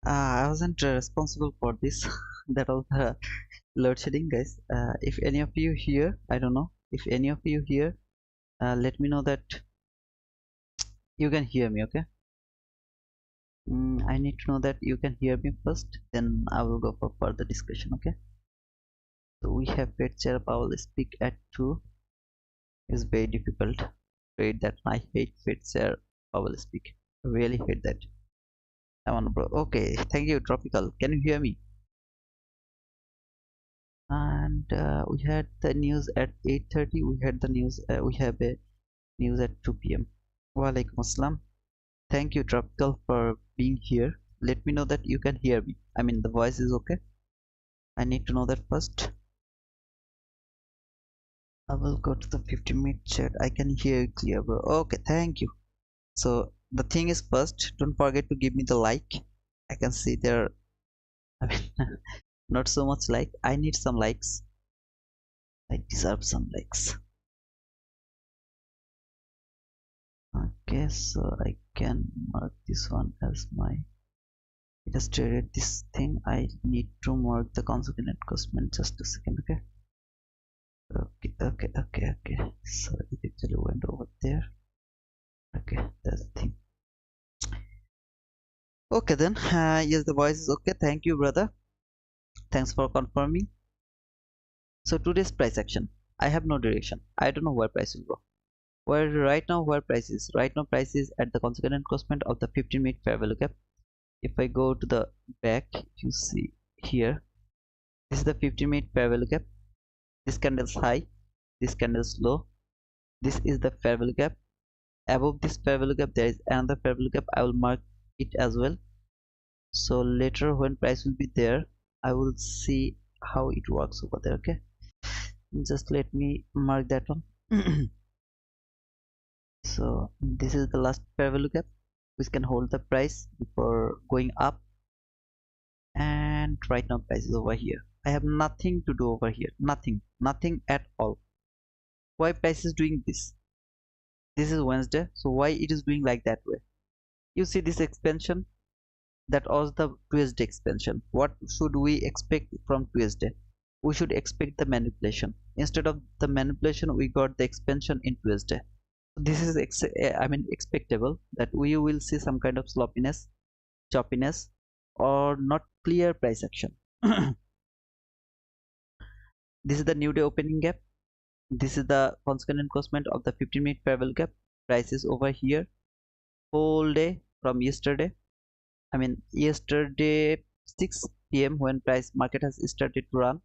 I wasn't responsible for this. That was the load shedding, guys. If any of you here, I don't know if any of you here, let me know that you can hear me. Okay. I need to know that you can hear me first, then I will go for further discussion. Okay. So we have paid share Powell speak at 2 is very difficult. Trade that I hate paid share Powell speak. I really hate that. I want bro. Okay. Thank you, Tropical. Can you hear me? And we had the news at 8:30. We had the news. We have a news at 2 p.m. Walaikum Assalam. Thank you, Tropical, for being here. Let me know that you can hear me. I mean, the voice is okay. I need to know that first. I will go to the 15-minute chat. I can hear you clear, bro. Okay, thank you. So the thing is, first, don't forget to give me the like. I can see there. I mean, not so much like. I need some likes. I deserve some likes. Okay, so I can mark this one as my illustrated this thing. I need to mark the consequent enforcement. Just a second. Okay. So it actually went over there. Okay, that's the thing. Okay then, yes, the voice is okay. Thank you, brother. Thanks for confirming. So today's price action, I have no direction. I don't know where price will go. Where price is right now, price is at the consequent encroachment of the 15-minute fair value gap. If I go to the back, if you see here, this is the 15-minute fair value gap. This candle's high, this candle's low. This is the fair value gap. Above this fair value gap there is another fair value gap. I will mark it as well. So later when price will be there, I will see how it works over there. Okay, just let me mark that one. So this is the last fair value gap which can hold the price before going up, and right now price is over here. I have nothing to do over here, nothing at all. Why price is doing this? This is Wednesday, so why it is doing like that way? You see this expansion, that was the Tuesday expansion. What should we expect from Tuesday? We should expect the manipulation. Instead of the manipulation, we got the expansion in Tuesday. This is I mean expectable that we will see some kind of sloppiness, choppiness, or not clear price action. This is the new day opening gap. This is the consequent encroachment of the 15-minute fair value gap. Price is over here whole day from yesterday. I mean yesterday 6 p.m. when price market has started to run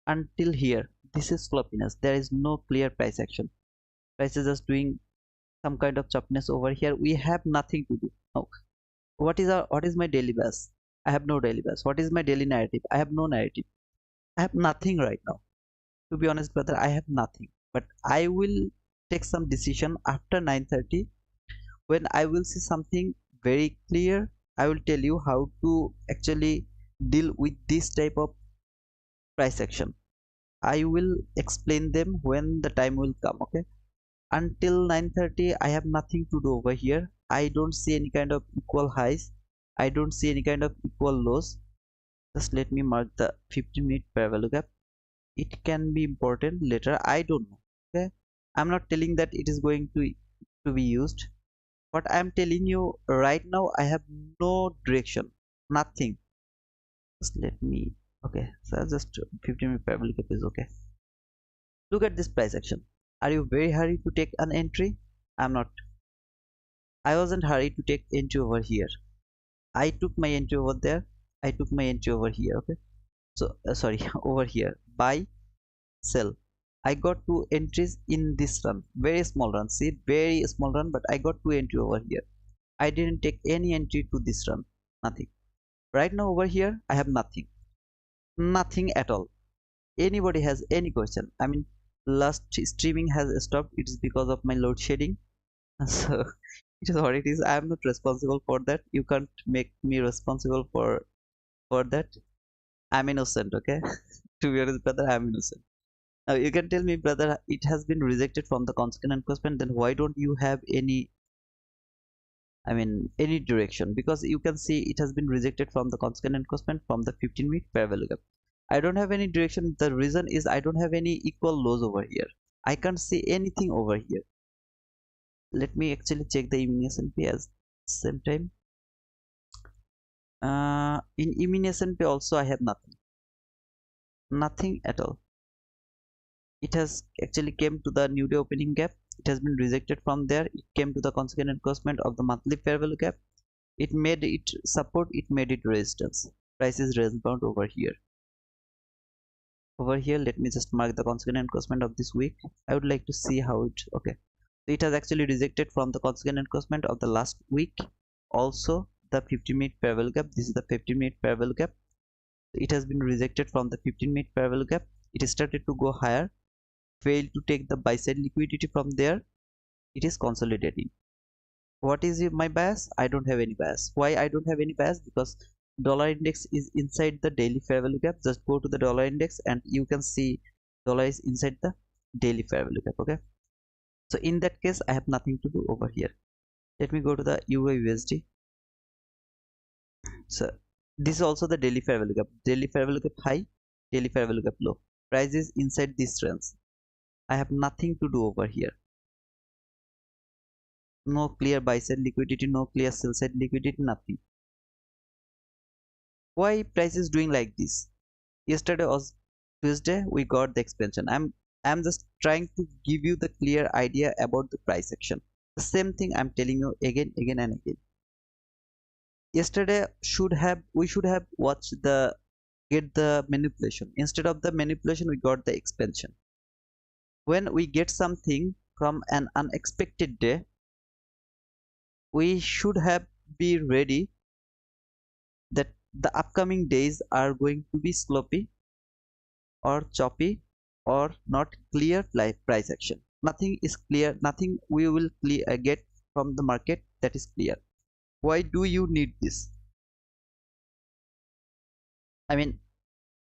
until here. This is sloppiness. There is no clear price action. Price is just doing some kind of choppiness over here. We have nothing to do. Oh, what is my daily base? I have no daily base. What is my daily narrative? I have no narrative. I have nothing right now. To be honest, brother, I have nothing. But I will take some decision after 9:30 when I will see something very clear. I will tell you how to actually deal with this type of price action. I will explain them when the time will come. Okay, until 9:30 I have nothing to do over here. I don't see any kind of equal highs. I don't see any kind of equal lows. Just let me mark the 15-minute fair value gap. It can be important later. I don't know. Okay, I'm not telling that it is going to be used. What I'm telling you right now, I have no direction, nothing. Just let me. Okay, so just 15-minute fair value gap is okay. Look at this price action. Are you very hurried to take an entry? I'm not. I wasn't hurried to take entry over here. I took my entry over there. I took my entry over here. Okay. So sorry, over here. Buy, sell. I got two entries in this run. Very small run. See, very small run, but I got two entry over here. I didn't take any entry to this run. Nothing. Right now over here, I have nothing. Nothing at all. Anybody has any question? I mean, last streaming has stopped. It is because of my load shedding. So it is what it is. I am not responsible for that. You can't make me responsible for that. I'm innocent. Okay. To be honest, brother, I'm innocent. Now you can tell me, brother, it has been rejected from the consequent enforcement. Then why don't you have any I mean any direction, because you can see it has been rejected from the constant encroachment from the 15-minute fair value gap. I don't have any direction. The reason is I don't have any equal lows over here. I can't see anything over here. Let me actually check the E-mini S&P as same time. In E-mini S&P also I have nothing at all. It has actually came to the new day opening gap. It has been rejected from there. It came to the consequent encroachment of the monthly fair value gap. It made it support, it made it resistance. Price is range bound over here. Over here, let me just mark the consequent encroachment of this week. I would like to see how it, okay. So it has actually rejected from the consequent encroachment of the last week. Also the 15-minute fair value gap. This is the 15-minute fair value gap. It has been rejected from the 15-minute fair value gap. It started to go higher, failed to take the buy side liquidity from there. It is consolidating. What is my bias? I don't have any bias. Why I don't have any bias? Because dollar index is inside the daily fair value gap. Just go to the dollar index and you can see dollar is inside the daily fair value gap. Okay, so in that case I have nothing to do over here. Let me go to the euro USD. So this is also the daily fair value gap. Daily fair value gap high, daily fair value gap low. Price is inside this range. I have nothing to do over here. No clear buy side liquidity, no clear sell side liquidity, nothing. Why price is doing like this? Yesterday was Tuesday, we got the expansion. I'm just trying to give you the clear idea about the price action. The same thing I'm telling you again and again. Yesterday we should have watched the get the manipulation. Instead of the manipulation, we got the expansion. When we get something from an unexpected day, we should have be ready that the upcoming days are going to be sloppy or choppy or not clear price action. Nothing is clear, nothing we will get from the market that is clear. Why do you need this? I mean,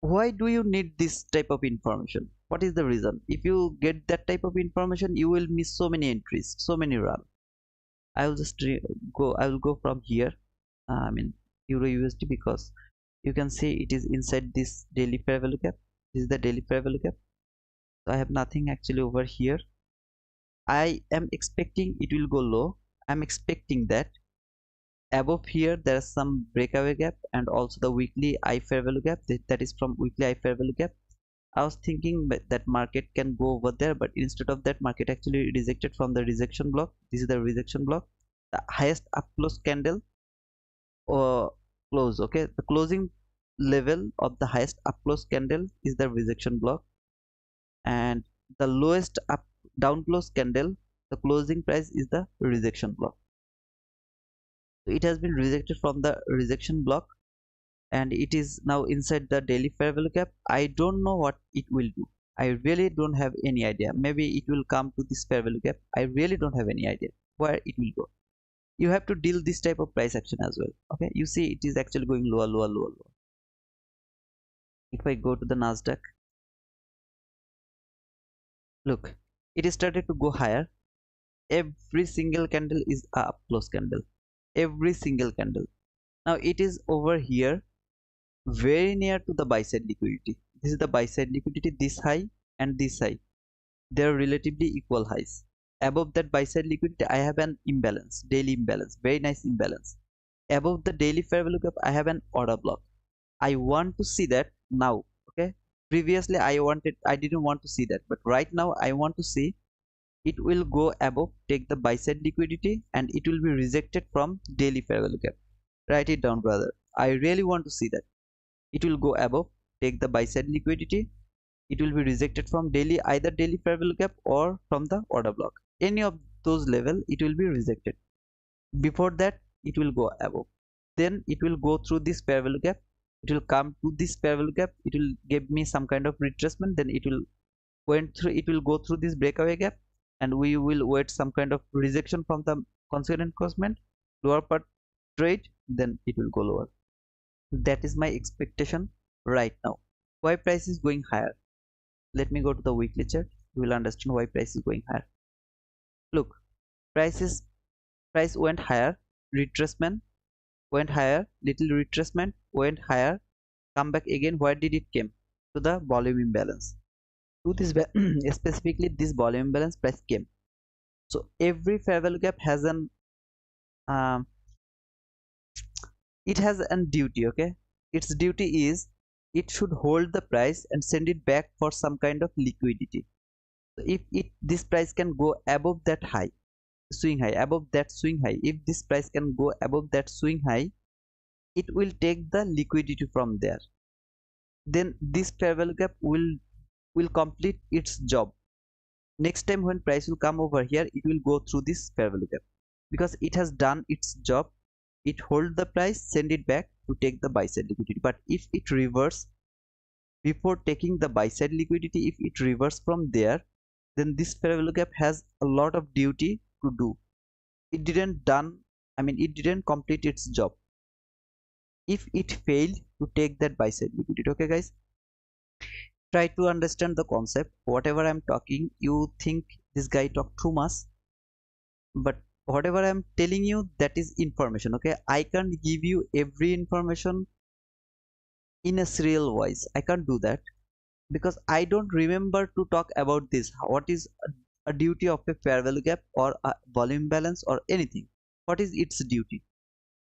why do you need this type of information? What is the reason? If you get that type of information, you will miss so many entries, so many run. I will just I will go from here. I mean euro USD, because you can see it is inside this daily fair value gap. This is the daily fair value gap. So I have nothing actually over here. I am expecting it will go low. I'm expecting that above here there is some breakaway gap, and also the weekly I fair value gap. That is from weekly I fair value gap. I was thinking that market can go over there, but instead of that, market actually rejected from the rejection block. This is the rejection block. The highest up close candle or close, okay, the closing level of the highest up close candle is the rejection block, and the lowest up down close candle, the closing price is the rejection block. So it has been rejected from the rejection block, and it is now inside the daily fair value gap. I don't know what it will do. I really don't have any idea. Maybe it will come to this fair value gap. I really don't have any idea where it will go. You have to deal this type of price action as well. Okay, you see it is actually going lower. If I go to the Nasdaq, look, it started to go higher. Every single candle is a up close candle. Every single candle. Now it is over here, very near to the buy side liquidity. This is the buy side liquidity, this high and this high. They are relatively equal highs. Above that buy side liquidity, I have an imbalance, daily imbalance, very nice imbalance. Above the daily fair value gap, I have an order block. I want to see that now. Okay, previously I didn't want to see that, but right now I want to see it will go above, take the buy side liquidity, and it will be rejected from daily fair value gap. Write it down, brother. I really want to see that it will go above, take the buy side liquidity, it will be rejected from daily, either daily fair value gap or from the order block. Any of those level it will be rejected. Before that it will go above, then it will go through this fair value gap, it will come to this fair value gap, it will give me some kind of retracement, then it will go through this breakaway gap, and we will wait some kind of rejection from the consequent encroachment, lower part trade, then it will go lower. That is my expectation right now. Why price is going higher? Let me go to the weekly chart. You will understand why price is going higher. Look, price went higher retracement, went higher, little retracement, went higher, come back again. Where did it came? To the volume imbalance. To this specifically this volume imbalance, price came. So every fair value gap has an um, it has a duty. Okay, its duty is it should hold the price and send it back for some kind of liquidity. So if this price can go above that high, swing high, above that swing high, if this price can go above that swing high, it will take the liquidity from there. Then this fair value gap will complete its job. Next time when price will come over here, it will go through this fair value gap because it has done its job. It hold the price, send it back to take the buy side liquidity. But if it reverse before taking the buy side liquidity, if it reverse from there, then this fair value gap has a lot of duty to do. It didn't done, I mean it didn't complete its job if it failed to take that buy side liquidity. Okay guys, try to understand the concept. Whatever I'm talking, you think this guy talked too much, but whatever I'm telling you, that is information. Okay, I can't give you every information in a serial wise. I can't do that because I don't remember to talk about this. What is a duty of a fair value gap or a volume balance or anything? What is its duty?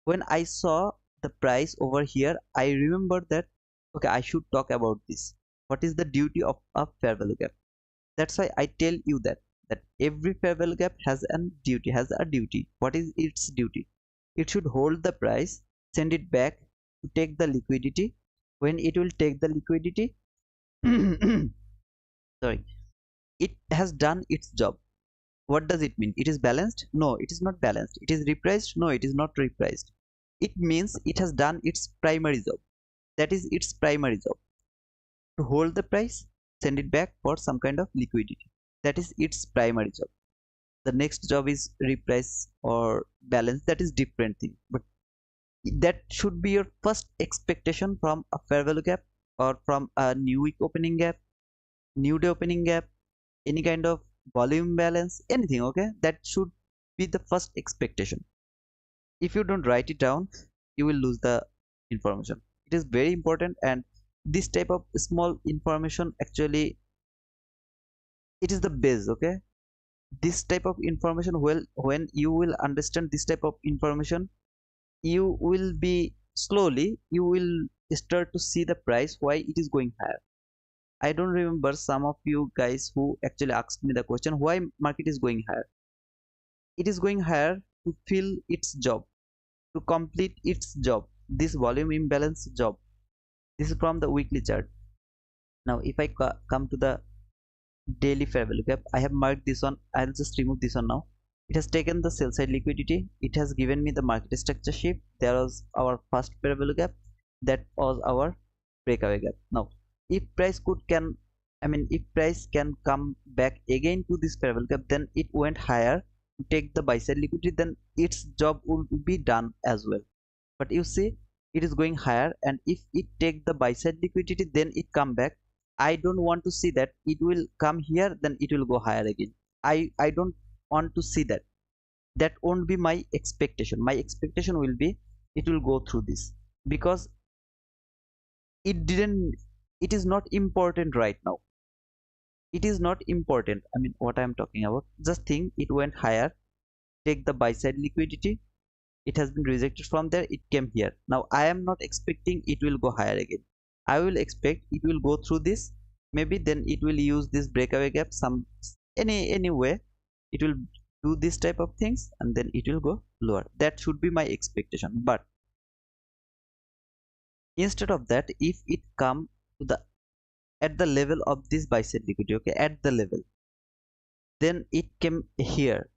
When I saw the price over here, I remember that okay, I should talk about this. What is the duty of a fair value gap? That's why I tell you that every fair value gap has a duty. What is its duty? It should hold the price, send it back to take the liquidity. When it will take the liquidity, sorry, it has done its job. What does it mean? It is balanced? No, it is not balanced. It is repriced? No, it is not repriced. It means it has done its primary job. That is its primary job, to hold the price, send it back for some kind of liquidity. That is its primary job. The next job is reprice or balance. That is different thing, but that should be your first expectation from a fair value gap or from a new week opening gap, new day opening gap, any kind of volume balance, anything. Okay, that should be the first expectation. If you don't write it down, you will lose the information. It is very important, and this type of small information actually it is the base. Okay, this type of information, well, when you will understand this type of information, you will be slowly you will start to see the price why it is going higher. I don't remember some of you guys who actually asked me the question why market is going higher. It is going higher to fill its job, to complete its job, this volume imbalance job. This is from the weekly chart. Now if I come to the daily fair value gap, I have marked this one. I'll just remove this one now. It has taken the sell side liquidity. It has given me the market structure shift. There was our first fair value gap. That was our breakaway gap. Now if price if price can come back again to this fair value gap, then it went higher to take the buy side liquidity, then its job will be done as well. But you see, it is going higher, and if it take the buy side liquidity, then it come back. I don't want to see that it will come here, then it will go higher again. I don't want to see that. That won't be my expectation. My expectation will be it will go through this, because it is not important right now. It is not important. I mean, what I'm talking about, just think it went higher, take the buy side liquidity, it has been rejected from there, it came here. Now I am not expecting it will go higher again. I will expect it will go through this, maybe then it will use this breakaway gap, any way it will do this type of things, and then it will go lower. That should be my expectation. But instead of that, if it come to the at the level of this buy side liquidity, okay, at the level, then it came here,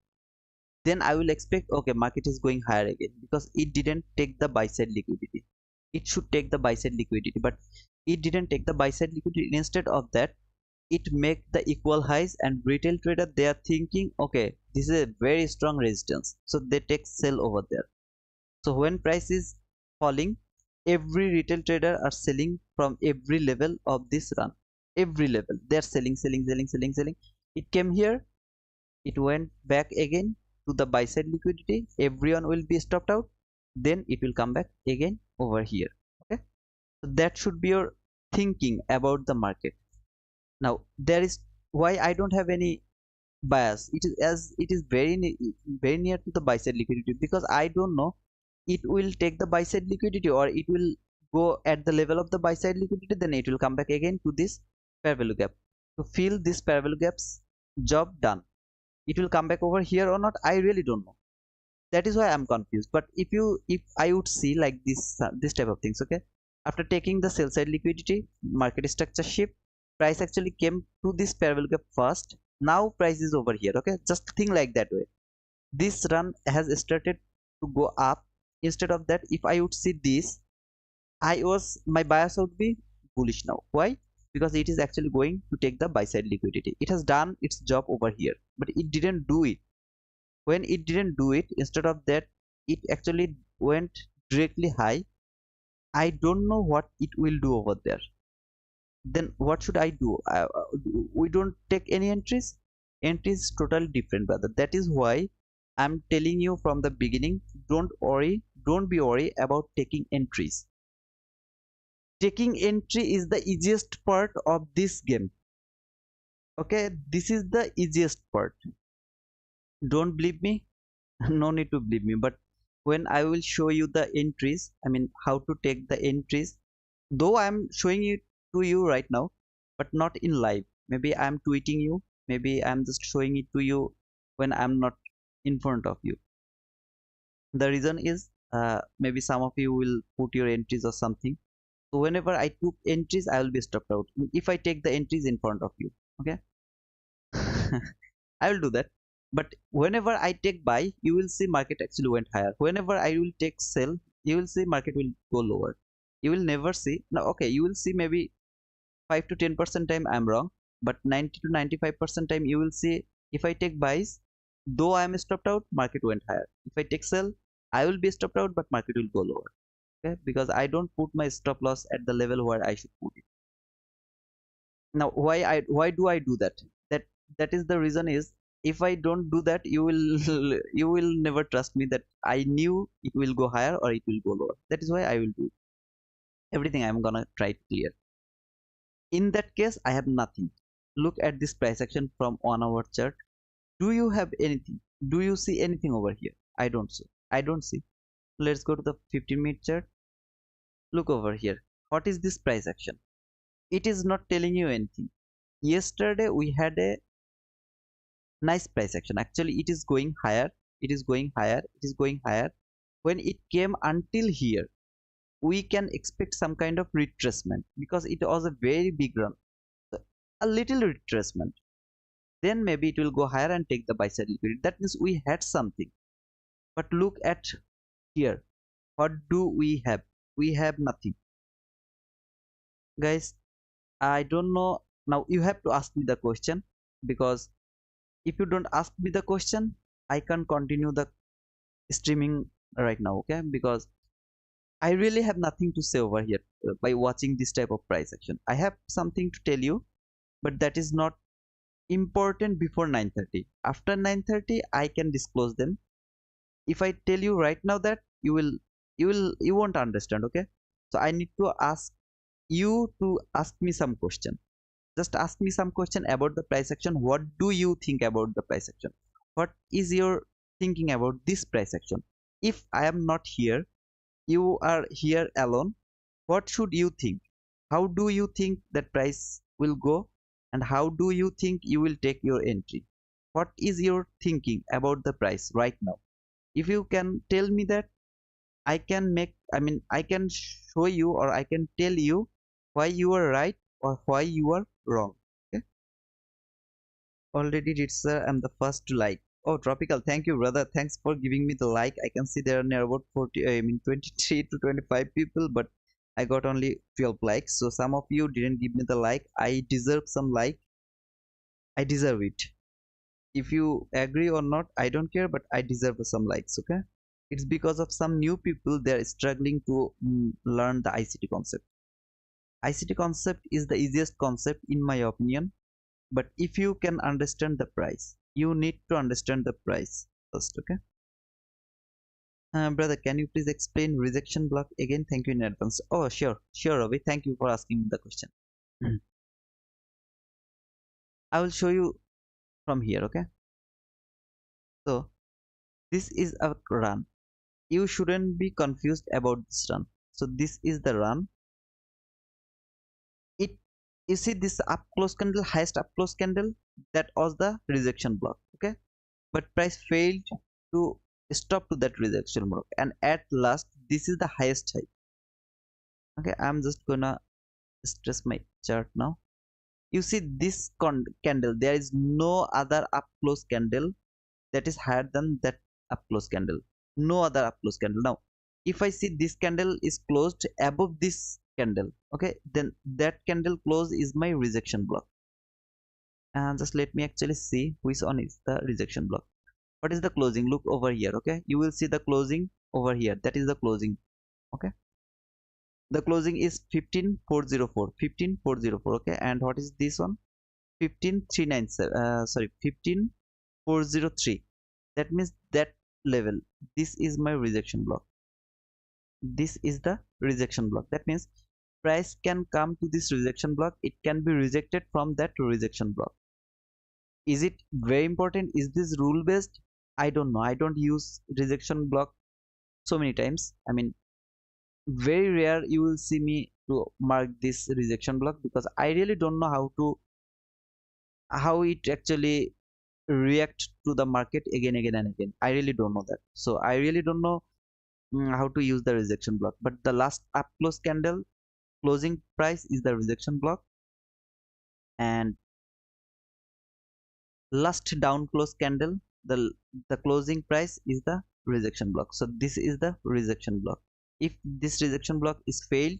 then I will expect okay, market is going higher again, because it didn't take the buy side liquidity. It should take the buy side liquidity, but it didn't take the buy side liquidity. Instead of that, it make the equal highs, and retail trader, they are thinking okay, this is a very strong resistance, so they take sell over there. So when price is falling, every retail trader are selling from every level of this run. Every level they are selling. It came here, it went back again to the buy side liquidity, everyone will be stopped out, then it will come back again over here. Okay, so that should be your thinking about the market. Now there is why I don't have any bias. It is as it is very near to the buy side liquidity, because I don't know it will take the buy side liquidity or it will go at the level of the buy side liquidity, then it will come back again to this fair value gap. To fill this fair value gaps, job done. It will come back over here or not, I really don't know. That is why I'm confused. But if I would see like this type of things, okay, after taking the sell side liquidity, market structure shift, price actually came to this fair value gap first, now price is over here. Okay, just think like that way. This run has started to go up. Instead of that, if I would see this, my bias would be bullish now. Why? Because it is actually going to take the buy side liquidity. It has done its job over here, but it didn't do it. When it didn't do it, instead of that, it actually went directly high. I don't know what it will do over there. Then what should I do? We don't take any entries. Entries totally different, brother. That is why I'm telling you from the beginning, don't be worried about taking entries. Taking entry is the easiest part of this game. Okay, this is the easiest part. Don't believe me? No need to believe me, but when I will show you the entries, I mean how to take the entries, though I'm showing it to you right now, but not in live. Maybe I'm tweeting you, maybe I'm just showing it to you when I'm not in front of you. The reason is maybe some of you will put your entries or something. So whenever I took entries, I will be stopped out if I take the entries in front of you. Okay. I will do that. But whenever I take buy, you will see market actually went higher. Whenever I will take sell, you will see market will go lower. You will never see. Now, okay, you will see maybe 5 to 10% time I'm wrong, but 90 to 95% time you will see if I take buys, though I am stopped out, market went higher. If I take sell, I will be stopped out, but market will go lower. Okay, because I don't put my stop loss at the level where I should put it. Now, why do I do that? That is the reason is, if I don't do that, you will you will never trust me that I knew it will go higher or it will go lower. That is why I will do everything. I'm gonna try to clear. In that case, I have nothing. Look at this price action from 1 hour chart. Do you have anything? Do you see anything over here? I don't see. I don't see. Let's go to the 15-minute chart. Look over here. What is this price action? It is not telling you anything. Yesterday we had a nice price action. Actually, it is going higher. It is going higher. It is going higher. When it came until here, we can expect some kind of retracement because it was a very big run. So a little retracement. Then maybe it will go higher and take the buy side liquidity. That means we had something. But look at here. What do we have? We have nothing. Guys, I don't know. Now you have to ask me the question, because if you don't ask me the question, I can't continue the streaming right now. Okay, because I really have nothing to say over here by watching this type of price action. I have something to tell you, but that is not important before 9:30. After 9:30, I can disclose them. If I tell you right now, that you won't understand. Okay, so I need to ask you to ask me some question. Just ask me some question about the price action. What do you think about the price action? What is your thinking about this price action? If I am not here, you are here alone, what should you think? How do you think that price will go, and how do you think you will take your entry? What is your thinking about the price right now? If you can tell me that, I can show you, or I can tell you why you are right or why you are wrong. Okay, already did, sir. I'm the first to like. Oh, tropical, thank you, brother. Thanks for giving me the like. I can see there are near about 40, 23 to 25 people, but I got only 12 likes. So some of you didn't give me the like. I deserve some like. I deserve it. If you agree or not, I don't care, but I deserve some likes. Okay, it's because of some new people, they're struggling to learn the ICT concept. ICT concept is the easiest concept in my opinion, but if you can understand the price, you need to understand the price. first. Okay. Brother, can you please explain rejection block again? Thank you in advance. Oh, sure, Ravi. Thank you for asking the question. Mhm. I will show you from here. Okay. So this is a run. You shouldn't be confused about this run. So this is the run. It, you see this up close candle, highest up close candle, that was the rejection block. Okay, but price failed to stop to that rejection block, and at last this is the highest high. Okay, I'm just gonna stress my chart now. You see this candle, there is no other up close candle that is higher than that up close candle. No other up close candle. Now if I see this candle is closed above this candle, okay, then that candle close is my rejection block. And just let me actually see which one is the rejection block. What is the closing? Look over here. Okay, you will see the closing over here. That is the closing. Okay, the closing is 15404, 15404. Okay, and what is this one? 15397, sorry, 15403. That means that level, this is my rejection block. This is the rejection block. That means price can come to this rejection block, it can be rejected from that rejection block. Is it very important? Is this rule based? I don't know. I don't use rejection block so many times. I mean, very rare you will see me to mark this rejection block, because I really don't know how it actually react to the market again and again. I really don't know that. So I really don't know how to use the rejection block. But the last up close candle closing price is the rejection block, and last down close candle, the the closing price is the rejection block. So this is the rejection block. If this rejection block is failed,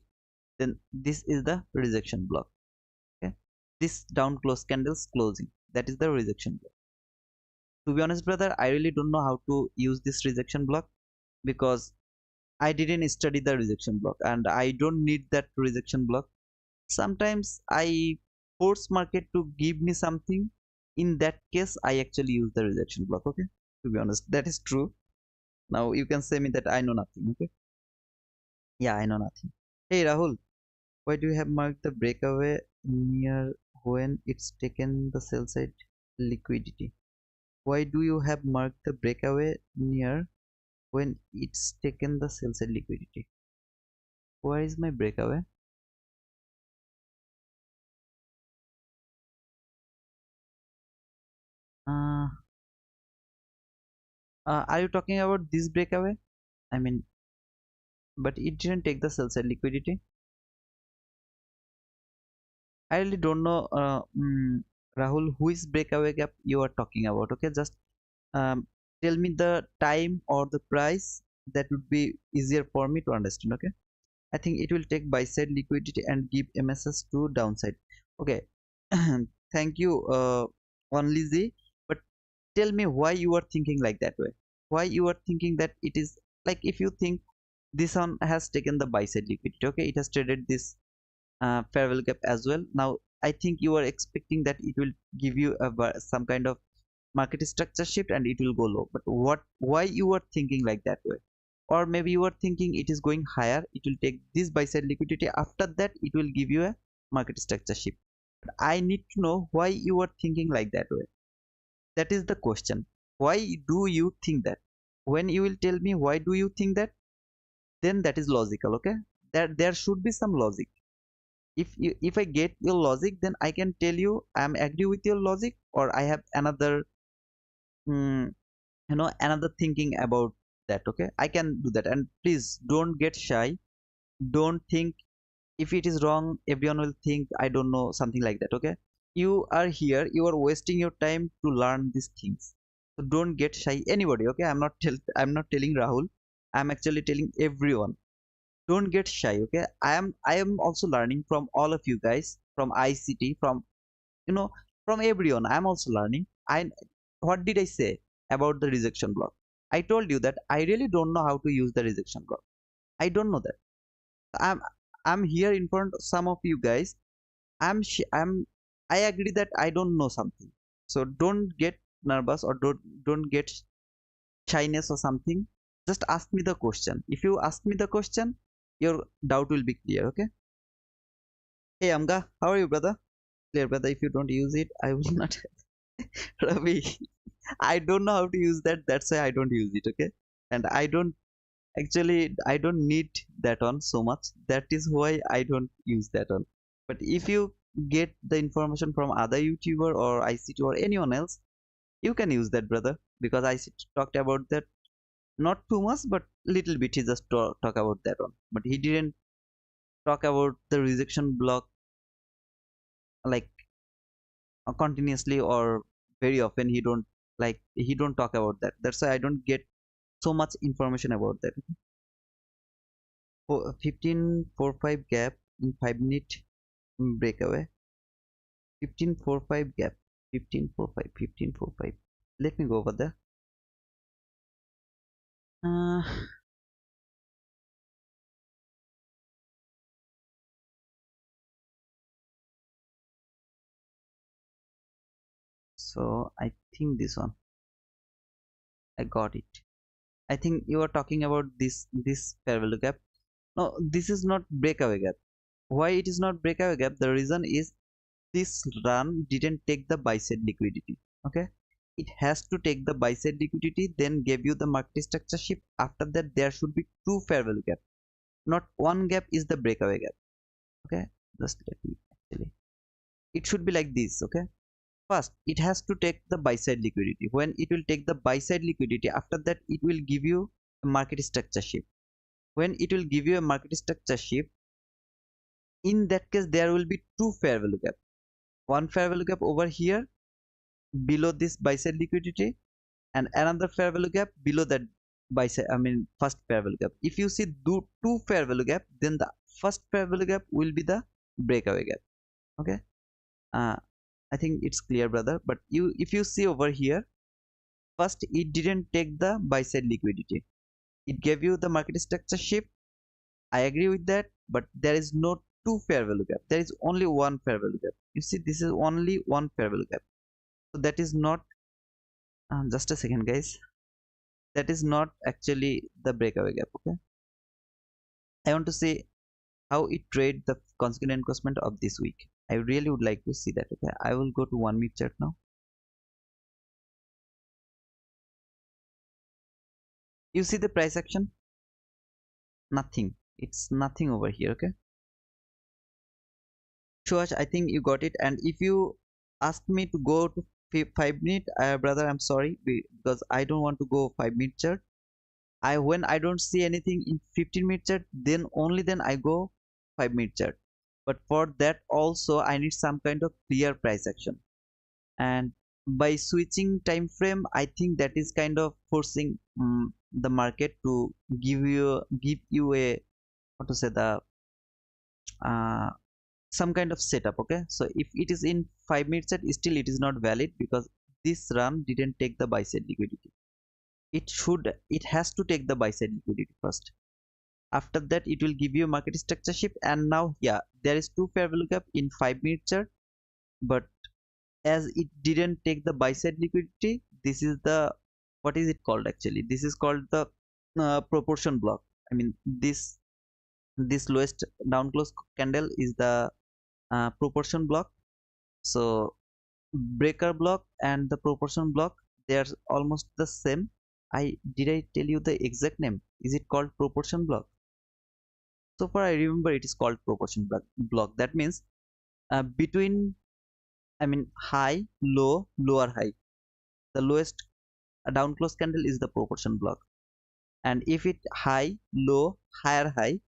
then this is the rejection block. Okay, this down close candles closing, that is the rejection block. To be honest, brother, I really don't know how to use this rejection block, because I didn't study the rejection block and I don't need that rejection block. Sometimes I force market to give me something. In that case, I actually use the rejection block. Okay, to be honest, that is true. Now you can say me that I know nothing. Okay, yeah, I know nothing. Hey Rahul, why do you have marked the breakaway near when it's taken the sell side liquidity? Why do you have marked the breakaway near when it's taken the sell side liquidity? Where is my breakaway? Uh, are you talking about this breakaway? I mean, but it didn't take the sell side liquidity. I really don't know, Rahul, who is breakaway gap you are talking about. Okay, just tell me the time or the price. That would be easier for me to understand. Okay, I think it will take buy side liquidity and give MSS to downside. Okay, thank you, only Z. But tell me why you are thinking like that way. Why you are thinking that it is like, if you think this one has taken the buy side liquidity, okay, it has traded this fair value gap as well. Now I think you are expecting that it will give you some kind of market structure shift and it will go low. But why you are thinking like that way? Or maybe you are thinking it is going higher, it will take this buy side liquidity, after that it will give you a market structure shift. But I need to know why you are thinking like that way. That is the question. Why do you think that? When you will tell me why do you think that, then that is logical. Okay, there should be some logic. If I get your logic, then I can tell you I'm agree with your logic, or I have another mm, another thinking about that. Okay, I can do that. And please don't get shy. Don't think if it is wrong everyone will think I don't know, something like that. Okay, you are here, you are wasting your time to learn these things. So don't get shy, anybody. Okay, I'm not telling Rahul, I'm actually telling everyone, don't get shy. Okay, I am also learning from all of you guys, from ICT, from you know from everyone. I'm also learning. I What did I say about the rejection block? I told you that I really don't know how to use the rejection block. I don't know that. I'm here in front of some of you guys. I agree that I don't know something. So don't get nervous, or don't get shyness or something, just ask me the question. If you ask me the question, your doubt will be clear. Okay. Hey Amga, how are you, brother? Clear, brother. If you don't use it, I will not. Ravi, I don't know how to use that, that's why I don't use it. Okay. And I don't actually, I don't need that on so much, that is why I don't use that on. But if you get the information from other YouTuber or ICT or anyone else, you can use that, brother, because I talked about that, not too much, but little bit. He just talk about that one, but he didn't talk about the rejection block like continuously or very often. He don't, like, he don't talk about that, that's why I don't get so much information about that. 15.45 gap in 5 minute breakaway. 15.45 gap. 15.45, 15.45. Let me go over there. uh, so I think this one, I got it. I think you are talking about this fair value gap. No, this is not breakaway gap. Why it is not breakaway gap? The reason is this run didn't take the buy side liquidity. Okay, it has to take the buy side liquidity, then give you the market structure shift. After that, there should be two fair value gap, not one gap is the breakaway gap. Okay, just let me actually, it should be like this. Okay, first it has to take the buy side liquidity. When it will take the buy side liquidity, after that it will give you a market structure shift. When it will give you a market structure shift, in that case there will be two fair value gap. One fair value gap over here below this buy side liquidity, and another fair value gap below that buy side, I mean first fair value gap. If you see two fair value gap, then the first fair value gap will be the breakaway gap. Okay, uh, I think it's clear, brother. But you, if you see over here, first it didn't take the buy side liquidity, it gave you the market structure shift. I agree with that, but there is no two fair value gap, there is only one fair value gap. You see, this is only one fair value gap. So that is not, just a second guys, that is not actually the breakaway gap. Okay, I want to see how it trade the consequent encroachment of this week. I really would like to see that. Okay, I will go to 1 minute chart now. You see the price action, nothing, it's nothing over here. Okay, Shuash, I think you got it. And if you ask me to go to 5 minute, brother, I'm sorry, because I don't want to go 5 minute chart. When I don't see anything in 15 minute chart, then only then I go 5 minute chart. But for that also I need some kind of clear price action. And by switching time frame, I think that is kind of forcing the market to give you a, what to say, the uh, some kind of setup. Okay, so if it is in 5 minutes set, still it is not valid, because this run didn't take the buy side liquidity. It has to take the buy side liquidity first. After that it will give you market structure shift. And now, yeah, there is two fair value gap in 5 minute chart, but as it didn't take the buy side liquidity, this is the, what is it called actually, this is called the proportion block. I mean, this lowest down close candle is the proportion block. So breaker block and the proportion block, they are almost the same. I tell you the exact name, is it called proportion block? So far I remember it is called proportion block. That means between, I mean, high, low, lower, high, the lowest down close candle is the proportion block. And if it high, low, higher, high,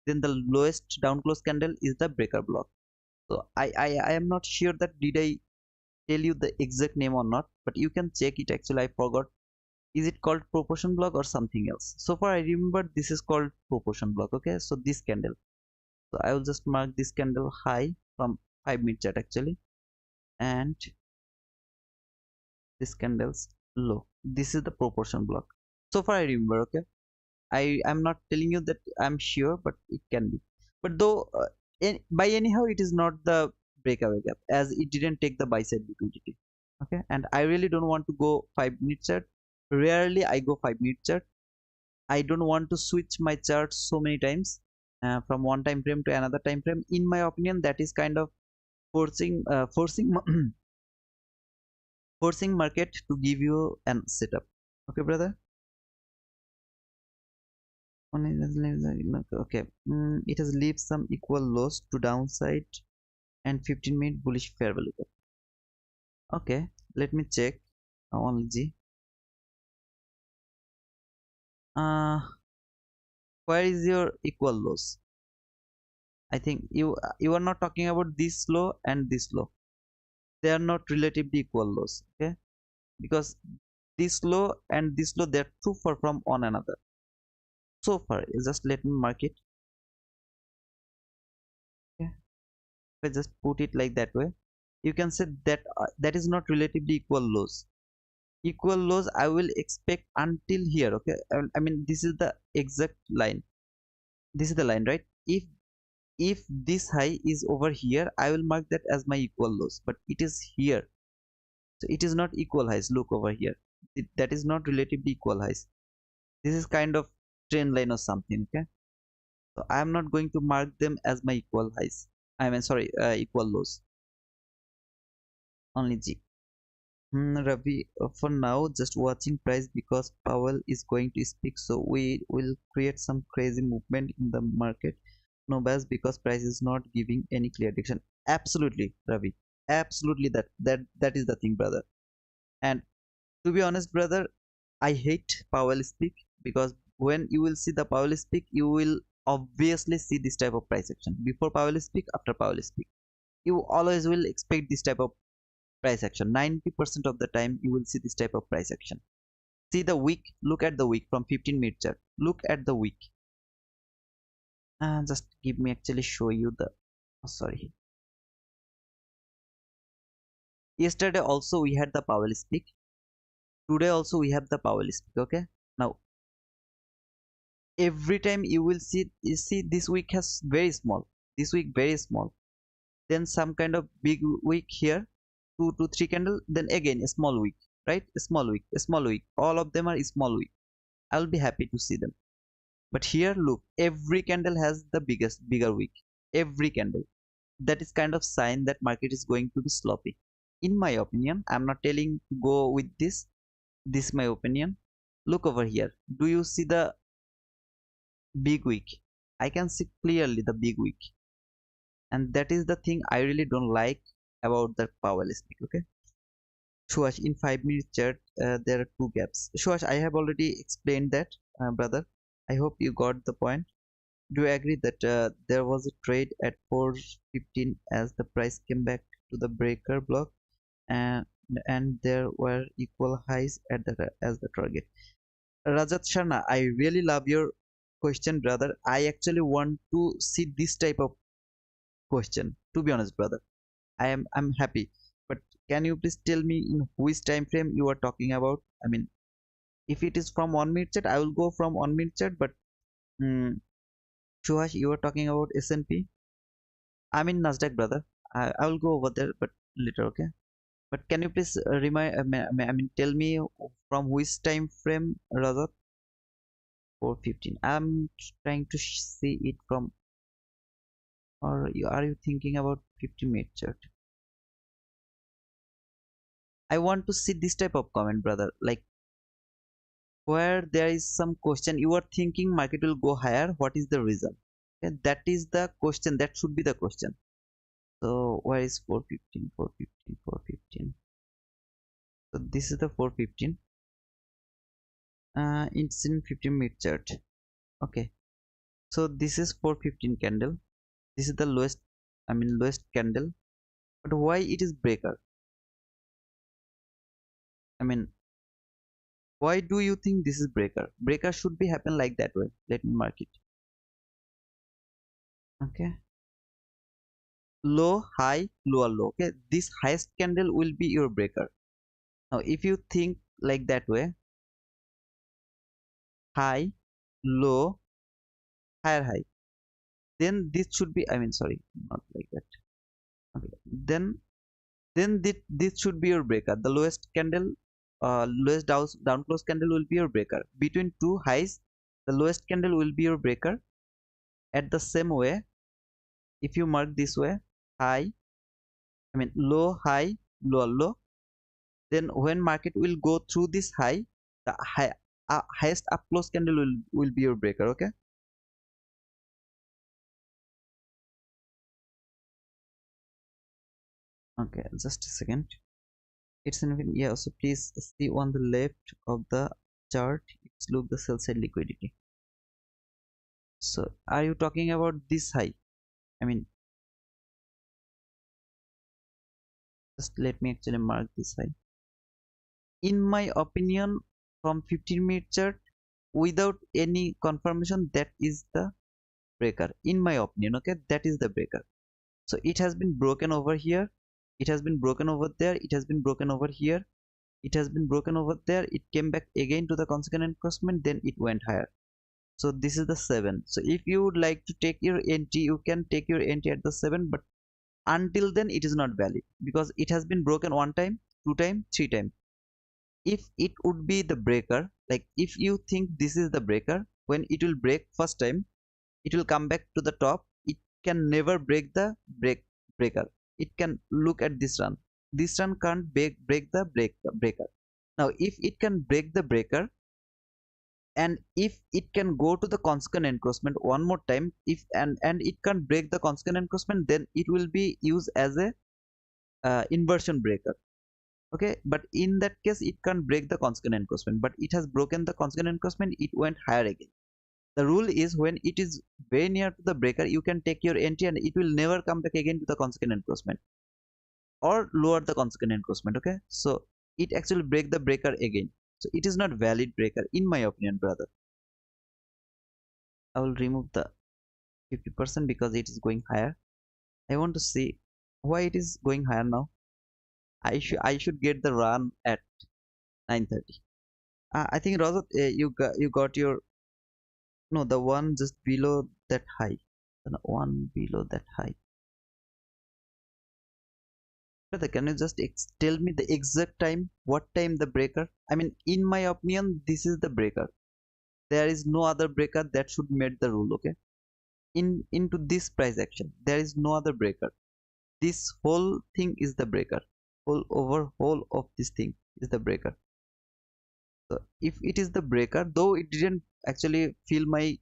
then the lowest down close candle is the breaker block. So I am not sure that did I tell you the exact name or not, but you can check it. Actually, I forgot. Is it called proportion block or something else? So far I remember this is called proportion block. Okay, so this candle, so I will just mark this candle high from 5 minute chart actually, and this candle's low, this is the proportion block. So far I remember. Okay, I'm not telling you that I'm sure, but it can be. But though by anyhow it is not the breakaway gap, as it didn't take the buy side liquidity. Okay, and I really don't want to go 5 minute chart. Rarely I go 5 minute chart. I don't want to switch my chart so many times from one time frame to another time frame. In my opinion, that is kind of forcing forcing market to give you an setup. Okay, brother. Okay. It has leave some equal loss to downside and 15-minute bullish fair value. Okay, let me check. Only G. Uh, where is your equal loss? I think you are not talking about this low and this low. They are not relatively equal lows. Okay, because this low and this low, they're too far from one another. So far, just let me mark it. Okay, if I just put it like that way, you can say that that is not relatively equal lows. Equal lows I will expect until here. Okay, I mean this is the exact line. This is the line, right? If this high is over here, I will mark that as my equal lows, but it is here, so it is not equal highs. Look over here, that is not relatively equal highs. This is kind of trend line or something. Okay, so I am not going to mark them as my equal highs. I mean, sorry, equal lows. Only G. Ravi, for now, just watching price because Powell is going to speak, so we will create some crazy movement in the market. No bias because price is not giving any clear direction. Absolutely, Ravi. Absolutely, that is the thing, brother. And to be honest, brother, I hate Powell speak because when you will see the Powell speak, you will obviously see this type of price action before Powell speak, after Powell speak. You always will expect this type of price action. 90% of the time you will see this type of price action. See the week, look at the week from 15-minute chart. Look at the week. Just give me actually show you the, oh, sorry. Yesterday also we had the Powell speak. Today also we have the Powell speak. Okay. Now every time you see this week has very small. This week very small. Then some kind of big week here, 2 to 3 candle. Then again a small week, right? A small week, a small week. All of them are small week. I'll be happy to see them. But here, look, every candle has the bigger wick. Every candle. That is kind of sign that market is going to be sloppy. In my opinion, I'm not telling to go with this. This is my opinion. Look over here. Do you see the big wick? I can see clearly the big wick. And that is the thing I really don't like about the Powell speak. Okay. Shuash, in 5 minute chart, there are two gaps. Shuash, I have already explained that, brother. I hope you got the point. Do you agree that there was a trade at 415 as the price came back to the breaker block, and there were equal highs at the as the target? Rajat Sharma, I really love your question, brother. I actually want to see this type of question. To be honest, brother, I'm happy. But can you please tell me in which time frame you are talking about? I mean, if it is from 1 minute chart, I will go from 1 minute chart. But mm, Suhash, you are talking about S&P. I'm in Nasdaq, brother. I will go over there, but later, okay? But can you please remind? I mean, tell me from which time frame, rather? 415. I'm trying to see it from, or are you thinking about 50-minute chart? I want to see this type of comment, brother. Like where there is some question, you are thinking market will go higher. What is the reason? Okay, that is the question. That should be the question. So where is 415? 415, 415. So this is the 415. It's in 15-minute chart. Okay, so this is 415 candle. This is the lowest, I mean lowest candle. But why it is breaker? I mean, why do you think this is breaker? Breaker should be happen like that way. Let me mark it. Okay, low, high, lower low. Okay, this highest candle will be your breaker. Now if you think like that way, high, low, higher high, then this should be, I mean sorry, not like that. Okay, then this should be your breaker, the lowest candle lowest down close candle will be your breaker. Between two highs, the lowest candle will be your breaker. At the same way, if you mark this way, high, I mean low, high, low, low, then when market will go through this high, the highest up close candle will be your breaker. Okay. Okay, just a second. It's an even, yeah, so please see on the left of the chart, it's look the sell side liquidity. So are you talking about this high? I mean, just let me actually mark this high. In my opinion, from 15-minute chart, without any confirmation, that is the breaker. In my opinion, okay, that is the breaker. So it has been broken over here, it has been broken over there, it has been broken over here, it has been broken over there, it came back again to the consequent encroachment, then it went higher. So this is the 7. So if you would like to take your entry, you can take your entry at the 7, but until then it is not valid because it has been broken one time, two time, three time. If it would be the breaker, like if you think this is the breaker, when it will break first time, it will come back to the top. It can never break the breaker. It can look at this run. This run can't break the breaker. Now if it can break the breaker, and if it can go to the consequent encroachment one more time, if and it can break the consequent encroachment, then it will be used as a inversion breaker. Okay, but in that case it can't break the consequent encroachment, but it has broken the consequent encroachment, it went higher again. The rule is when it is very near to the breaker, you can take your entry and it will never come back again to the consequent encroachment or lower the consequent encroachment. Okay, so it actually break the breaker again, so it is not valid breaker in my opinion, brother. I will remove the 50% because it is going higher. I want to see why it is going higher now. I should get the run at 9:30. I think Rajat, you got your, no, the one just below that high, the one below that high. Brother, can you just tell me the exact time? What time the breaker? I mean, in my opinion, this is the breaker. There is no other breaker that should meet the rule. Okay, into this price action, there is no other breaker. This whole thing is the breaker. Whole of this thing is the breaker. So if it is the breaker, though it didn't actually feel my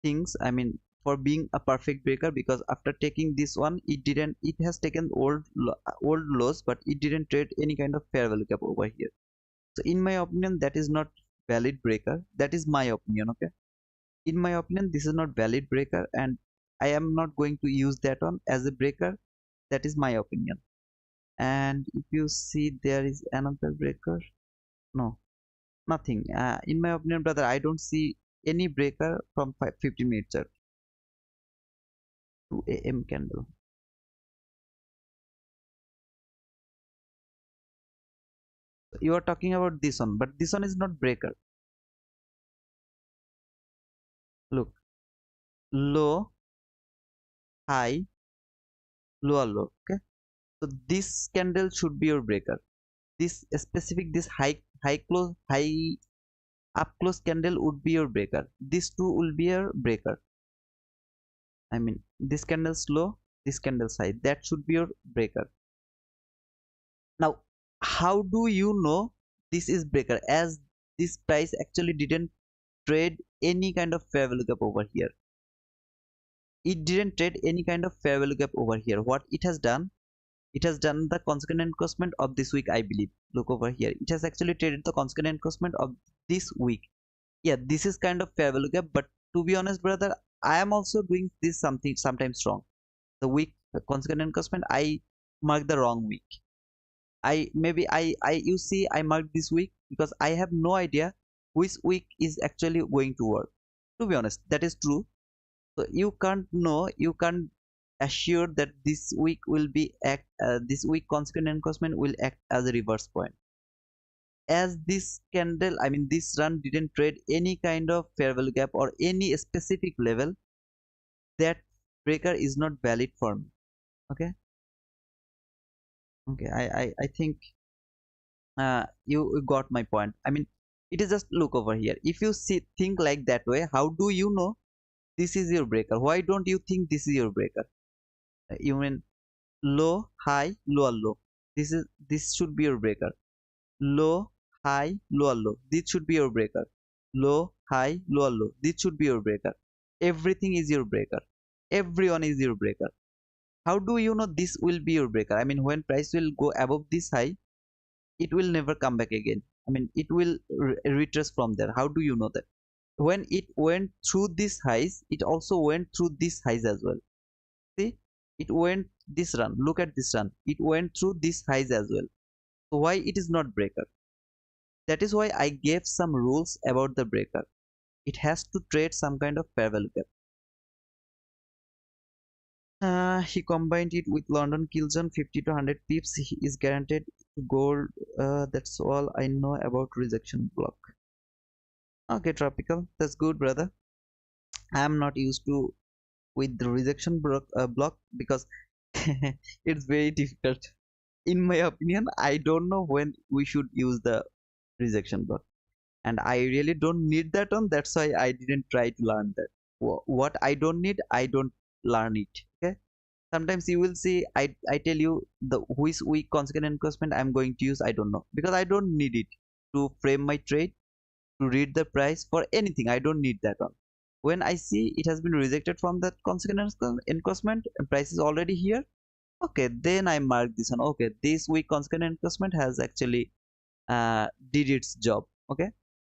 things, I mean, for being a perfect breaker, because after taking this one, it has taken old lows, but it didn't trade any kind of fair value gap over here. So in my opinion, that is not valid breaker. That is my opinion. Okay, in my opinion, this is not valid breaker, and I am not going to use that one as a breaker. That is my opinion. And if you see, there is another breaker. No, nothing. In my opinion, brother, I don't see any breaker from 15 minutes chart. 2 a.m. candle. You are talking about this one, but this one is not breaker. Look, low, high, lower low. Okay, so this candle should be your breaker. This specific, this high close, high up close candle would be your breaker. This two will be your breaker. I mean, this candle's low, this candle's high. That should be your breaker. Now, how do you know this is breaker? As this price actually didn't trade any kind of fair value gap over here. It didn't trade any kind of fair value gap over here. What it has done, it has done the consequent encroachment of this week, I believe. Look over here, it has actually traded the consequent encroachment of this week. Yeah, this is kind of fair value gap, but to be honest, brother, I am also doing this something sometimes wrong. The week, the consequent encroachment, I mark the wrong week. I you see, I marked this week because I have no idea which week is actually going to work. To be honest, that is true. So you can't know, you can't assure that this week will be act, this week consequent encroachment will act as a reverse point. As this candle, I mean this run didn't trade any kind of fair value gap or any specific level, that breaker is not valid for me. Okay, okay, I think You got my point. I mean, it is just look over here. If you see think like that way, how do you know this is your breaker? Why don't you think this is your breaker? You mean low, high, lower, low. This should be your breaker. Low, high, lower, low. This should be your breaker. Low, high, lower, low. This should be your breaker. Everything is your breaker. Everyone is your breaker. How do you know this will be your breaker? I mean, when price will go above this high, it will never come back again. I mean, it will retrace from there. How do you know that? When it went through this highs, it also went through this highs as well. See, it went this run. Look at this run. It went through this highs as well. So why it is not breaker? That is why I gave some rules about the breaker. It has to trade some kind of fair value gap. He combined it with London Kill Zone 50 to 100 pips. He is guaranteed to gold. That's all I know about rejection block. Okay, tropical. That's good, brother. I am not used to with the rejection block because it's very difficult. In my opinion, I don't know when we should use the rejection block, and I really don't need that one. That's why I didn't try to learn that. What I don't need, I don't learn it. Okay. Sometimes you will see I tell you the which weak consequent encouragement I'm going to use. I don't know because I don't need it to frame my trade, to read the price for anything. I don't need that one. When I see it has been rejected from that consequent encouragement and price is already here, okay, then I mark this one. Okay, this weak consequent encouragement has actually did its job. Okay,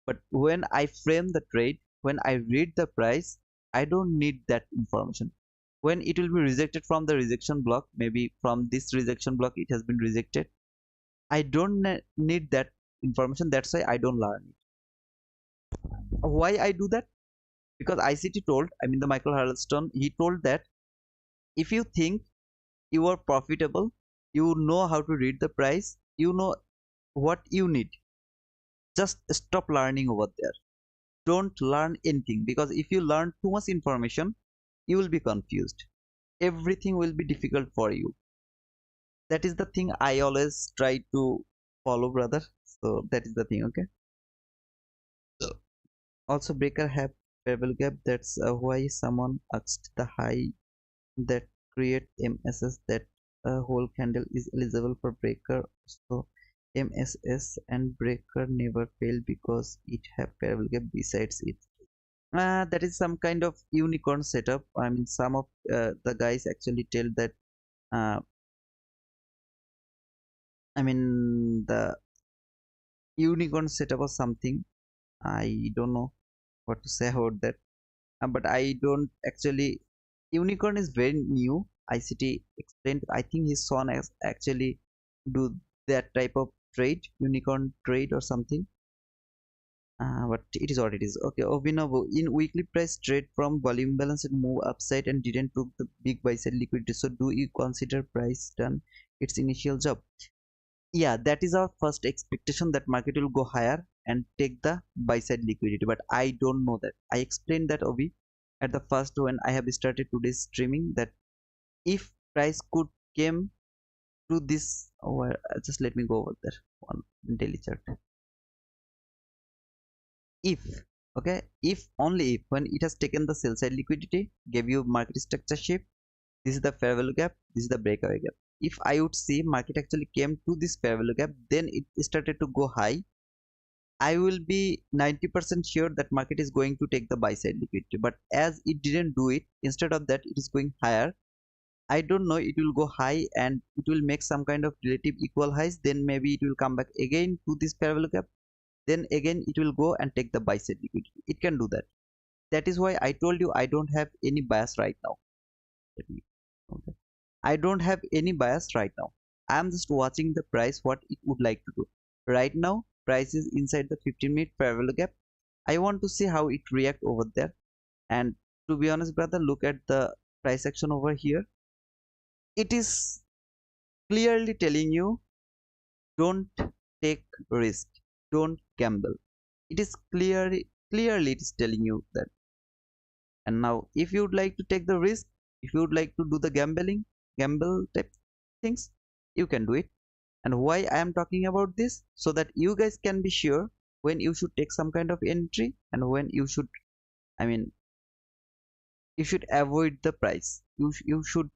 but when I frame the trade, when I read the price, I don't need that information. When it will be rejected from the rejection block, maybe from this rejection block it has been rejected, I don't need that information. That's why I don't learn it. Why I do that? Because ICT told, I mean the Michael Harleston, he told that if you think you are profitable, you know how to read the price, you know what you need, just stop learning over there. Don't learn anything, because if you learn too much information, you will be confused. Everything will be difficult for you. That is the thing I always try to follow, brother. So that is the thing. Okay. So also breaker have favorable gap. That's why someone asked the high that create MSS, that whole candle is eligible for breaker. So MSS and breaker never fail because it have favorable gap besides it. That is some kind of unicorn setup. I mean, some of the guys actually tell that. Uh, I mean, the unicorn setup or something. I don't know what to say about that. But I don't actually. Unicorn is very new. ICT explained. I think his son has actually do that type of trade, unicorn trade or something. But it is what it is. Okay, Obinobu, in weekly price trade from volume balance and move upside and didn't took the big buy side liquidity. So do you consider price done its initial job? Yeah, that is our first expectation, that market will go higher and take the buy side liquidity. But I don't know that. I explained that, Obi, at the first when I have started today's streaming, that if price could came to this, just let me go over there on daily chart. If, okay, if only if, when it has taken the sell side liquidity, gave you market structure shape, this is the fair value gap, this is the breakaway gap. If I would see market actually came to this fair value gap, then it started to go high, I will be 90% sure that market is going to take the buy side liquidity. But as it didn't do it, instead of that it is going higher. I don't know, it will go high and it will make some kind of relative equal highs, then maybe it will come back again to this fair value gap, then again it will go and take the buy side liquidity. It can do that. That is why I told you I don't have any bias right now. Okay. I don't have any bias right now. I am just watching the price what it would like to do. Right now price is inside the 15-minute fair value gap. I want to see how it react over there. And to be honest, brother, look at the price action over here. It is clearly telling you, don't take risk, don't gamble. It is clearly it is telling you that. And now if you would like to take the risk, if you would like to do the gamble type things, you can do it. And why I am talking about this, so that you guys can be sure when you should take some kind of entry and when you should, I mean, you should avoid the price. You should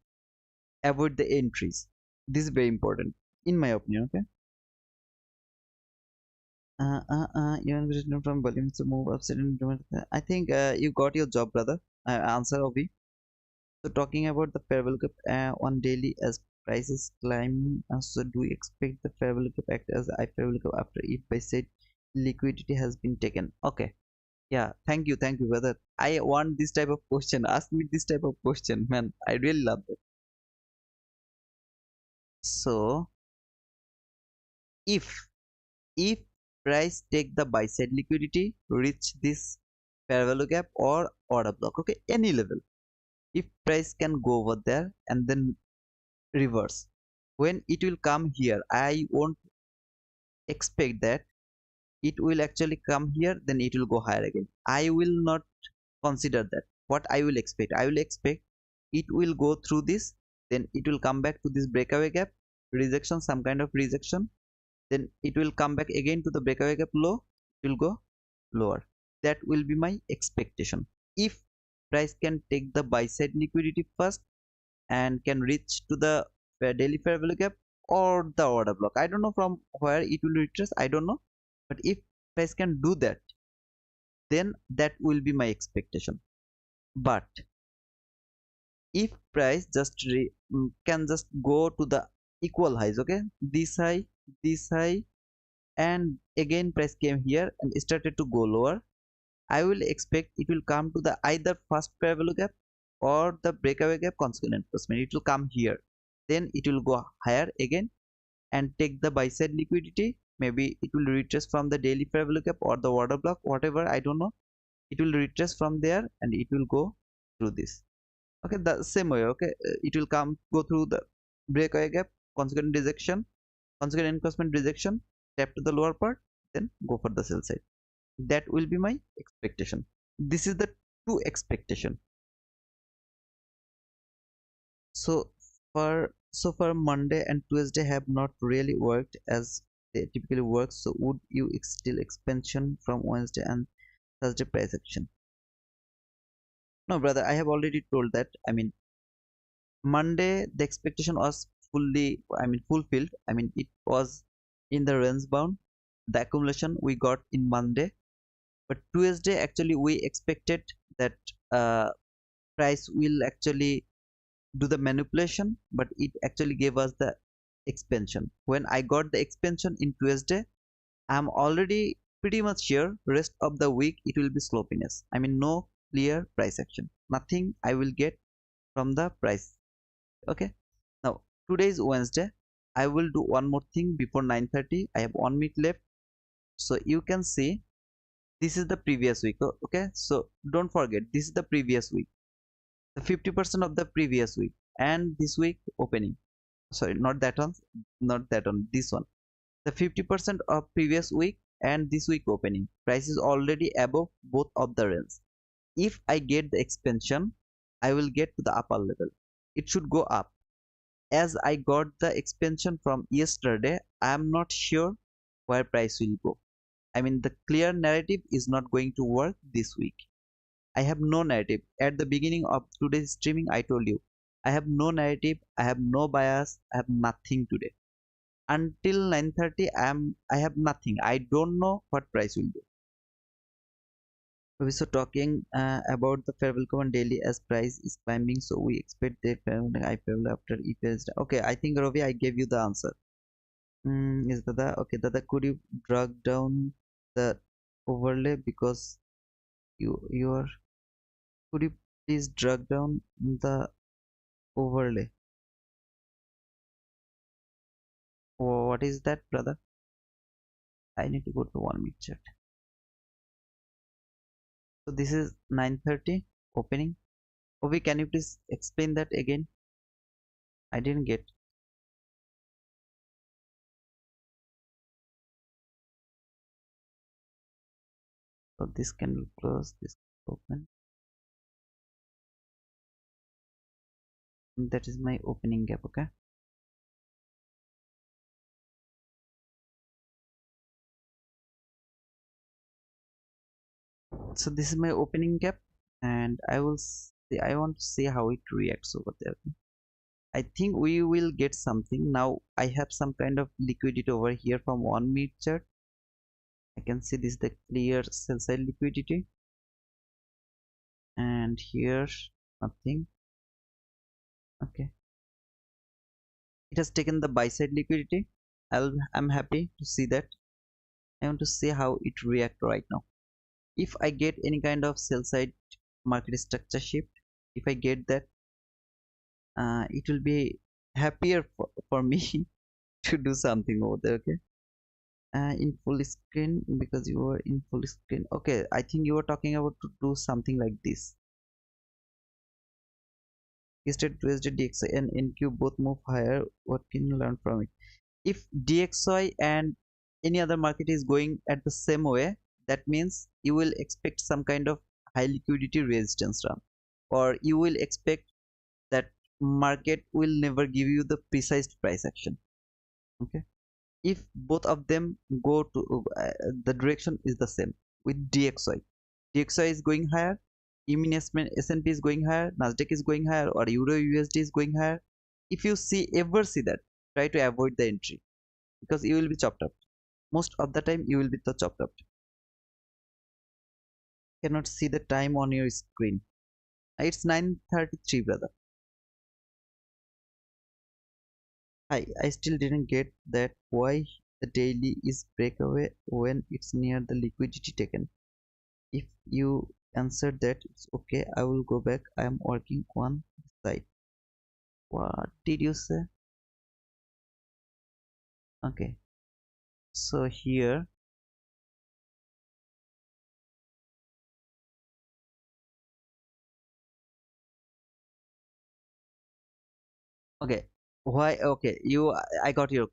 avoid the entries. This is very important in my opinion. Okay. You are from volume to move upside and I think you got your job, brother. Answer Obi. So talking about the fair value gap on daily as prices climb, so do we expect the fair value gap act as I fair value gap after if I said liquidity has been taken? Okay. Yeah, thank you, brother. I want this type of question. Ask me this type of question, man. I really love it. So if if price take the buy side liquidity reach this fair value gap or order block, okay, any level, if price can go over there and then reverse, when it will come here, I won't expect that it will actually come here then it will go higher again. I will not consider that. What I will expect, I will expect it will go through this, then it will come back to this breakaway gap, rejection, some kind of rejection, then it will come back again to the breakaway gap low, it will go lower. That will be my expectation. If price can take the buy side liquidity first and can reach to the daily fair value gap or the order block, I don't know from where it will retrace, I don't know, but if price can do that, then that will be my expectation. But if price just can just go to the equal highs, okay, this high, and again price came here and started to go lower, I will expect it will come to the either first fair value gap or the breakaway gap consequent placement. It will come here, then it will go higher again and take the buy side liquidity. Maybe it will retrace from the daily fair value gap or the order block, whatever, I don't know. It will retrace from there and it will go through this. Okay, the same way. Okay, it will come go through the breakaway gap, consequent rejection, consequent encroachment rejection, tap to the lower part, then go for the sell side. That will be my expectation. This is the true expectation. So for Monday and Tuesday have not really worked as they typically work. So would you still expansion from Wednesday and Thursday price action? No, brother, I have already told that. I mean, Monday the expectation was fully, I mean, fulfilled. I mean, it was in the range bound. The accumulation we got in Monday, but Tuesday actually we expected that price will actually do the manipulation, but it actually gave us the expansion. When I got the expansion in Tuesday, I'm already pretty much sure rest of the week it will be sloppiness. I mean, no clear price action, nothing I will get from the price. Okay, now today is Wednesday. I will do one more thing before 9:30. I have 1 minute left, so you can see this is the previous week. Okay, so don't forget this is the previous week, the 50% of the previous week, and this week opening. Sorry, not that one, not that one, this one. The 50% of previous week and this week opening. Price is already above both of the range. If I get the expansion, I will get to the upper level. It should go up. As I got the expansion from yesterday, I am not sure where price will go. I mean, the clear narrative is not going to work this week. I have no narrative. At the beginning of today's streaming, I told you, I have no narrative, I have no bias, I have nothing today. Until 9:30, I have nothing. I don't know what price will do. So talking about the fair value on daily as price is climbing, so we expect the fair value I fair value after if is okay. I think Ravi, I gave you the answer. Is that the okay? That could you drag down the overlay because you are, could you please drag down the overlay? What is that, brother? I need to go to 1 minute chat. So this is 9:30 opening. Ovi, can you please explain that again? I didn't get. So this can be closed, this can open. That is my opening gap, okay? So this is my opening gap, and I want to see how it reacts over there. I think we will get something. Now I have some kind of liquidity over here from 1 minute chart. I can see this is the clear sell side liquidity, and here nothing. Okay, it has taken the buy side liquidity. I'm happy to see that. I want to see how it react right now. If I get any kind of sell side market structure shift, if I get that, it will be happier for me to do something over there. Okay, in full screen, because you were in full screen. Okay, I think you were talking about to do something like this. Yesterday USD DXY and NQ both move higher. What can you learn from it? If DXY and any other market is going at the same way, that means you will expect some kind of high liquidity resistance run, or you will expect that market will never give you the precise price action. Okay, if both of them go to the direction is the same. With DXY is going higher, you mean S&P is going higher, Nasdaq is going higher, or Euro USD is going higher. If you ever see that, try to avoid the entry, because you will be chopped up. Most of the time you will be chopped up. Cannot see the time on your screen. It's 9:33, brother. I still didn't get that why the daily is breakaway when it's near the liquidity taken. If you answered that, it's okay. I will go back. I am working on the site. What did you say? Okay, so here, okay, why? Okay, I got your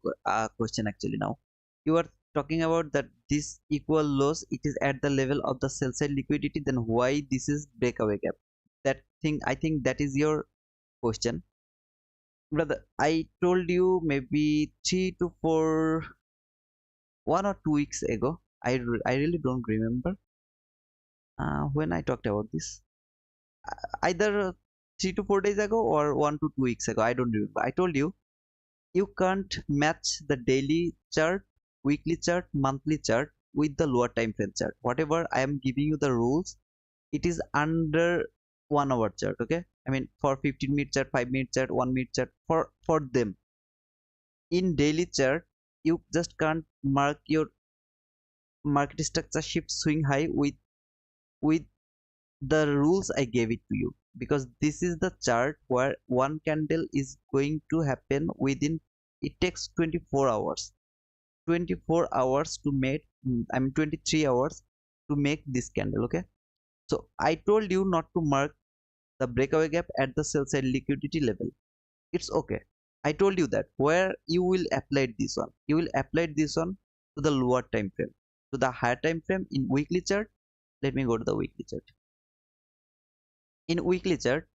question actually now. You are talking about that this equal loss, it is at the level of the sell side liquidity, then why this is breakaway gap? That thing, I think that is your question, brother. I told you maybe 3 to 4, 1 or 2 weeks ago. I really don't remember when I talked about this. Either 3 to 4 days ago or 1 to 2 weeks ago. I don't remember. I told you you can't match the daily chart, weekly chart, monthly chart with the lower time frame chart. Whatever I am giving you the rules, it is under 1 hour chart. Okay, I mean for 15-minute chart, 5-minute chart, 1 minute chart, for them. In daily chart, you just can't mark your market structure shift swing high with the rules I gave it to you, because this is the chart where one candle is going to happen within, it takes 24 hours, 24 hours to make, I mean 23 hours to make this candle. Okay, so I told you not to mark the breakaway gap at the sell side liquidity level. It's okay, I told you that. Where you will apply this one, you will apply this one to the lower time frame, to the higher time frame in weekly chart. Let me go to the weekly chart. In weekly chart,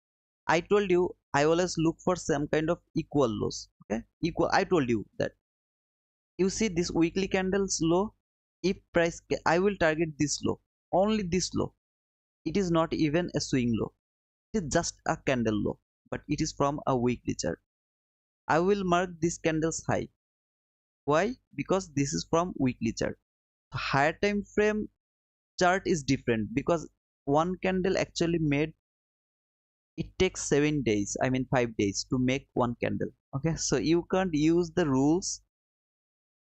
I told you I always look for some kind of equal lows. Okay, equal. I told you that. You see this weekly candles low. If I will target this low, only this low. It is not even a swing low. It is just a candle low, but it is from a weekly chart. I will mark this candle's high. Why? Because this is from weekly chart. Higher time frame chart is different, because one candle actually made, it takes 7 days, I mean 5 days to make one candle. Okay, so you can't use the rules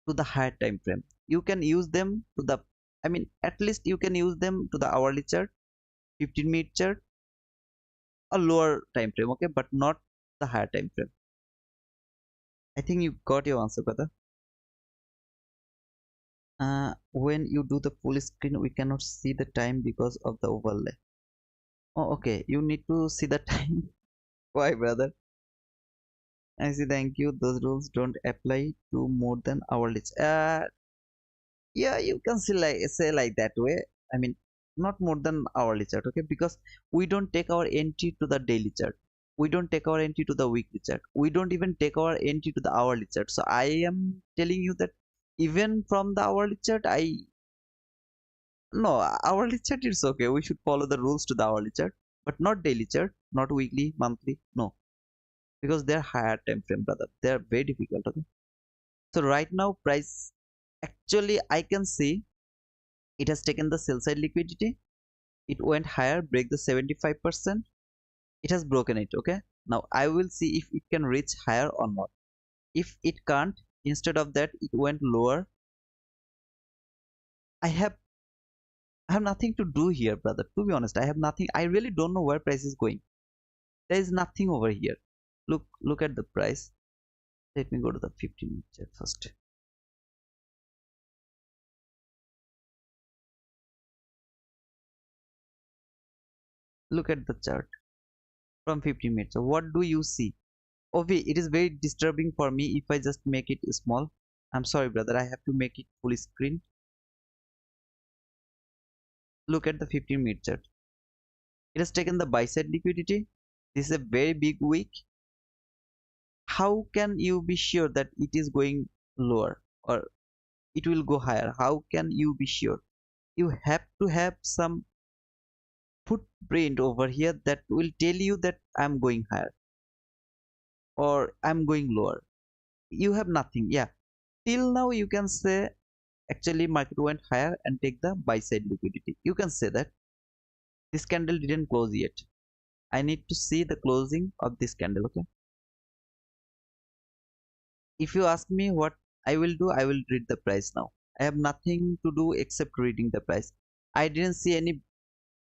to the higher time frame. You can use them to the, I mean at least you can use them to the hourly chart, 15-minute chart, a lower time frame. Okay, but not the higher time frame. I think you got your answer, brother. When you do the full screen, we cannot see the time because of the overlay. Oh, okay, you need to see the time. Why, brother? I see, thank you. Those rules don't apply to more than hourly. Yeah, you can say like that way. I mean, not more than hourly chart. Okay, because we don't take our entry to the daily chart. We don't take our entry to the weekly chart. We don't even take our entry to the hourly chart. So I am telling you that even from the hourly chart, I No, hourly chart is okay. We should follow the rules to the hourly chart, but not daily chart, not weekly, monthly. No, because they're higher time frame, brother. They're very difficult. Okay. So right now, price actually I can see it has taken the sell side liquidity. It went higher, break the 75%. It has broken it. Okay. Now I will see if it can reach higher or not. If it can't, instead of that, it went lower. I have I have nothing to do here, brother. To be honest, I have nothing. I really don't know where price is going. There is nothing over here. Look at the price. Let me go to the 15-minute chart first. Look at the chart from 15 minutes. So what do you see? Okay, it is very disturbing for me if I just make it small. I'm sorry, brother. I have to make it full screen. Look at the 15-minute chart. It has taken the buy side liquidity. This is a very big wick. How can you be sure that it is going lower or it will go higher? How can you be sure? You have to have some footprint over here that will tell you that I'm going higher or I'm going lower. You have nothing. Yeah, till now you can say actually market went higher and take the buy side liquidity. You can say that this candle didn't close yet. I need to see the closing of this candle. Okay, if you ask me what I will do, I will read the price now. I have nothing to do except reading the price. I didn't see any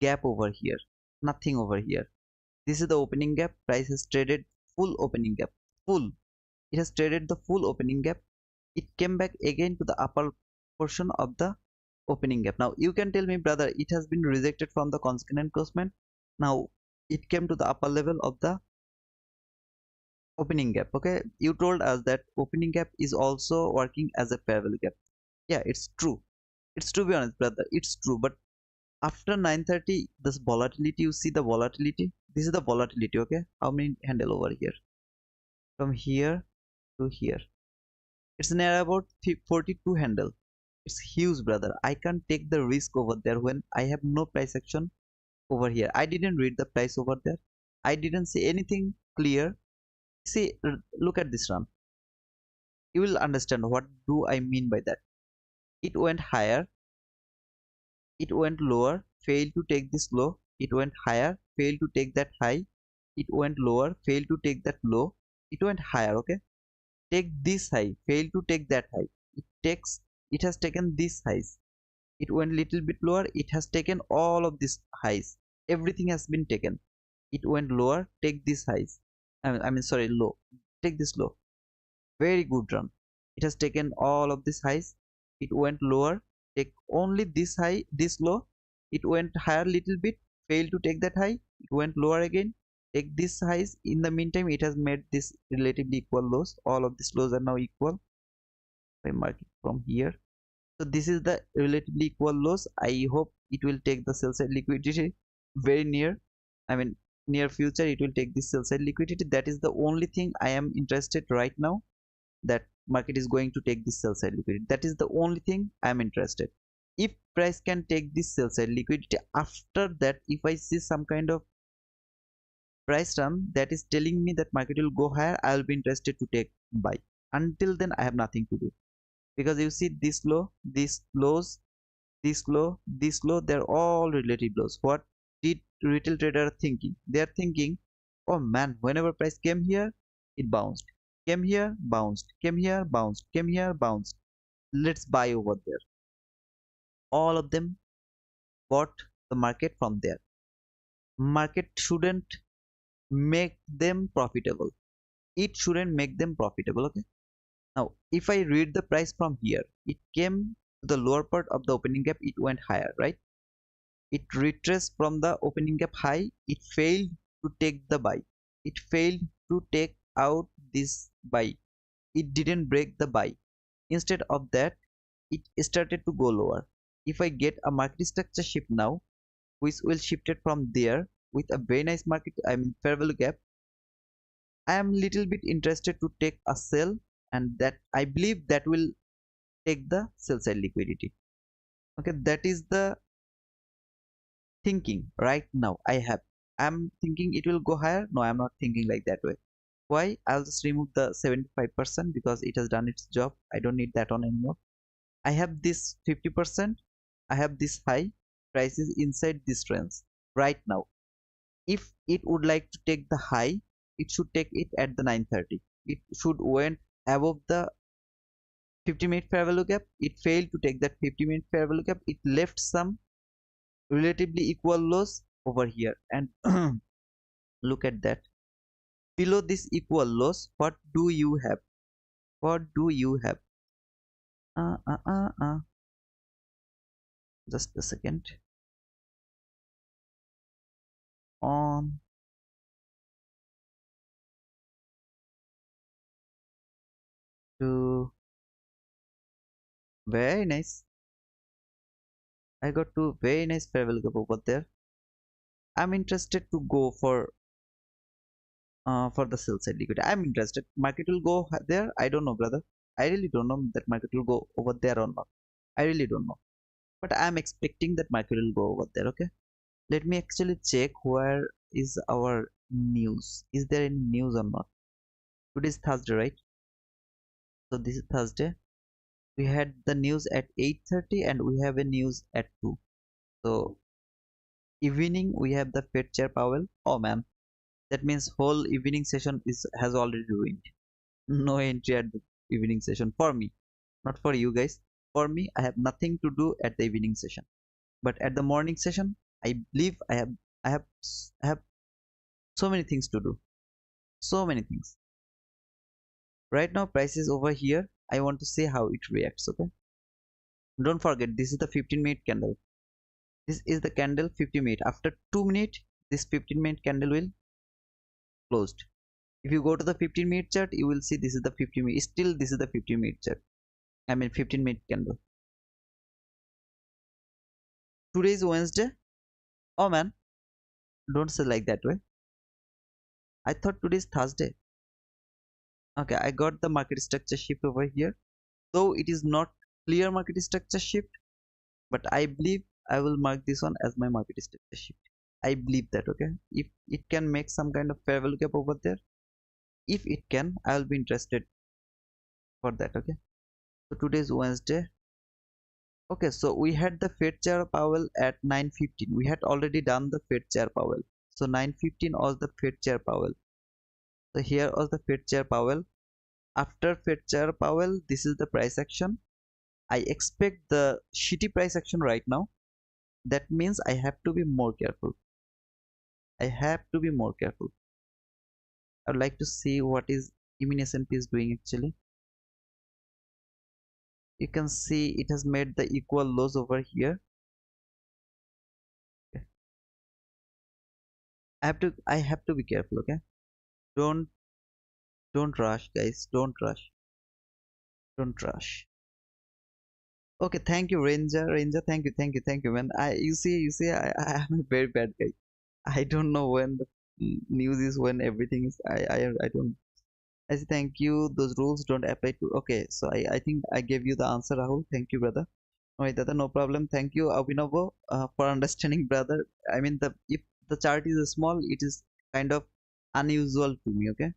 gap over here, nothing over here. This is the opening gap. Price has traded full opening gap, full. It has traded the full opening gap. It came back again to the upper portion of the opening gap. Now you can tell me, brother, it has been rejected from the constant encroachment. Now it came to the upper level of the opening gap. Okay, you told us that opening gap is also working as a fair value gap. Yeah, it's true. It's, to be honest, brother, it's true. But after 9:30, this volatility, you see the volatility. This is the volatility. Okay, how many handle over here from here to here? It's near about 42 handle. It's huge, brother. I can't take the risk over there when I have no price action over here. I didn't read the price over there. I didn't see anything clear. See, look at this run. You will understand what do I mean by that. It went higher, it went lower, failed to take this low. It went higher, failed to take that high. It went lower, failed to take that low. It went higher. Okay, take this high, failed to take that high. It has taken this highs. It went little bit lower. It has taken all of these highs. Everything has been taken. It went lower, take this highs. I mean sorry, low. Take this low. Very good run. It has taken all of these highs. It went lower, take only this high, this low. It went higher little bit, failed to take that high. It went lower again, take this highs. In the meantime, it has made this relatively equal lows. All of these lows are now equal. I mark it from here. So this is the relatively equal lows. I hope it will take the sell side liquidity very near. I mean near future it will take this sell side liquidity. That is the only thing I am interested right now, that market is going to take this sell side liquidity. That is the only thing I am interested. If price can take this sell side liquidity, after that if I see some kind of price run that is telling me that market will go higher, I will be interested to take buy. Until then I have nothing to do, because you see this low, this lows, this low, this low, they're all relative lows. What did retail trader thinking? They're thinking, oh man, whenever price came here, it bounced, came here, bounced, came here, bounced, came here, bounced, let's buy over there. All of them bought the market from there. Market shouldn't make them profitable. It shouldn't make them profitable. Okay, now if I read the price from here, it came to the lower part of the opening gap, it went higher, right? It retraced from the opening gap high. It failed to take the buy. It failed to take out this buy. It didn't break the buy. Instead of that, it started to go lower. If I get a market structure shift now, which will shift it from there with a very nice market, I mean fair value gap, I am little bit interested to take a sell, and that I believe that will take the sell side liquidity. Okay, that is the thinking right now. I'm thinking it will go higher. No, I'm not thinking like that way. Why? I'll just remove the 75% because it has done its job. I don't need that one anymore. I have this 50%. I have this high prices inside this range right now. If it would like to take the high, it should take it at the 930. It should went above the 50-minute fair value gap. It failed to take that 50-minute fair value gap. It left some relatively equal lows over here, and look at that. Below this equal lows, what do you have? What do you have? uh, uh, uh, uh. Just a second. On to very nice. I got two very nice fair value gap over there. I'm interested to go for the sell side liquidity. I'm interested. Market will go there. I don't know, brother. I really don't know that market will go over there or not. I really don't know. But I'm expecting that market will go over there. Okay. Let me actually check where is our news. Is there any news or not? Today is Thursday, right? So this is Thursday. We had the news at 8:30 and we have a news at 2. So evening we have the Fed Chair Powell. Oh man, that means whole evening session is has already ruined. No entry at the evening session for me, not for you guys. For me, I have nothing to do at the evening session. But at the morning session, I believe I have so many things to do. So many things. Right now, price is over here. I want to see how it reacts. Okay. Don't forget, this is the 15-minute candle. This is the candle 50-minute. After 2 minutes, this 15-minute candle will closed. If you go to the 15-minute chart, you will see this is the 50-minute. Still, this is the 50-minute chart. I mean 15-minute candle. Today is Wednesday. Oh man, don't say like that way. I thought today is Thursday. Okay, I got the market structure shift over here. Though it is not clear market structure shift, but I believe I will mark this one as my market structure shift. I believe that. Okay, if it can make some kind of fair value gap over there, if it can, I will be interested for that. Okay, so today is Wednesday. Okay, so we had the Fed Chair Powell at 9:15. We had already done the Fed Chair Powell. So 9:15 was the Fed Chair Powell. So here was the Fed Chair Powell. After Fed Chair Powell, this is the price action. I expect the shitty price action right now. That means I have to be more careful. I have to be more careful. I would like to see what is S&P is doing actually. You can see it has made the equal lows over here. Okay. I have to be careful. Okay, don't don't rush, guys. Don't rush. Okay, thank you, Ranger. Thank you, man. You see, I am a very bad guy. I don't know when the news is, when everything is. I don't. I say thank you. Those rules don't apply to. Okay, so I think I gave you the answer, Rahul. Thank you, brother. No, Dada, no problem. Thank you, Abhinavo, for understanding, brother. I mean, the if the chart is small, it is kind of unusual to me. Okay.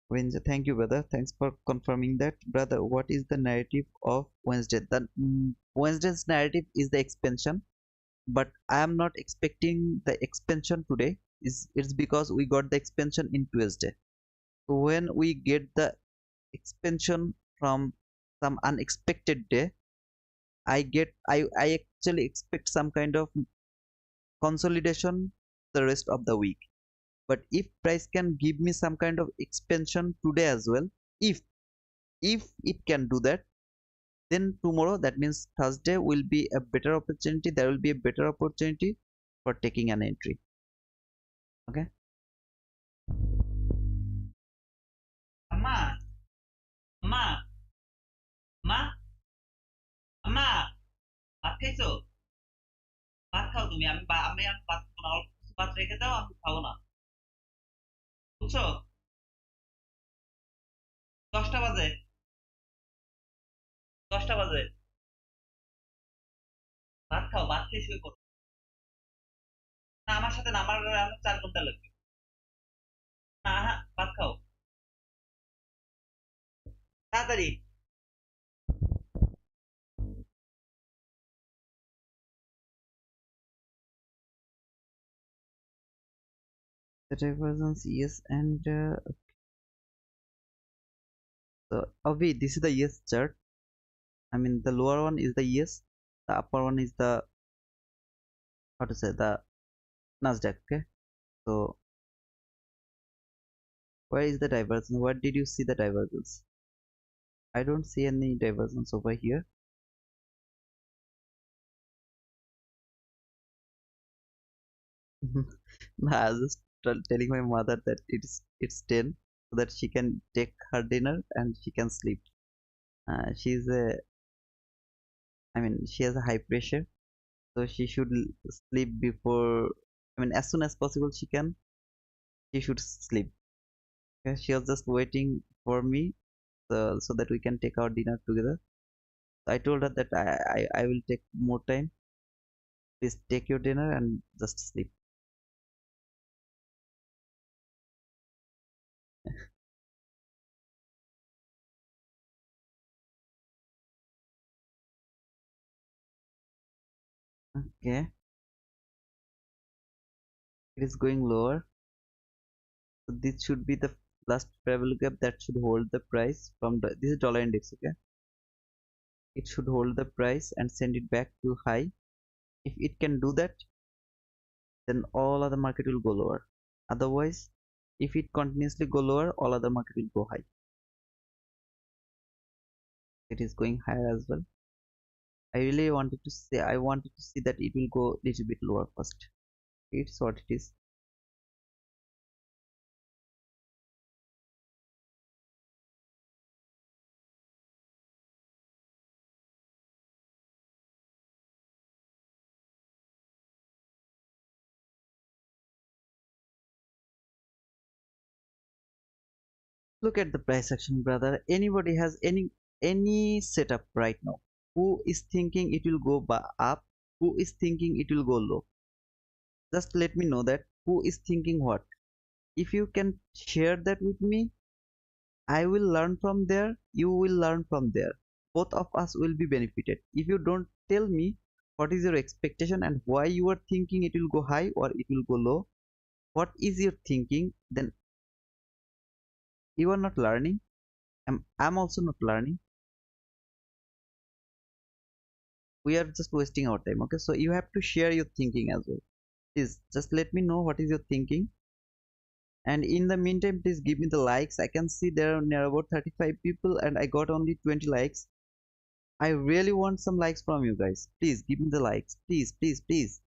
Wednesday, thank you, brother. Thanks for confirming that, brother. What is the narrative of Wednesday? The Wednesday's narrative is the expansion, but I am not expecting the expansion today. Is it's because we got the expansion in Tuesday. So when we get the expansion from some unexpected day, I actually expect some kind of consolidation the rest of the week. But if price can give me some kind of expansion today as well, if if it can do that, then tomorrow, that means Thursday, will be a better opportunity. There will be a better opportunity for taking an entry. Okay. Amma, Amma, Amma, Amma, ভাত খাইছো? ভাত খাও তুমি। আমি ভাত খাবো না, অল্প কিছু ভাত রেখে দাও, আমি খাবো না, বুঝছো? 10টা বাজে, 10টা বাজে। ভাত খাও, ভাত খেয়ে শুয়ে পড়ো। না আমার সাথে না, আমার 4 ঘন্টা লাগবে। না হ্যাঁ, ভাত খাও তাড়াতাড়ি। The divergence, yes, and so Avi, this is the yes chart. I mean, the lower one is the yes, the upper one is the, how to say, the Nasdaq. Okay, so where is the divergence? Where did you see the divergence? I don't see any divergence over here. I was just telling my mother that it's 10 so that she can take her dinner and she can sleep. She's a, I mean, she has a high pressure, so she should sleep before, I mean, as soon as possible she can, she should sleep. Okay? She was just waiting for me, so that we can take our dinner together. So I told her that I will take more time. Please take your dinner and just sleep. Okay, it is going lower. So this should be the last parallel gap that should hold the price from the, this is dollar index. Okay, it should hold the price and send it back to high. If it can do that, then all other market will go lower. Otherwise, if it continuously go lower, all other market will go high. It is going higher as well. I really wanted to say, I wanted to see that it will go little bit lower first. It's what it is. Look at the price action, brother. Anybody has any setup right now? Who is thinking it will go up? Who is thinking it will go low? Just let me know that. Who is thinking what? If you can share that with me, I will learn from there. You will learn from there. Both of us will be benefited. If you don't tell me what is your expectation and why you are thinking it will go high or it will go low, what is your thinking, then you are not learning. I'm also not learning. We are just wasting our time. Okay, so you have to share your thinking as well. Please just let me know what is your thinking. And in the meantime, please give me the likes. I can see there are near about 35 people and I got only 20 likes. I really want some likes from you guys. Please give me the likes. Please, please, please.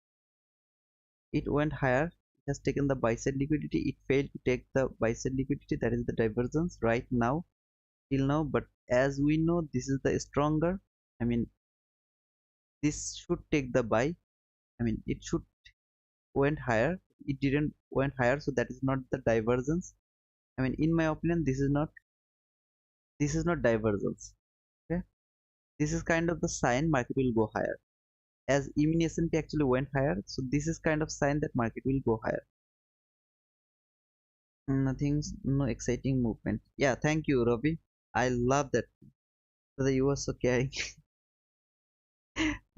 It went higher. It has taken the buy side liquidity. It failed to take the buy side liquidity. That is the divergence right now, till now. But as we know, this is the stronger. I mean, this should take the buy. I mean, it should went higher. It didn't went higher, so that is not the divergence. I mean, in my opinion, this is not divergence. Okay, this is kind of the sign market will go higher. As E-mini S&P actually went higher, so this is kind of sign that market will go higher. Nothing's no exciting movement. Yeah, thank you, Robbie. I love that. So you were so caring.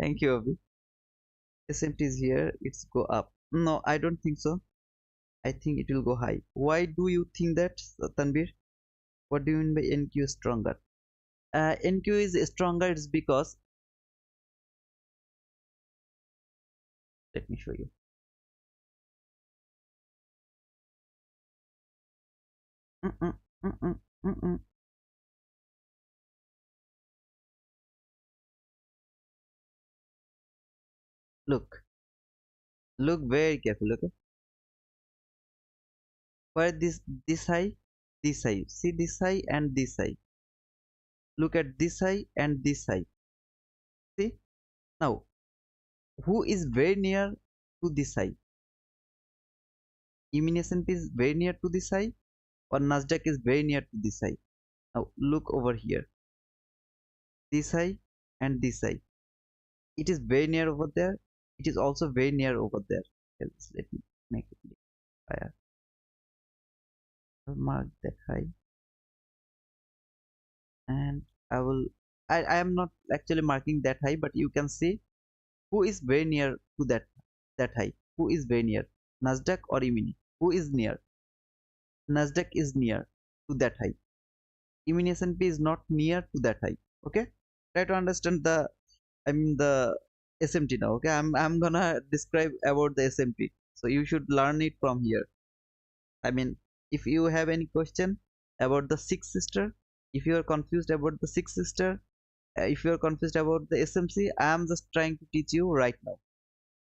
Thank you, Robbie. S&P is here. It's go up. No, I don't think so. I think it will go high. Why do you think that, Tanvir? What do you mean by NQ stronger? NQ is stronger. It's because, let me show you. Mm-mm, mm-mm, mm-mm. Look very careful. Okay, where this high, this high. See this high and this high. Look at this high and this high. See now, who is very near to this high? E-mini S&P is very near to this high, or Nasdaq is very near to this high. Now look over here. This high and this high. It is very near over there. It is also very near over there. else. Let me make it higher. I'll mark that high, and I am not actually marking that high, but you can see who is very near to that high. Who is very near? Nasdaq or E-mini? Who is near? Nasdaq is near to that high. E-mini S&P is not near to that high. Okay, try to understand the, I mean, the SMT now. Okay, I'm gonna describe about the SMT, so you should learn it from here. I mean, if you have any question about the six sister, if you are confused about the six sister, if you are confused about the SMC, I am just trying to teach you right now,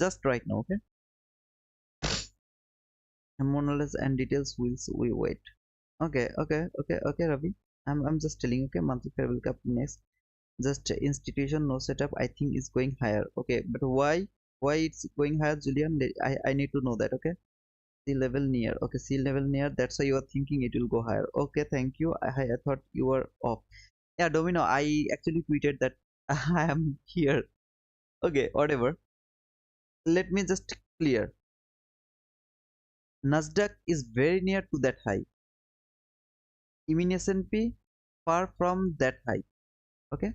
just right now. Okay, more knowledge and details we wait. Okay, Ravi, I'm just telling you. Okay, monthly fair will come next. Just institution no setup, I think is going higher. Okay, but why it's going higher, Julian? I need to know that. Okay, sea level near. Okay, sea level near, that's why you are thinking it will go higher. Okay, thank you. I thought you were off. Yeah, Domino, I actually tweeted that I am here. Okay, whatever, let me just clear. Nasdaq is very near to that high. E-mini S&P far from that high. Okay,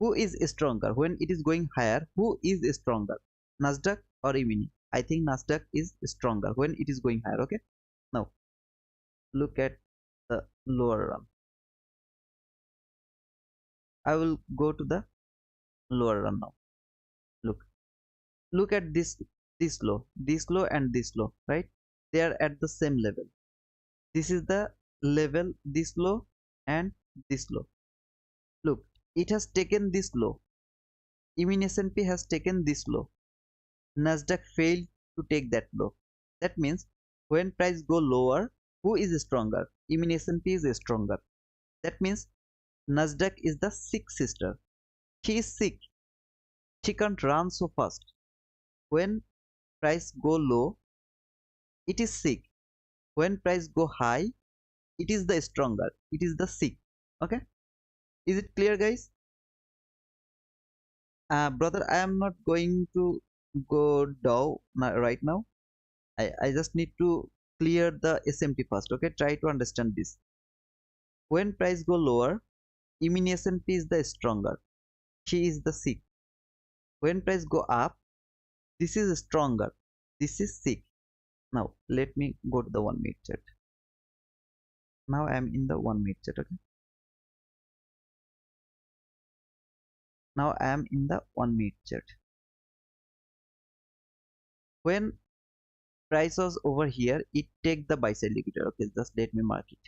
who is stronger when it is going higher? Who is stronger, Nasdaq or E-mini? I think Nasdaq is stronger when it is going higher. Okay, now look at the lower run. I will go to the lower run now. Look at this low and this low, right? They are at the same level. This is the level, this low and this low. Look, it has taken this low. E-mini S&P has taken this low. Nasdaq failed to take that low. That means when price go lower, who is stronger? E-mini S&P is stronger. That means Nasdaq is the sick sister. She is sick. She can't run so fast. When price go low, it is sick. When price go high, it is the stronger. It is the sick. Okay, is it clear, guys? Brother, I am not going to go down right now. I just need to clear the SMT first. Okay, try to understand this. When price go lower, E-mini S&P is the stronger. She is the sick. When price go up, this is stronger. This is sick. Now let me go to the 1 minute chart. Now I am in the 1 minute chart. Okay, now I am in the 1 minute chart. When price was over here, it take the buy side liquidity. Okay, just let me mark it.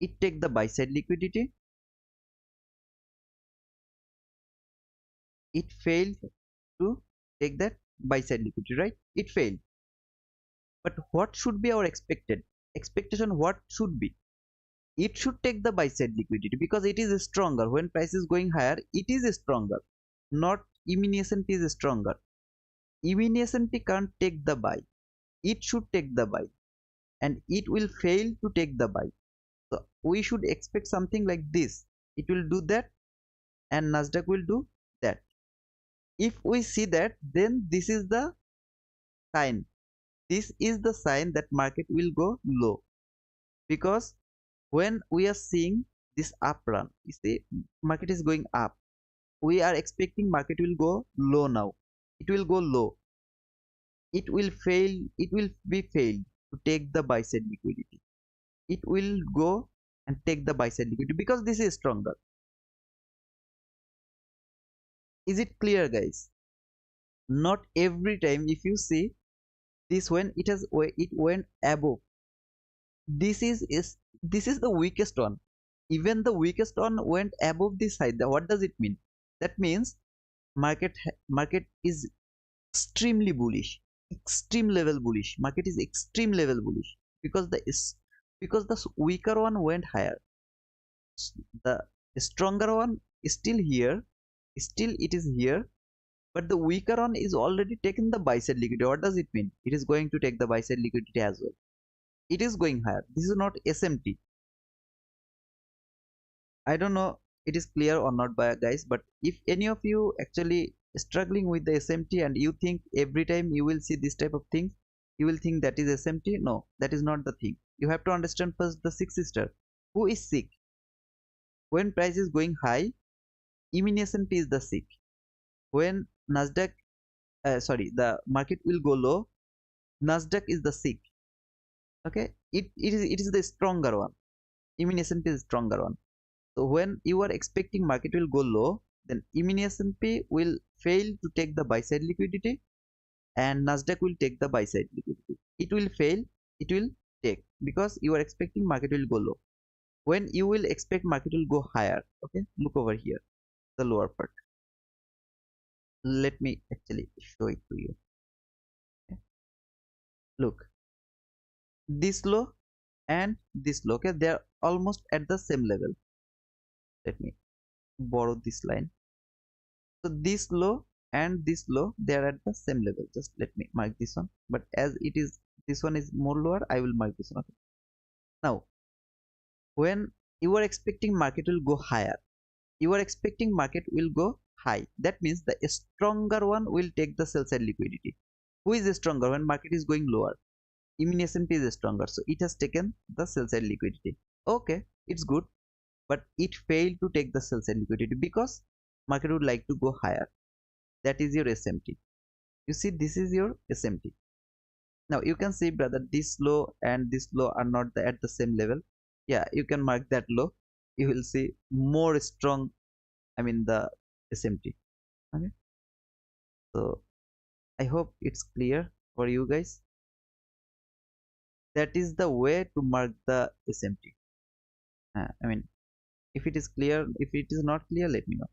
It take the buy side liquidity. It failed to take that buy side liquidity, right? It failed. But what should be our expectation? What should be? It should take the buy side liquidity because it is stronger. When price is going higher, it is stronger. Not E-mini S&P is stronger. E-mini S&P can't take the buy. It should take the buy, and it will fail to take the buy. So we should expect something like this. It will do that, and Nasdaq will do that. If we see that, then this is the sign. This is the sign that market will go low, because when we are seeing this up run, you see market is going up, we are expecting market will go low. Now it will go low. It will fail. It will be failed to take the buy side liquidity. It will go and take the buy side liquidity because this is stronger. Is it clear, guys? Not every time. If you see this, when it went above, this is the weakest one. Even the weakest one went above this side. What does it mean? That means market is extremely bullish, extreme level bullish. Market is extreme level bullish because the weaker one went higher. The stronger one is still here, still it is here, but the weaker one is already taken the buy side liquidity. What does it mean? It is going to take the buy side liquidity as well. It is going higher. This is not SMT. I don't know it is clear or not, by guys, but if any of you actually struggling with the SMT and you think every time you will see this type of things, you will think that is SMT. No, that is not the thing. You have to understand first the six sister. Who is sick? When price is going high, S&P is the sick. When Nasdaq, the market will go low, Nasdaq is the sick. Okay, it is the stronger one. S&P is stronger one. So when you are expecting market will go low, then S&P will fail to take the buy side liquidity and Nasdaq will take the buy side liquidity. It will fail, it will take because you are expecting market will go low. When you will expect market will go higher, okay, look over here, the lower part. Let me actually show it to you. Okay. Look, this low and this low, okay, they are almost at the same level. Let me borrow this line. So this low and this low, they are at the same level. Just let me mark this one, but as it is, this one is more lower, I will mark this one. Okay. Now when you are expecting market will go higher, you are expecting market will go high, that means the stronger one will take the sell side liquidity. Who is stronger when market is going lower? S&P is stronger, so it has taken the sell side liquidity. Okay, it's good, but it failed to take the sell side liquidity because market would like to go higher. That is your SMT. You see, this is your SMT. Now you can see, brother, this low and this low are not at the same level. Yeah, you can mark that low. You will see more strong, the SMT. Okay, so I hope it's clear for you guys. That is the way to mark the SMT. If it is clear, if it is not clear, let me know.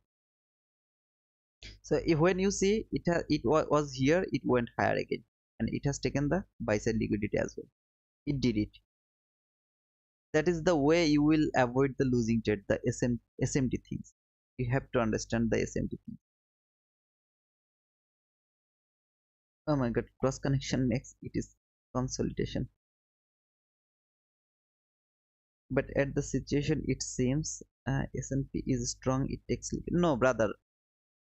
So if when you see it was here, it went higher again and it has taken the buy side liquidity as well. It did it. That is the way you will avoid the losing trade, the SMT things. You have to understand the SMT things. Oh my god, cross connection makes it is consolidation. But at the situation it seems S&P is strong, it takes no, brother,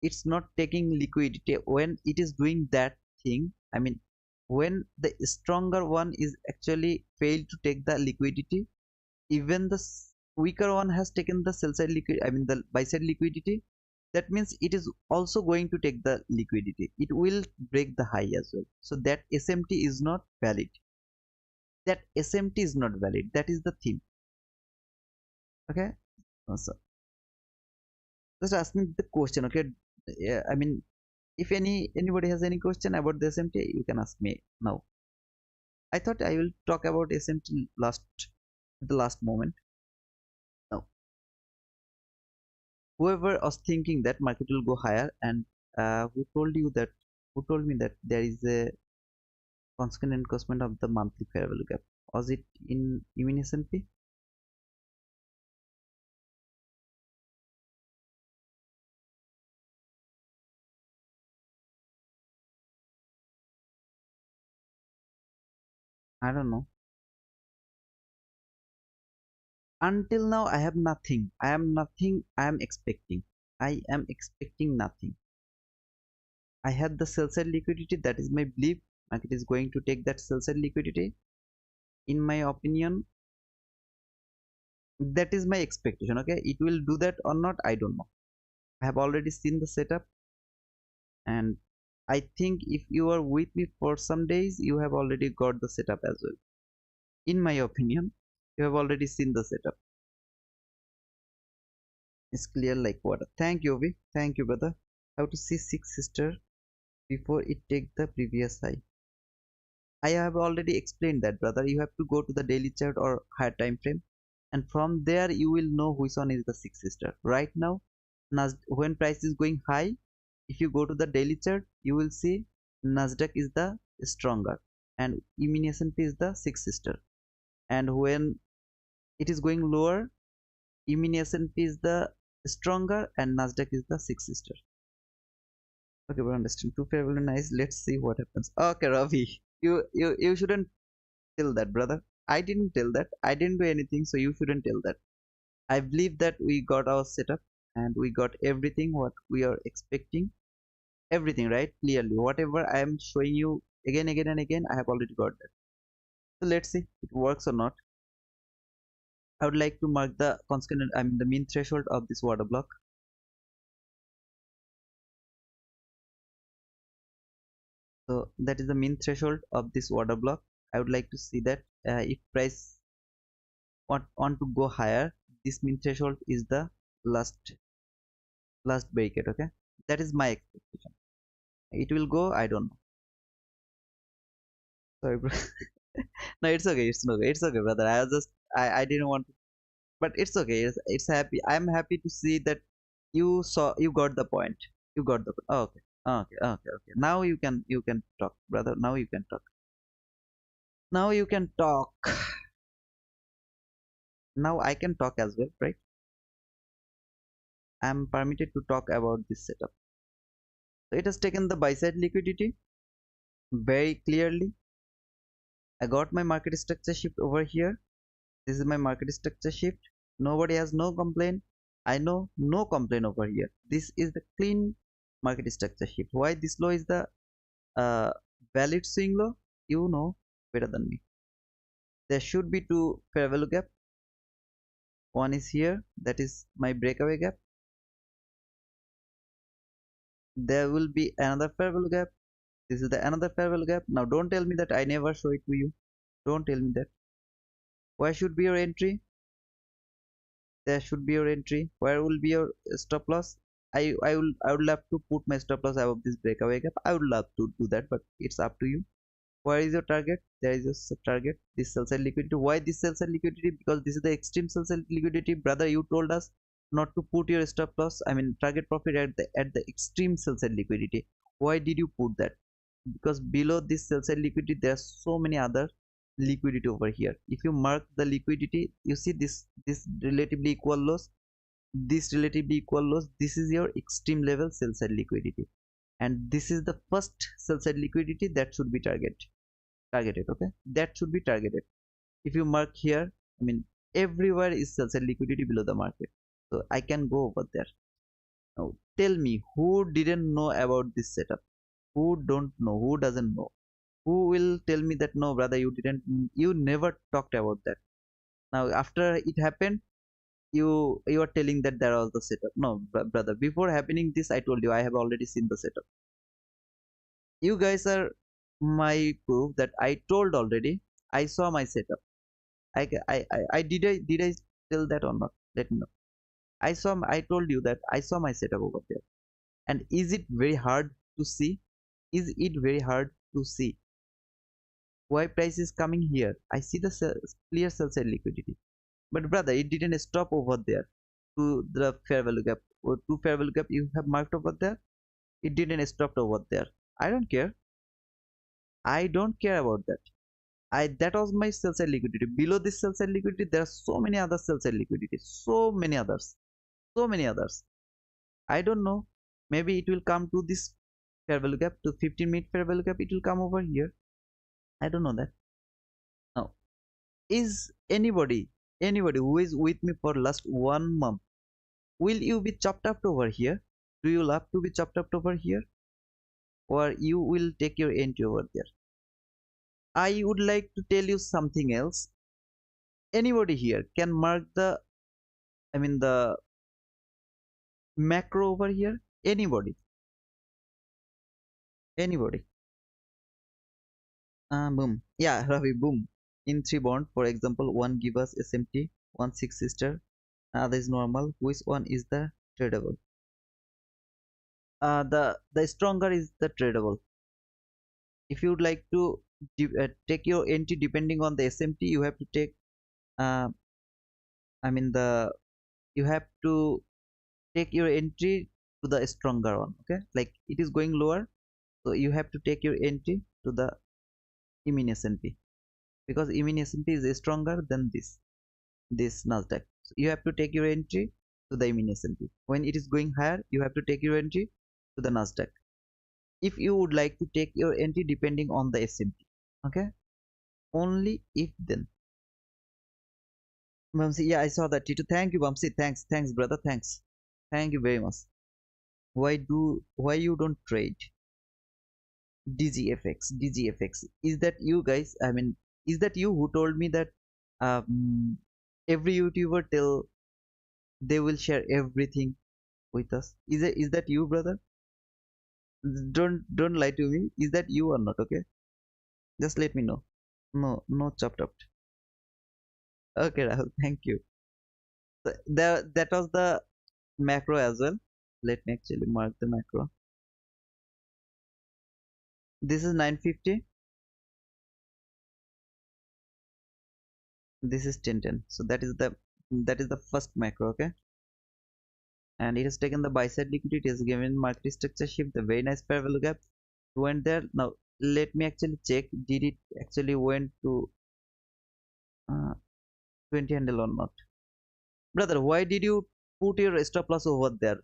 it's not taking liquidity when it is doing that thing. When the stronger one is actually failed to take the liquidity, even the weaker one has taken the sell side liquid, the buy side liquidity, that means it is also going to take the liquidity. It will break the high as well. So that SMT is not valid. That SMT is not valid. That is the theme. Okay, so just ask me the question. Okay, yeah, if anybody has any question about the SMT, you can ask me now. I thought I will talk about SMT the last moment. Now, whoever was thinking that market will go higher, and who told me that there is a consequent encroachment of the monthly fair value gap? Was it in S&P? I don't know. Until now, I have nothing. I am nothing. I am expecting. I am expecting nothing. I had the sell side liquidity. That is my belief. Market is going to take that sell side liquidity. In my opinion, that is my expectation. Okay, it will do that or not, I don't know. I have already seen the setup, and I think if you are with me for some days, you have already got the setup as well. In my opinion, you have already seen the setup. It's clear like water. Thank you, Ovi. Thank you, brother. How to see six sister before it take the previous high? I have already explained that, brother. You have to go to the daily chart or higher time frame, and from there you will know which one is the six sister. Right now, when price is going high, if you go to the daily chart, you will see Nasdaq is the stronger and S&P is the six sister. And when it is going lower, S&P is the stronger and Nasdaq is the six sister. Okay, we understand. Two fair value nice. Let's see what happens. Okay, Ravi, you shouldn't tell that, brother. I didn't tell that. I didn't do anything, so you shouldn't tell that. I believe that we got our setup and we got everything what we are expecting. everything, right? Clearly, whatever I am showing you again and again, I have already got that. So let's see it works or not. I would like to mark the constant, I mean the mean threshold of this order block. So that is the mean threshold of this order block. I would like to see that if price want to go higher, this mean threshold is the last bracket. Okay, that is my expectation. It will go, I don't know. Sorry, bro. No, it's okay. It's okay, brother. I was just I didn't want to, but it's okay. It's happy. I'm happy to see that you got the point. You got the point. Okay. Okay. Now you can talk, brother. Now you can talk. Now you can talk. Now I can talk as well, right? I'm permitted to talk about this setup. So it has taken the buy side liquidity very clearly. I got my market structure shift over here. This is my market structure shift. Nobody has no complaint. I know no complaint over here. This is the clean market structure shift. Why this low is the uh, valid swing low? You know better than me. There should be two fair value gap. One is here. That is my breakaway gap. There will be another fair value gap. This is the another fair value gap. Now don't tell me that I never show it to you. Don't tell me that. Where should be your entry? There should be your entry. Where will be your stop loss? I would love to put my stop loss above this breakaway gap. I would love to do that, but it's up to you. Where is your target? There is your target. This sell side liquidity. Why this sell side liquidity? Because this is the extreme sell side liquidity. Brother, you told us not to put your stop loss, I mean target profit at the extreme sell side liquidity. Why did you put that? Because below this sell side liquidity there are so many other liquidity over here. If you mark the liquidity, you see this relatively equal loss, this relatively equal loss, this is your extreme level sell side liquidity, and this is the first sell side liquidity that should be targeted. Okay, that should be targeted. If you mark here, I mean everywhere is sell side liquidity below the market, so I can go over there. Now tell me, who didn't know about this setup? Who don't know? Who doesn't know? Who will tell me that no brother, you never talked about that? Now after it happened, you are telling that there was the setup. No, brother, before happening this, I told you I have already seen the setup. You guys are my proof that I told already. I saw my setup. I did I tell that or not? Let me know. I told you that I saw my setup over there. And is it very hard to see? Is it very hard to see why price is coming here? I see the clear sell side liquidity. But brother, it didn't stop over there to the fair value gap or to fair value gap you have marked over there. It didn't stop over there. I don't care. I don't care about that. That was my sell side liquidity. Below this sell side liquidity, there are so many other sell side liquidity. So many others. So many others. I don't know. Maybe it will come to this fair value gap, to 15-minute fair value gap. It will come over here. I don't know that. Now, is anybody who is with me for last 1 month, will you be chopped up over here? Do you love to be chopped up over here? Or you will take your entry over there? I would like to tell you something else. Anybody here can mark the, I mean the macro over here? Anybody? Anybody? Boom. Yeah, Ravi, boom. In three bond, for example, one give us SMT, one six sister, another is normal. Which one is the tradable? The stronger is the tradable. If you would like to take your entry depending on the SMT, you have to take uh, I mean the you have to take your entry to the stronger one. Okay, like it is going lower, so you have to take your entry to the mini S&P, because mini S&P is stronger than this Nasdaq. So you have to take your entry to the mini S&P. When it is going higher, you have to take your entry to the Nasdaq. If you would like to take your entry depending on the S&P, okay, only if then. Bamsi, yeah, I saw that. Tito, thank you, Bamsi. Thanks, brother. Thanks, thank you very much. why you don't trade DGFX? Is that you guys? I mean, is that you who told me that every YouTuber tell they will share everything with us? Is that you, brother? Don't lie to me. Is that you or not? Okay, just let me know. No chopped up. Okay, Rahul, thank you. So that was the macro as well. Let me actually mark the macro. This is 950. This is 1010. So that is the first macro. Okay, and it has taken the buy side liquidity. It has given market structure shift. The very nice fair value gap went there. Now let me actually check. Did it actually went to 20 handle or not? Brother, why did you put your stop loss over there?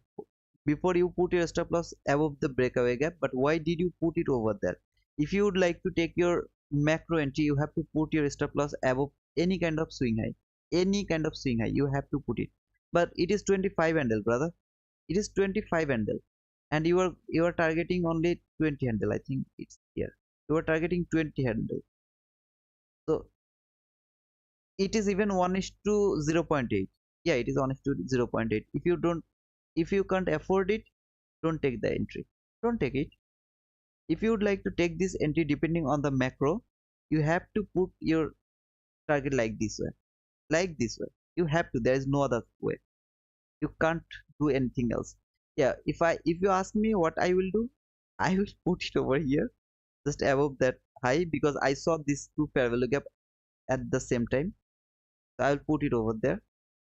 Before you put your stop loss above the breakaway gap, but why did you put it over there? If you would like to take your macro entry, you have to put your stop loss above any kind of swing high. Any kind of swing high, you have to put it. But it is 25 handle, brother. It is 25 handle. And you are targeting only 20 handle. I think it's here. You are targeting 20 handle. So it is even 1 is to 0.8. Yeah, it is 1 is to 0.8. If you can't afford it, don't take the entry. Don't take it. If you would like to take this entry depending on the macro, you have to put your target like this way. Like this way. You have to. There is no other way. You can't do anything else. Yeah, if you ask me what I will do, I will put it over here, just above that high, because I saw this two fair value gap at the same time. So I will put it over there.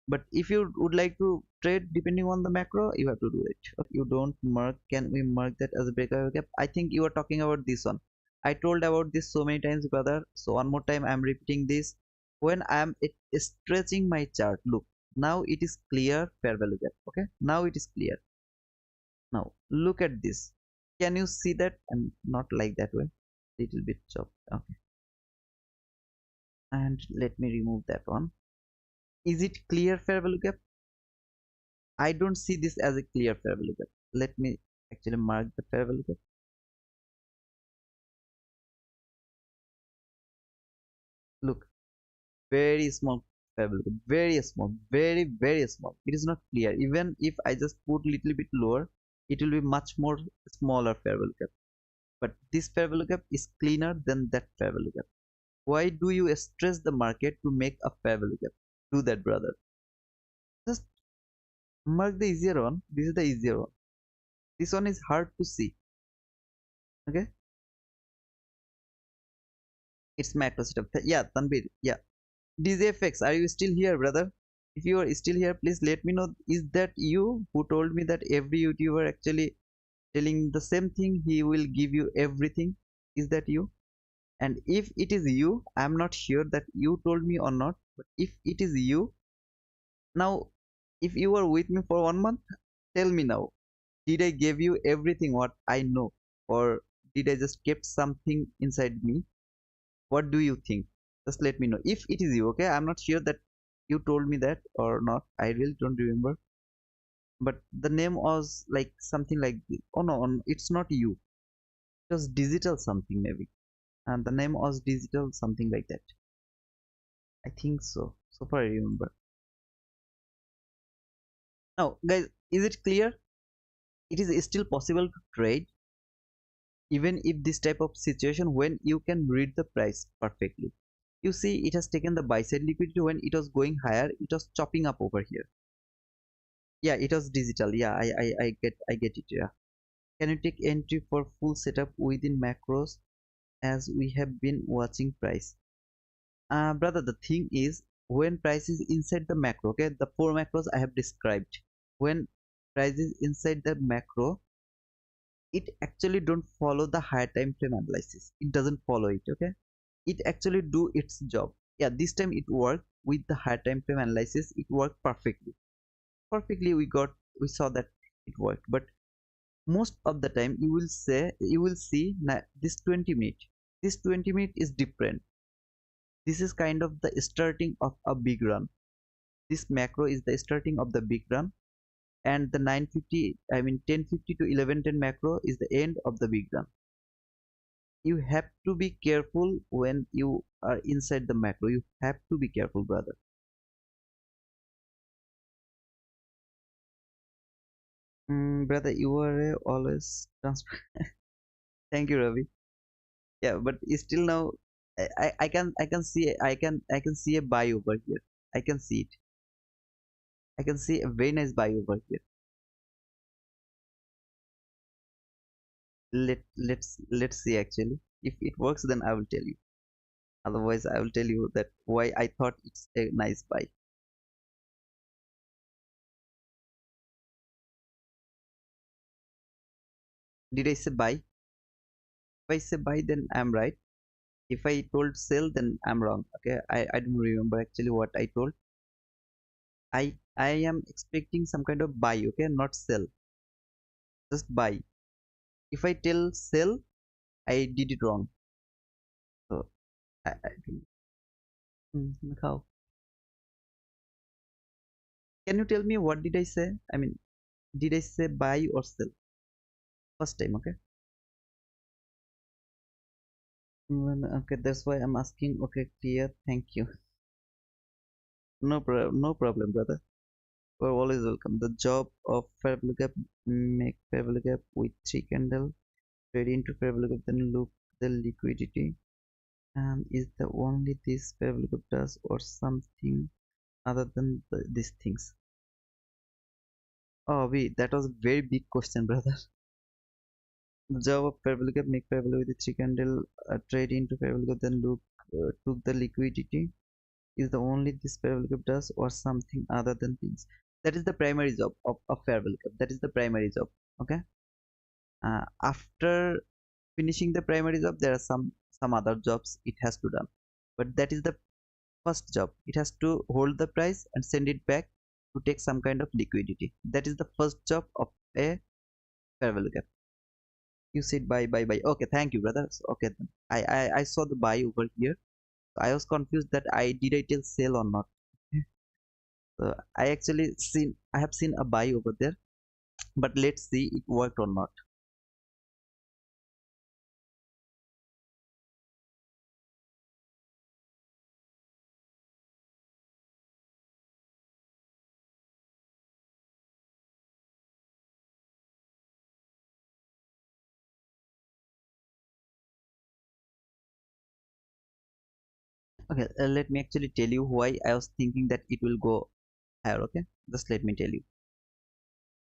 But if you would like to trade depending on the macro, you have to do it. Okay, you don't mark. Can we mark that as a breakout gap? I think you are talking about this one. I told about this so many times, brother. So one more time, I'm repeating this. When I'm stretching my chart, look, now it is clear fair value gap. Okay, now it is clear. Now look at this. Can you see that? And not like that way. Little bit chopped. Okay, and let me remove that one. Is it clear fair value gap? I don't see this as a clear fair value gap. Let me actually mark the fair value gap. Look, very small fair value gap, very small, very small. It is not clear. Even if I just put little bit lower, it will be much more smaller fair value gap. But this fair value gap is cleaner than that fair value gap. Why do you stress the market to make a fair value gap? Do that, brother. Just mark the easier one. This is the easier one. This one is hard to see. Okay, it's macro setup. Yeah, Tanvir. Yeah. DZFX, are you still here, brother? If you are still here, please let me know. Is that you who told me that every YouTuber actually telling the same thing? He will give you everything. Is that you? And if it is you, I'm not sure that you told me or not. But if it is you, now, if you were with me for 1 month, tell me now. Did I give you everything what I know, or did I just kept something inside me? What do you think? Just let me know. If it is you, okay? I'm not sure that you told me that or not. I really don't remember. But the name was like something like this. Oh no, it's not you. It was digital something maybe. And the name was digital something like that. I think so. So far I remember. Now, guys, is it clear? It is still possible to trade even if this type of situation when you can read the price perfectly. You see, it has taken the buy side liquidity when it was going higher. It was chopping up over here. Yeah, it was digital. Yeah, I get it. Yeah. Can you take entry for full setup within macros as we have been watching price? Brother, the thing is when price is inside the macro, okay, the four macros I have described. When price is inside the macro, it actually don't follow the higher time frame analysis. It doesn't follow it, okay? It actually do its job. Yeah, this time it worked with the higher time frame analysis. It worked perfectly. Perfectly, we saw that it worked. But most of the time you will see this 20 minute is different. This is kind of the starting of a big run. This macro is the starting of the big run, and the 950 I mean 1050 to 1110 macro is the end of the big run. You have to be careful when you are inside the macro. You have to be careful, brother. Brother, you are always transparent. Thank you, Ravi. Yeah, but still now, I can see a buy over here. I can see it. I can see a very nice buy over here. Let's see actually. If it works, then I will tell you. Otherwise, I will tell you that why I thought it's a nice buy. Did I say buy? If I say buy, then I'm right. If I told sell, then I'm wrong. Okay, I don't remember actually what I told. I am expecting some kind of buy. Okay, not sell, just buy. If I tell sell, I did it wrong. So I think, how? Can you tell me what did I say? I mean, did I say buy or sell? First time, okay. Okay, that's why I'm asking. Okay, clear. Thank you. No problem, brother. You're always welcome. The job of fair value gap, make fair value gap with three candle, trade into fair value gap, then look the liquidity. Is the only this fair value gap does or something other than these things? Oh, wait, that was a very big question, brother. The job of fair value gap, make fair value with the three candle, trade into fair value gap, then look to the liquidity. Is the only this fair value gap does or something other than things? That is the primary job of fair value gap. That is the primary job. Okay. After finishing the primary job, there are some other jobs it has to done, but that is the first job. It has to hold the price and send it back to take some kind of liquidity. That is the first job of a fair value gap. You said buy. Okay, thank you, brother. So, okay, then I saw the buy over here. I was confused that I tell sell or not. So I have seen a buy over there, but let's see it worked or not. Okay, let me actually tell you why I was thinking that it will go higher. Okay, just let me tell you.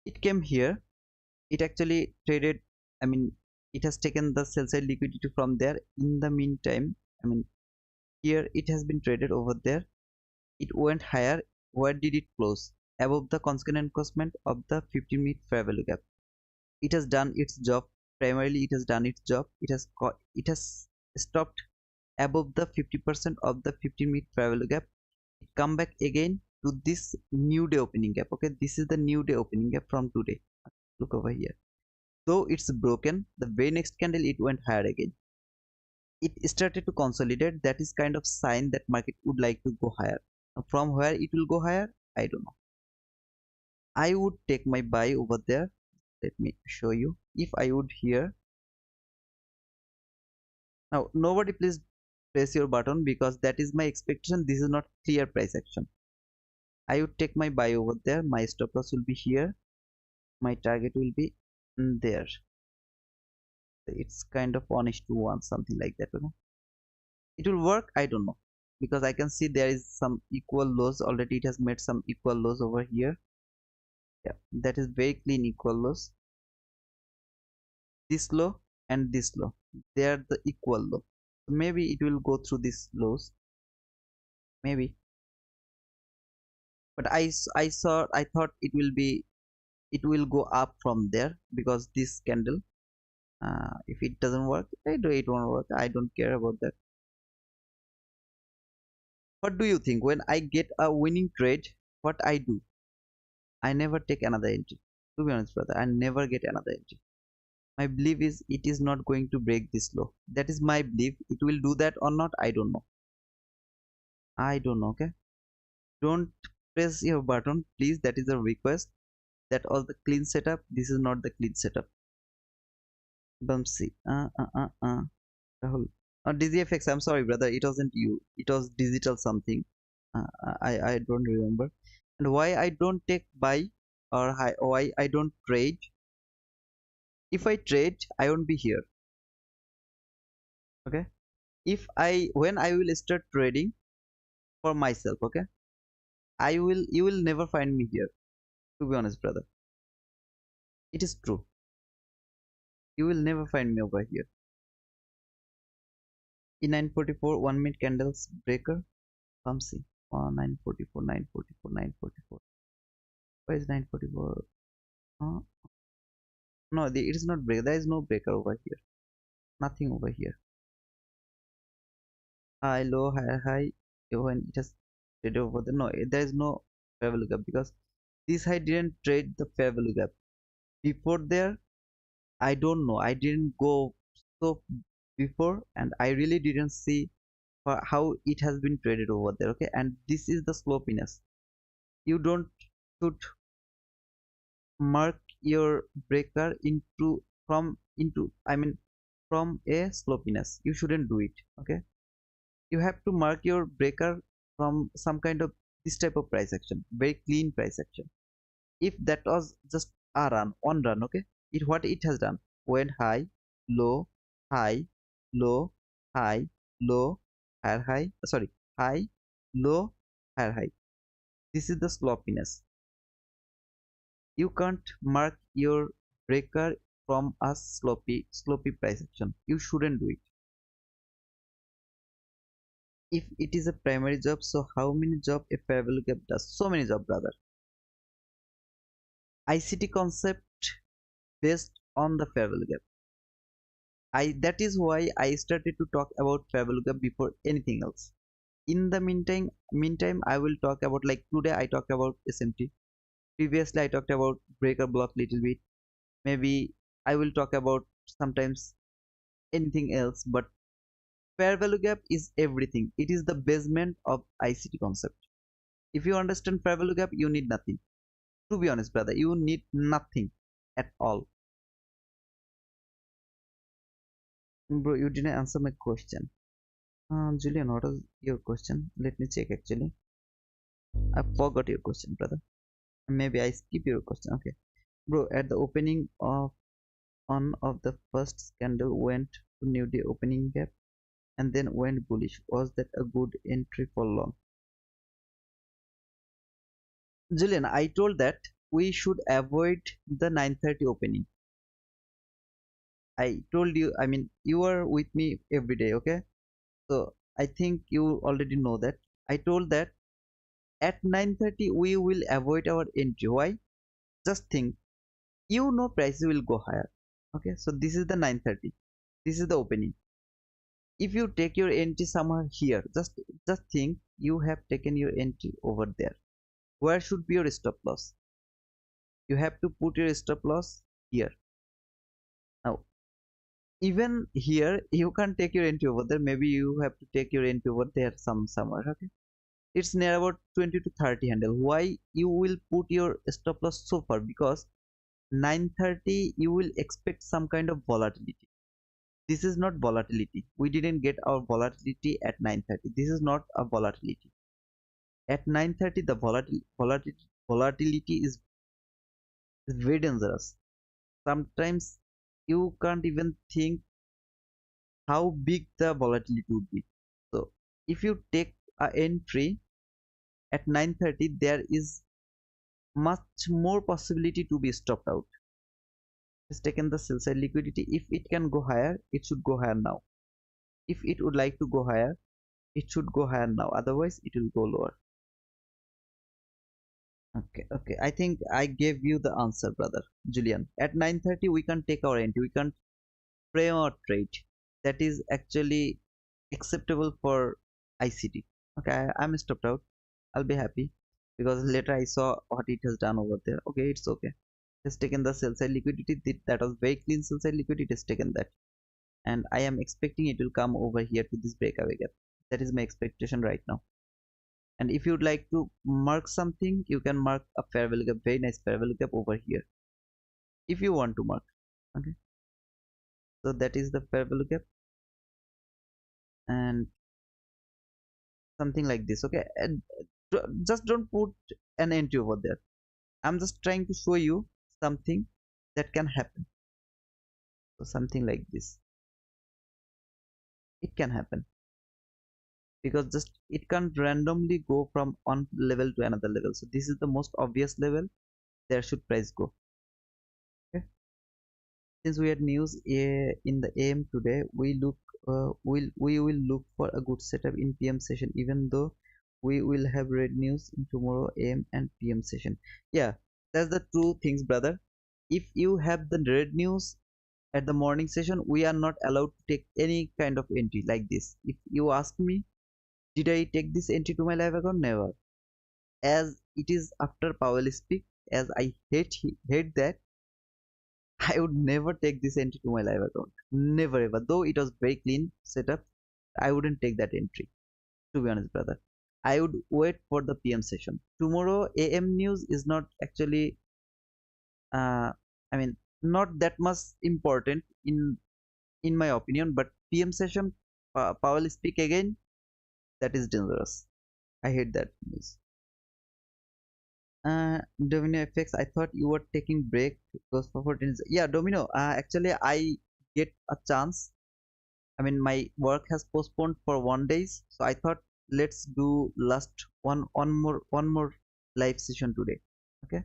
It came here. It actually traded. I mean, it has taken the sell side liquidity from there. In the meantime, I mean, here it has been traded over there. It went higher. Where did it close? Above the consequent encroachment of the 15-minute fair value gap. It has done its job. Primarily, it has done its job. It has stopped above the 50% of the 15-minute fair value gap. It come back again to this new day opening gap. Okay, this is the new day opening gap from today. Look over here. Though it's broken, the very next candle it went higher again. It started to consolidate. That is kind of sign that market would like to go higher. Now, from where it will go higher, I don't know. I would take my buy over there. Let me show you. If I would here, now nobody please press your button because that is my expectation. This is not clear price action. I would take my buy over there. My stop loss will be here. My target will be there. It's kind of 1:1, something like that. Okay? It will work, I don't know, because I can see there is some equal lows already. It has made some equal lows over here. Yeah, that is very clean equal lows. This low and this low, they are the equal low. So maybe it will go through these lows, maybe. But I thought it will go up from there because this candle. If it doesn't work, it won't work. I don't care about that. What do you think? When I get a winning trade, what I do? I never take another entry. To be honest, brother, I never get another entry. My belief is it is not going to break this low. That is my belief. It will do that or not, I don't know. I don't know. Okay, don't press your button, please. That is a request. That was the clean setup. This is not the clean setup. Bumpsy. Rahul. DZFX, I'm sorry, brother. It wasn't you. It was digital something. I don't remember. And why I don't take buy or why I don't trade? If I trade, I won't be here. Okay. If I when I will start trading for myself, okay, you will never find me here. To be honest, brother, it is true. You will never find me over here. In 944, 1 minute candles breaker. Come see. 944, 944, 944. Where is 944? No, it is not break. There is no breaker over here. Nothing over here. High, low, high, high. When it has traded over there, no, there is no fair value gap because this high didn't trade the fair value gap. Before there, I don't know. I didn't go so before, and I really didn't see how it has been traded over there. Okay, and this is the slopiness. You don't should mark your breaker from a slopiness. You shouldn't do it. Okay, you have to mark your breaker from some kind of this type of price action, very clean price action. If that was just a run, one run, okay, what it has done, went high, low, high, low, high, low, higher high, sorry, high, low, higher high. This is the sloppiness. You can't mark your breaker from a sloppy price action. You shouldn't do it. If it is a primary job, so how many job a fair value gap does? So many job, brother. ICT concept based on the fair value gap. That is why I started to talk about fair value gap before anything else. In the meantime, I will talk about, like today I talked about SMT. Previously I talked about breaker block little bit. Maybe I will talk about sometimes anything else, but fair value gap is everything. It is the basement of ICT concept. If you understand fair value gap, you need nothing. To be honest, brother, you need nothing at all. Bro, you didn't answer my question. Julian, what was your question? Let me check actually. I forgot your question, brother. Maybe I skip your question. Okay. Bro, at the opening of one of the first candle went to new day opening gap and then went bullish. Was that a good entry for long? Julian, I told that we should avoid the 9:30 opening. I told you, I mean, you are with me every day, okay? So I think you already know that. I told that at 9:30 we will avoid our entry. Why? Just think, you know prices will go higher. Okay, so this is the 9:30. This is the opening. If you take your entry somewhere here, just think you have taken your entry over there. Where should be your stop loss? You have to put your stop loss here. Now, even here you can't take your entry over there. Maybe you have to take your entry over there somewhere. Okay, it's near about 20 to 30 handle. Why you will put your stop loss so far? Because 9:30 you will expect some kind of volatility. This is not volatility. We didn't get our volatility at 9:30. This is not a volatility. At 9:30 the volatility is very dangerous. Sometimes you can't even think how big the volatility would be. So if you take a entry at 9:30, there is much more possibility to be stopped out. It's taken the sell side liquidity. If it can go higher, it should go higher now. If it would like to go higher, it should go higher now. Otherwise, it will go lower. Okay. I think I gave you the answer, brother Julian. At 9:30, we can take our entry. We can frame our trade. That is actually acceptable for ICT. Okay, I'm stopped out. I'll be happy because later I saw what it has done over there. Okay, it's okay. It's taken the sell side liquidity. That was very clean sell side liquidity. It has taken that, and I am expecting it will come over here to this breakaway gap. That is my expectation right now. And if you'd like to mark something, you can mark a fair value gap, very nice fair value gap over here if you want to mark. Okay, so that is the fair value gap and something like this. Okay, and just don't put an entry over there. I'm just trying to show you something that can happen. So something like this, it can happen because just it can't randomly go from one level to another level. So this is the most obvious level. There should price go. Okay. Since we had news in the AM today, we will look for a good setup in PM session, even though we will have red news in tomorrow AM and PM session. Yeah, that's the true things, brother. If you have the red news at the morning session, we are not allowed to take any kind of entry like this. If you ask me, did I take this entry to my live account? Never. As it is after Powell speak, as I hate that, I would never take this entry to my live account. Never ever. Though it was very clean setup, I wouldn't take that entry. To be honest, brother. I would wait for the PM session. Tomorrow AM news is not actually I mean not that much important in my opinion, but PM session Powell speak again, that is dangerous. I hate that news. Domino effects. I thought you were taking break. Goes for 14. Yeah, Domino. Actually, I get a chance. I mean, my work has postponed for 1 days, so I thought let's do last one more live session today. Okay.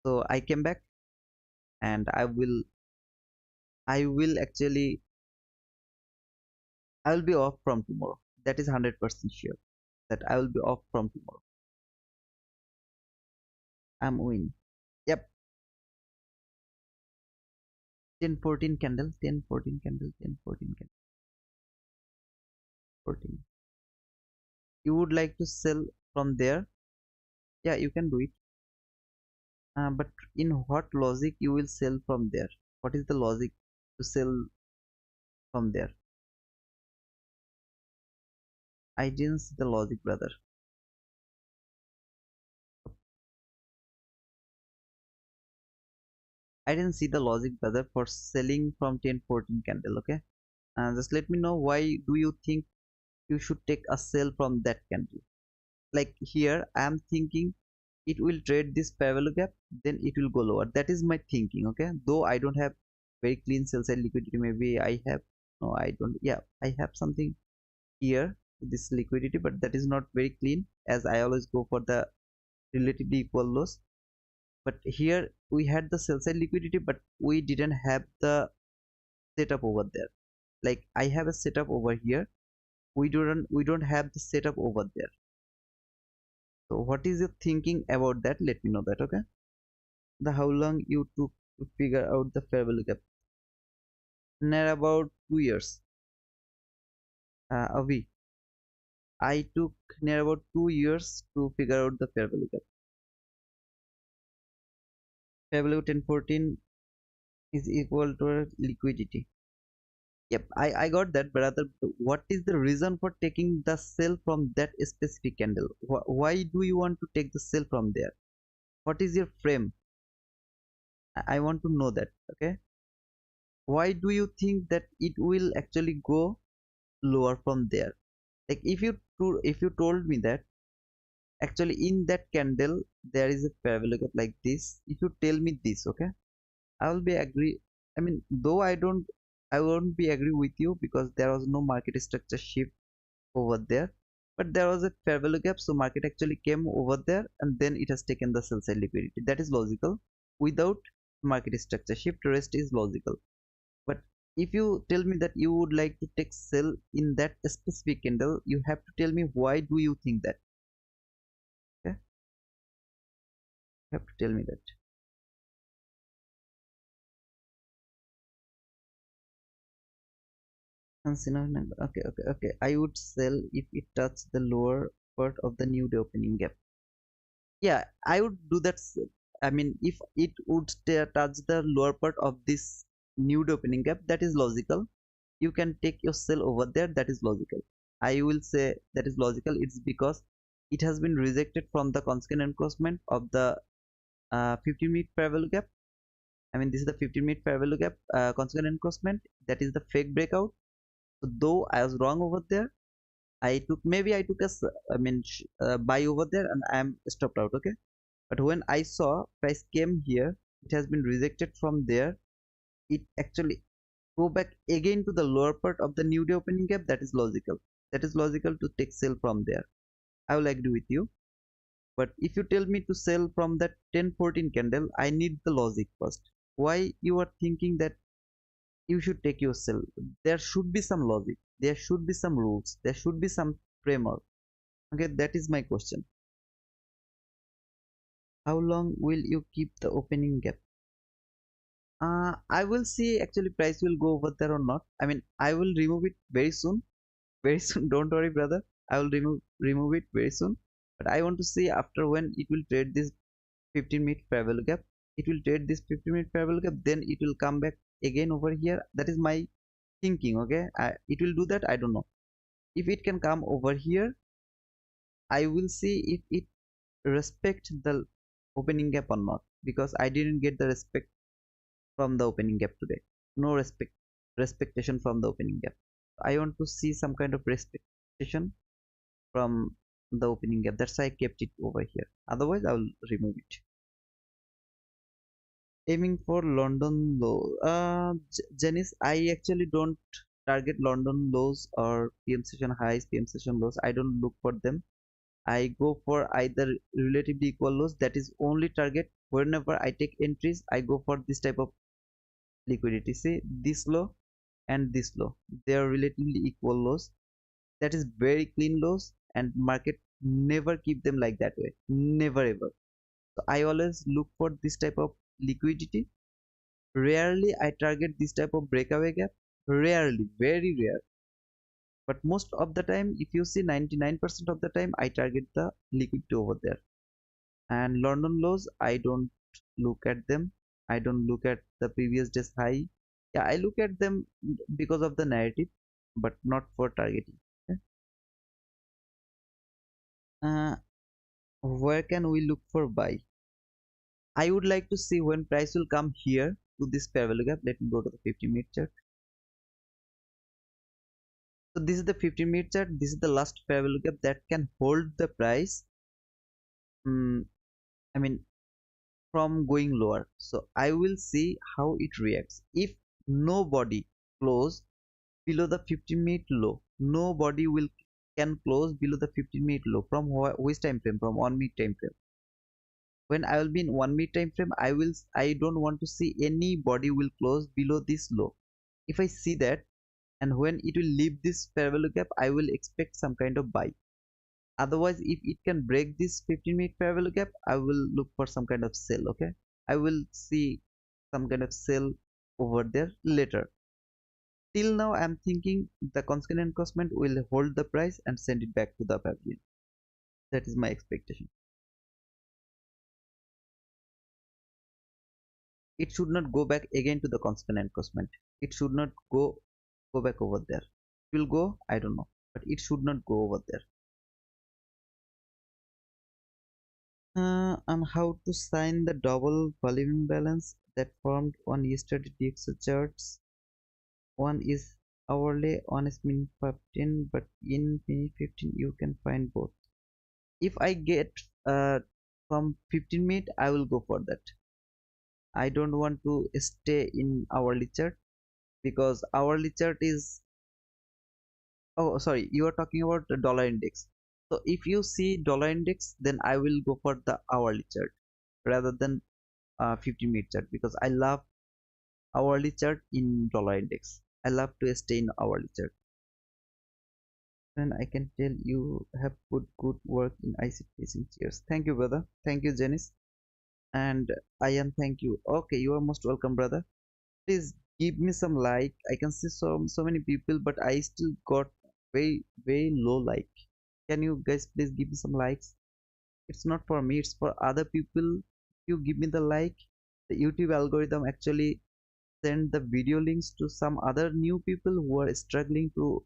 So I came back, and I will actually I will be off from tomorrow. That is 100% sure that I will be off from tomorrow. I'm win. Yep. 10-14 candle, 10-14 candle, 10-14 candle, 14. You would like to sell from there? Yeah, you can do it. But in what logic you will sell from there? What is the logic to sell from there? I didn't see the logic, brother. I didn't see the logic, brother, for selling from 10-14 candle. Okay, just let me know why do you think you should take a sell from that candle? Like here, I am thinking it will trade this parallel gap, then it will go lower. That is my thinking. Okay, though I don't have very clean sell side liquidity. Maybe I have, no, I don't. Yeah, I have something here, this liquidity, but that is not very clean, as I always go for the relatively equal loss. But here we had the sell side liquidity, but we didn't have the setup over there. Like I have a setup over here, we don't have the setup over there. So what is your thinking about that? Let me know that. Okay, the how long you took to figure out the fair value gap? Near about 2 years. Avi, I took near about 2 years to figure out the fair value gap. Fair value 1014 is equal to liquidity. Yep, I got that, brother. What is the reason for taking the sell from that specific candle? Why do you want to take the sell from there? What is your frame? I want to know that. Okay, why do you think that it will actually go lower from there? Like if you told me that actually in that candle there is a fair value gap like this, if you tell me this, okay, I will be agree. I mean, though I won't be agree with you because there was no market structure shift over there, but there was a fair value gap, so market actually came over there and then it has taken the sell side liquidity. That is logical. Without market structure shift, rest is logical. But if you tell me that you would like to take sell in that specific candle, you have to tell me why do you think that. Okay, you have to tell me that. Okay, okay, okay. I would sell if it touched the lower part of the new day opening gap. Yeah, I would do that. I mean, if it would touch the lower part of this new day opening gap, that is logical. You can take your sell over there. That is logical. I will say that is logical. It's because it has been rejected from the consequent encroachment of the 15-minute fair value gap. I mean, this is the 15-minute fair value gap consequent encroachment. That is the fake breakout. So though I was wrong over there, I took buy over there and I am stopped out. Okay, but when I saw price came here, it has been rejected from there. It actually go back again to the lower part of the new day opening gap. That is logical. That is logical to take sell from there. I will agree with you. But if you tell me to sell from that 10-14 candle, I need the logic first. Why you are thinking that you should take your sell? There should be some logic. There should be some rules. There should be some framework. Okay, that is my question. How long will you keep the opening gap? I will see actually price will go over there or not. I mean, I will remove it very soon. Very soon. Don't worry, brother. I will remove it very soon. But I want to see after when it will trade this 15-minute fair value gap. It will trade this 15-minute fair value gap. Then it will come back again over here. That is my thinking. Okay, it will do that. I don't know if it can come over here. I will see if it respect the opening gap or not, because I didn't get the respect from the opening gap today. No respectation from the opening gap. I want to see some kind of respectation from the opening gap. That's why I kept it over here. Otherwise, I will remove it. Aiming for London low. Janice, I actually don't target London lows or PM session highs, PM session lows. I don't look for them. I go for either relatively equal lows. That is only target. Whenever I take entries, I go for this type of liquidity. See this low and this low. They are relatively equal lows. That is very clean lows, and market never keep them like that way. Never ever. So I always look for this type of liquidity. Rarely I target this type of breakaway gap. Rarely, very rare. But most of the time, if you see 99% of the time, I target the liquidity over there. And London lows, I don't look at them. I don't look at the previous day's high. Yeah, I look at them because of the narrative, but not for targeting. Okay? Where can we look for buy? I would like to see when price will come here to this fair value gap. Let me go to the 50-minute chart. So this is the 15-minute chart. This is the last fair value gap that can hold the price. I mean, from going lower. So I will see how it reacts. If nobody close below the 15-minute low, nobody will can close below the 15-minute low from which time frame? From 1 minute time frame. When I will be in 1 minute time frame, I don't want to see anybody will close below this low. If I see that, and when it will leave this fair value gap, I will expect some kind of buy. Otherwise, if it can break this 15-minute fair value gap, I will look for some kind of sell. Okay, I will see some kind of sell over there later. Till now, I'm thinking the consequent encroachment will hold the price and send it back to the pavilion. That is my expectation. It should not go back again to the consequent encroachment. It should not go back over there. It will go, I don't know, but it should not go over there. And how to sign the double volume imbalance that formed on yesterday DXO charts. One is hourly, one is minute 15, but in minute 15 you can find both. If I get from 15 minute, I will go for that. I don't want to stay in hourly chart, because hourly chart is, oh sorry, you are talking about the dollar index. So if you see dollar index, then I will go for the hourly chart rather than 15-minute chart, because I love hourly chart in dollar index. I love to stay in hourly chart. And I can tell you have put good work in ICT since years. Thank you, brother. Thank you, Janice. And I am thank you. Okay, you are most welcome, brother. Please give me some like. I can see so many people, but I still got very low like. Can you guys please give me some likes? It's not for me, it's for other people. If you give me the like, the YouTube algorithm actually send the video links to some other new people who are struggling to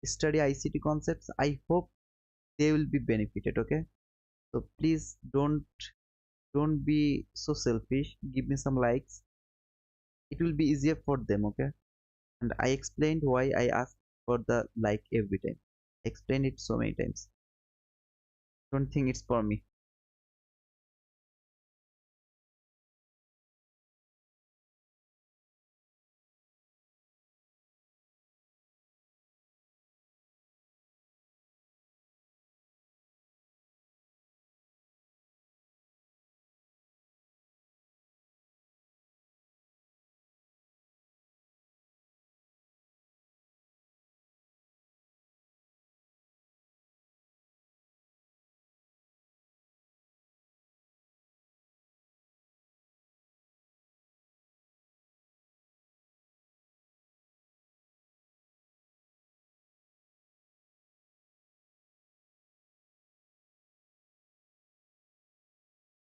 study ICT concepts. I hope they will be benefited. Okay, so please don't be so selfish, give me some likes, it will be easier for them. Okay, and I explained why I asked for the like every time. Explain it so many times. Don't think it's for me.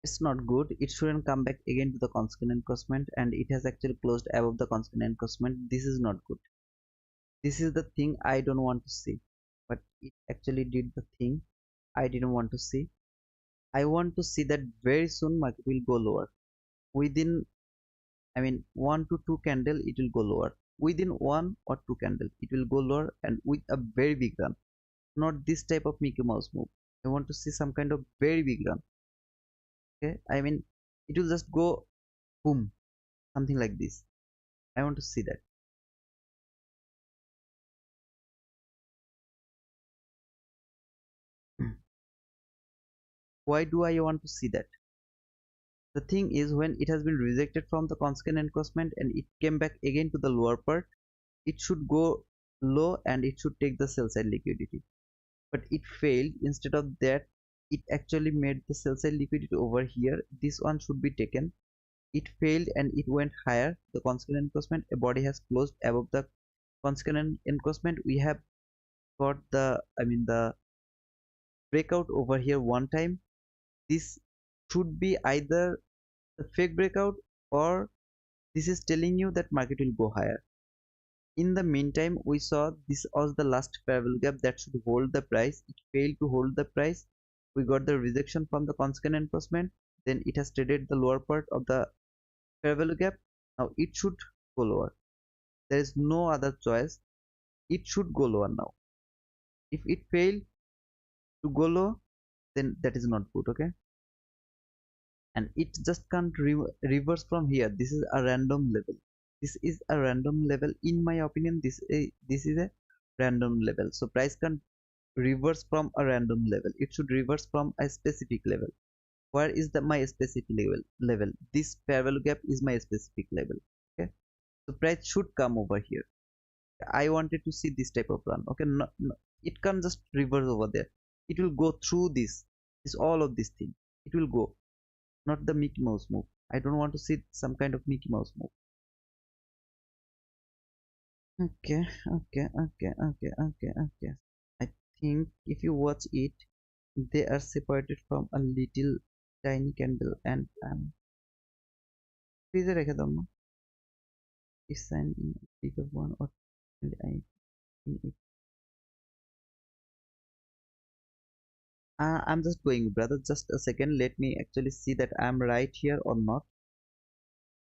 It's not good, it shouldn't come back again to the constant encroachment, and it has actually closed above the constant encroachment. This is not good. This is the thing I don't want to see, but it actually did the thing I didn't want to see. I want to see that very soon market will go lower. Within, I mean, 1 to 2 candle, it will go lower. Within 1 or 2 candle, it will go lower and with a very big run. Not this type of Mickey Mouse move. I want to see some kind of very big run. Okay, I mean, it will just go boom, something like this. I want to see that. Why do I want to see that? The thing is, when it has been rejected from the constant encroachment and it came back again to the lower part, it should go low and it should take the sell side liquidity. But it failed. Instead of that, it actually made the sell side liquidity over here. This one should be taken. It failed and it went higher. The constant encroachment, a body has closed above the constant encroachment. We have got the, I mean, the breakout over here one time. This should be either the fake breakout, or this is telling you that market will go higher. In the meantime, we saw this was the last parallel gap that should hold the price. It failed to hold the price. We got the rejection from the constant encroachment. Then it has traded the lower part of the parallel gap. Now it should go lower. There is no other choice. It should go lower now. If it failed to go low, then that is not good. Okay, and it just can't reverse from here. This is a random level. This is a random level, in my opinion. This is a random level, so price can't reverse from a random level. It should reverse from a specific level. Where is the my specific level? This parallel gap is my specific level. Okay, so price should come over here. I wanted to see this type of run. Okay, no, it can't just reverse over there. It will go through this all of this thing. It will go, not the Mickey Mouse move. I don't want to see some kind of Mickey Mouse move. Okay, okay. I think if you watch it, they are separated from a little tiny candle, and please রেখে দাও না, is sign in a bigger one, or and I in it. I'm just going, brother. Just a second. Let me actually see that I'm right here or not.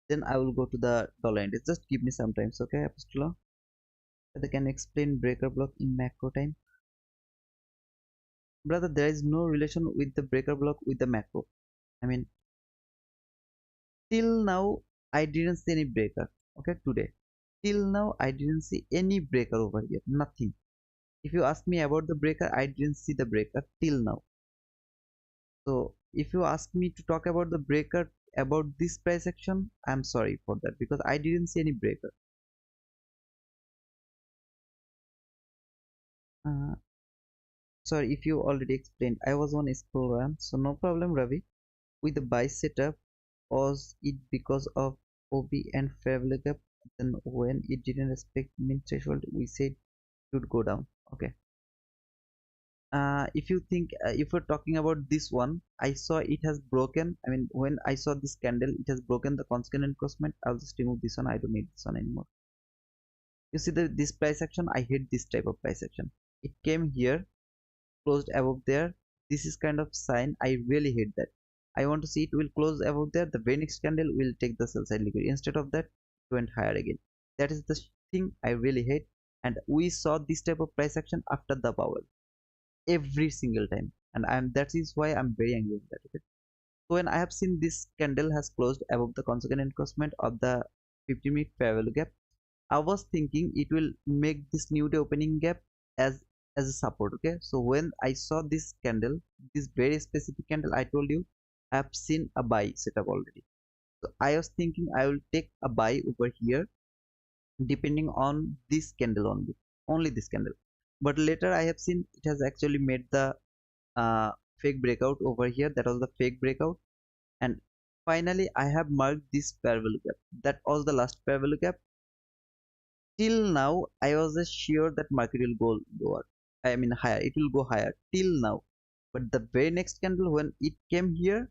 Then I will go to the dollar index. Just give me some time, okay, Apostola? They can explain breaker block in macro time. Brother, there is no relation with the breaker block with the macro. I mean, till now I didn't see any breaker. Okay, today, till now I didn't see any breaker over here. Nothing. If you ask me about the breaker, I didn't see the breaker till now. So if you ask me to talk about the breaker about this price action, I'm sorry for that, because I didn't see any breaker. uh, Sorry if you already explained. I was on a scroll run, so no problem, Ravi. With the buy setup, was it because of OB and fair value gap? Then when it didn't respect min threshold, we said it would go down. Okay. If you think, if you're talking about this one, I saw it has broken. I mean, when I saw this candle, it has broken the constant encroachment. I'll just remove this one. I don't need this one anymore. You see this price action? I hate this type of price action. It came here, closed above there. This is kind of sign I really hate that. I want to see it will close above there, the very next candle will take the sell side liquidity. Instead of that, it went higher again. That is the thing I really hate. And we saw this type of price action after the power every single time, and that is why I'm very angry with that. Okay, so when I have seen this candle has closed above the consequent encroachment of the 50-minute fair value gap, I was thinking it will make this new day opening gap as as a support. Okay, so when I saw this candle, this very specific candle, I told you I have seen a buy setup already. So I was thinking I will take a buy over here depending on this candle only this candle. But later I have seen it has actually made the uh, fake breakout over here. That was the fake breakout, and finally I have marked this parallel gap. That was the last parallel gap. Till now I was just sure that market will go lower, I mean higher, it will go higher till now. But the very next candle when it came here,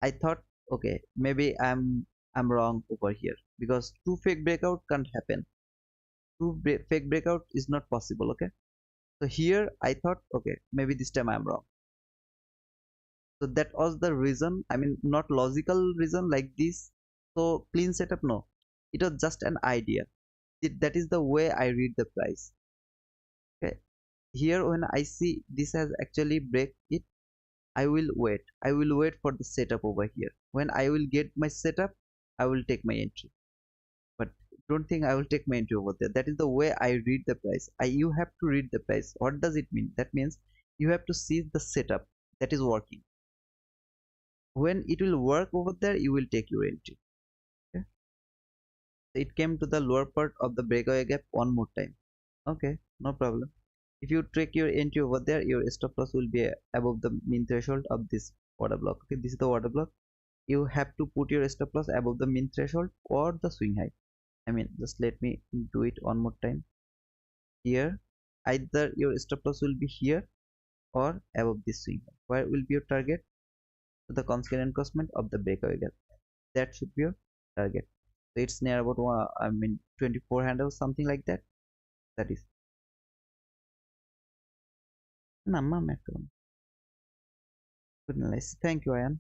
I thought, okay, maybe I'm wrong over here, because two fake breakout can't happen. Fake breakout is not possible. Okay, so here I thought, okay, maybe this time I'm wrong. So that was the reason, I mean not logical reason like this, so clean setup, no, it was just an idea. That is the way I read the price. Okay, here when I see this has actually break it, I will wait for the setup over here. When I will get my setup, I will take my entry. But don't think I will take my entry over there. That is the way I read the price. You have to read the price. What does it mean? That means you have to see the setup that is working. When it will work over there, you will take your entry. Okay, it came to the lower part of the breakaway gap one more time. Okay, no problem. If you take your entry over there, your stop loss will be above the mean threshold of this order block. Okay, this is the order block. You have to put your stop loss above the mean threshold or the swing high. I mean, just let me do it one more time. Here, either your stop loss will be here or above this swing high. Where will be your target? To the consequent encroachment of the breakaway gap. That should be your target. So it's near about 24 handles, something like that. That is Namma Macron. Good analysis. Thank you, Ayan.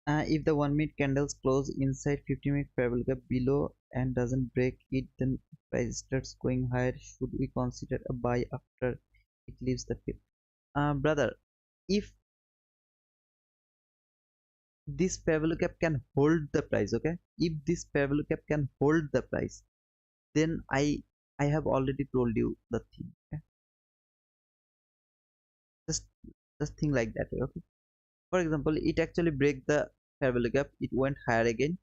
If the 1 minute candles close inside 50-minute parallel gap below and doesn't break it, then price starts going higher. Should we consider a buy after it leaves the pit? Brother, if this parallel gap can hold the price, okay? If this parallel gap can hold the price, then I have already told you the thing. Okay? Just just think like that. Okay. For example, it actually break the parallel gap. It went higher again.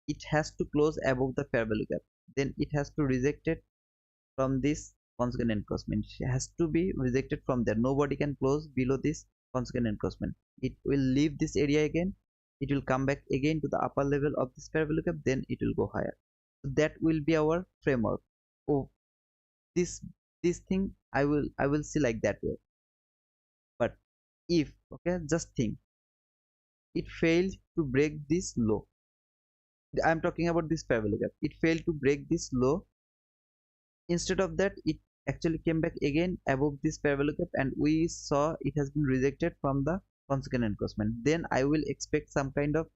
It has to close above the fair value gap, then it has to reject it from this consequent encroachment. It has to be rejected from there. Nobody can close below this consequent encroachment. It will leave this area again, it will come back again to the upper level of this fair value gap, then it will go higher. So that will be our framework. Oh, this thing I will see like that way. But if, okay, just think, it failed to break this low. I'm talking about this fair value gap. It failed to break this low. Instead of that, it actually came back again above this fair value gap, and we saw it has been rejected from the consequent encroachment. Then I will expect some kind of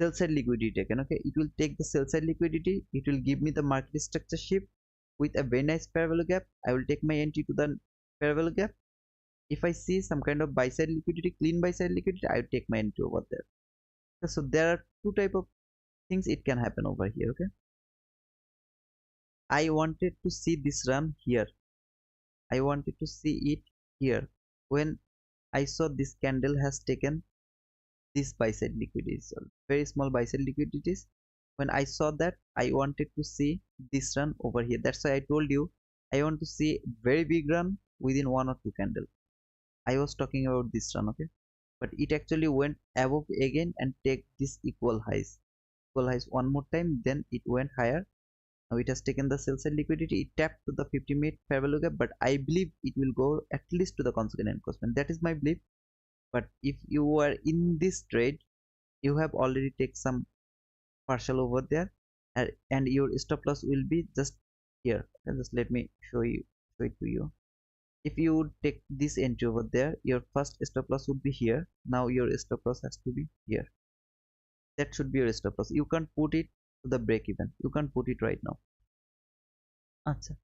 sell side liquidity taken. Okay, it will take the sell side liquidity, it will give me the market structure shift with a very nice fair value gap. I will take my entry to the fair value gap. If I see some kind of buy side liquidity, clean buy side liquidity, I will take my entry over there. Okay, so there are two type of things it can happen over here. Okay, I wanted to see this run here. I wanted to see it here. When I saw this candle has taken this buy side liquidities, very small buy side liquidities. When I saw that, I wanted to see this run over here. That's why I told you I want to see very big run within one or two candle. I was talking about this run, okay? But it actually went above again and take this equal highs one more time. Then it went higher. Now it has taken the sell side liquidity. It tapped to the 50-minute fair value gap, but I believe it will go at least to the consequent encroachment. That is my belief. But if you are in this trade, you have already taken some partial over there, and your stop loss will be just here. Just let me show it to you. if you would take this entry over there, your first stop loss would be here. Now your stop loss has to be here. That should be your stop loss. You can't put it to the break even. You can't put it right now. Achha.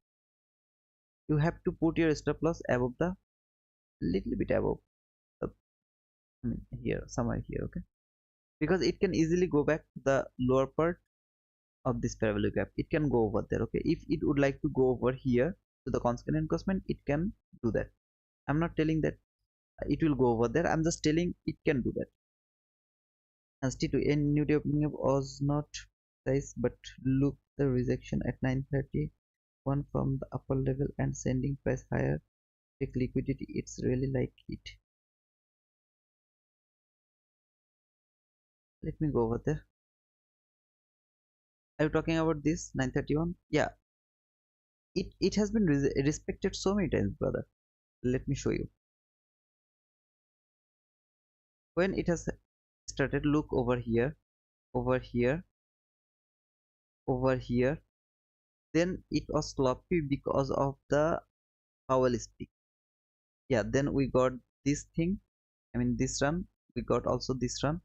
You have to put your stop loss above the little bit above the, I mean here, somewhere here, okay? Because it can easily go back to the lower part of this parabolic gap. It can go over there, okay? If it would like to go over here to the constant encroachment, it can do that. I'm not telling that it will go over there. I'm just telling it can do that. And T2 in new day opening up was not size, but look the rejection at 931 from the upper level and sending price higher. Take liquidity. It's really like it. Let me go over there. Are you talking about this 931? Yeah, it has been respected so many times, brother. Let me show you. When it has started, look over here, over here, over here. Then it was sloppy because of the Powell speak. Yeah, then we got this thing. I mean this run. We got also this run.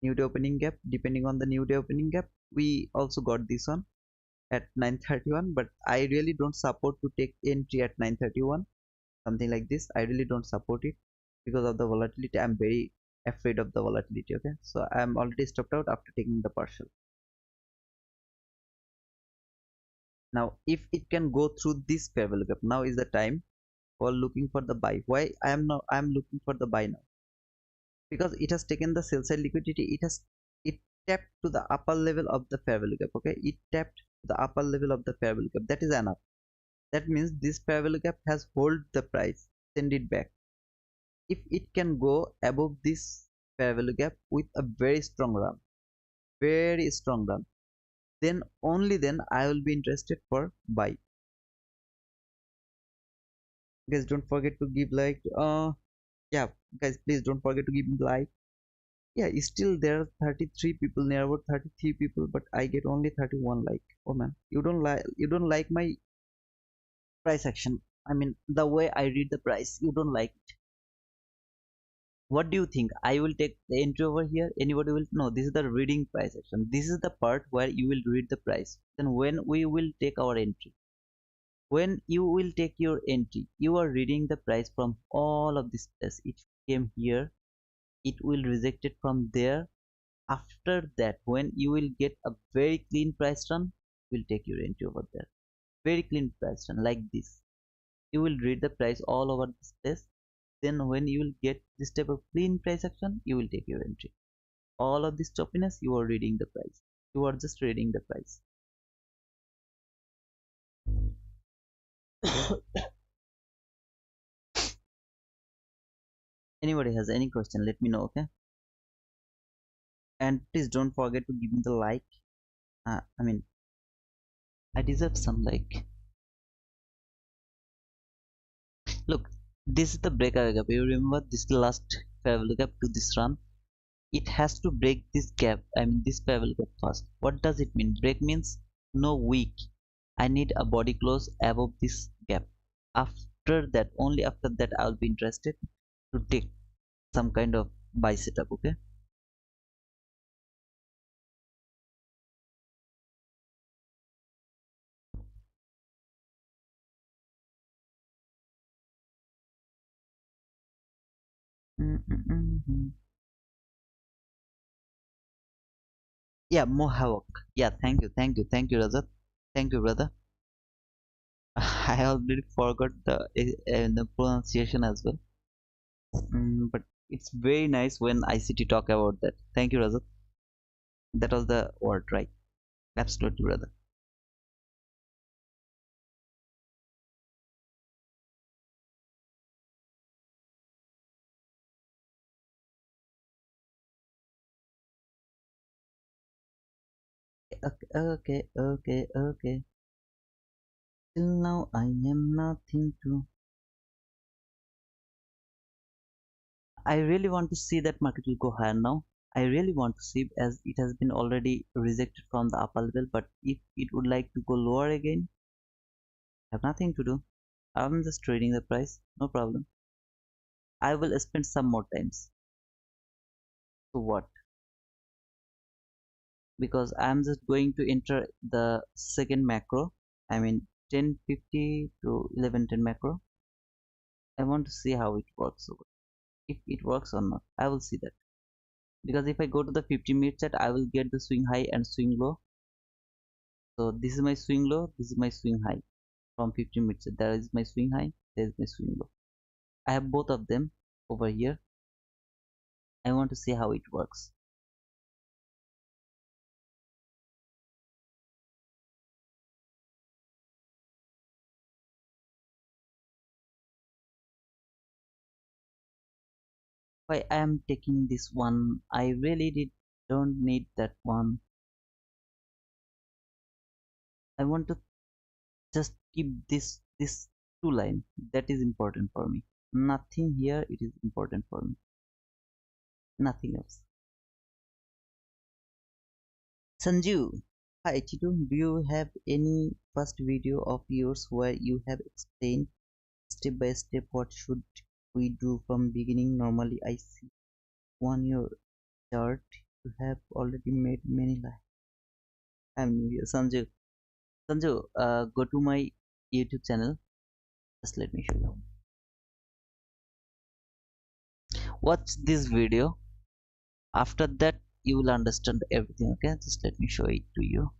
New day opening gap. Depending on the new day opening gap, we also got this one at 931. But I really don't support to take entry at 931. Something like this. I really don't support it because of the volatility. I'm very afraid of the volatility. Okay, so I'm already stopped out after taking the partial. Now if it can go through this parallel gap, now is the time for looking for the buy. Why I'm looking for the buy now? Because it has taken the sell side liquidity. It tapped to the upper level of the parallel gap. Okay, it tapped to the upper level of the parallel gap. That is enough. That means this parallel gap has hold the price, send it back. If it can go above this parallel gap with a very strong run, very strong run, then only then I will be interested for buy. Guys, don't forget to give like yeah, guys, please don't forget to give me like. Yeah, still there are 33 people, near about 33 people, but I get only 31 like. Oh man, you don't like my price action. I mean the way I read the price, you don't like it. What do you think? I will take the entry over here. Anybody will know this is the reading price action. This is the part where you will read the price. Then when we will take our entry, when you will take your entry, you are reading the price from all of this place. It came here, it will reject it from there. After that, when you will get a very clean price run, you will take your entry over there. Very clean price run like this. You will read the price all over this place. Then when you will get this type of clean price action, you will take your entry. All of this choppiness, you are reading the price. You are just reading the price. Anybody has any question, let me know, okay? And please don't forget to give me the like. I mean, I deserve some like. Look, this is the breaker gap. You remember this is the last parallel gap to this run. It has to break this gap. I mean this parallel gap first. What does it mean? Break means no weak. I need a body close above this gap. After that, only after that, I'll be interested to take some kind of buy setup. Okay. Mm-mm-mm-mm. Yeah, Mohawk. Yeah, thank you, Razat. Thank you, brother. I already forgot the pronunciation as well. But it's very nice when ICT talk about that. Thank you, Razat. That was the word, right? Absolutely, brother. Okay, okay, okay, okay. Till now, I am nothing to. I really want to see that market will go higher now. I really want to see as it has been already rejected from the upper level. But if it would like to go lower again, I have nothing to do. I'm just trading the price, no problem. I will spend some more times. So what? Because I'm just going to enter the second macro. I mean 1050 to 1110 macro. I want to see how it works. If it works or not, I will see that. Because if I go to the 50-minute chart, I will get the swing high and swing low. So this is my swing low, this is my swing high. From 50-minute chart, there is my swing high, there is my swing low. I have both of them over here. I want to see how it works. Why I am taking this one? I really don't need that one. I want to just keep this two line. That is important for me. Nothing here, it is important for me. Nothing else. Sanju, hi Chitu, do you have any first video of yours where you have explained step by step what should we do from beginning? Normally I see on your chart you have already made many live. I'm new here. Sanju, go to my YouTube channel. Just let me show you. Watch this video. After that you will understand everything. Okay, just let me show it to you.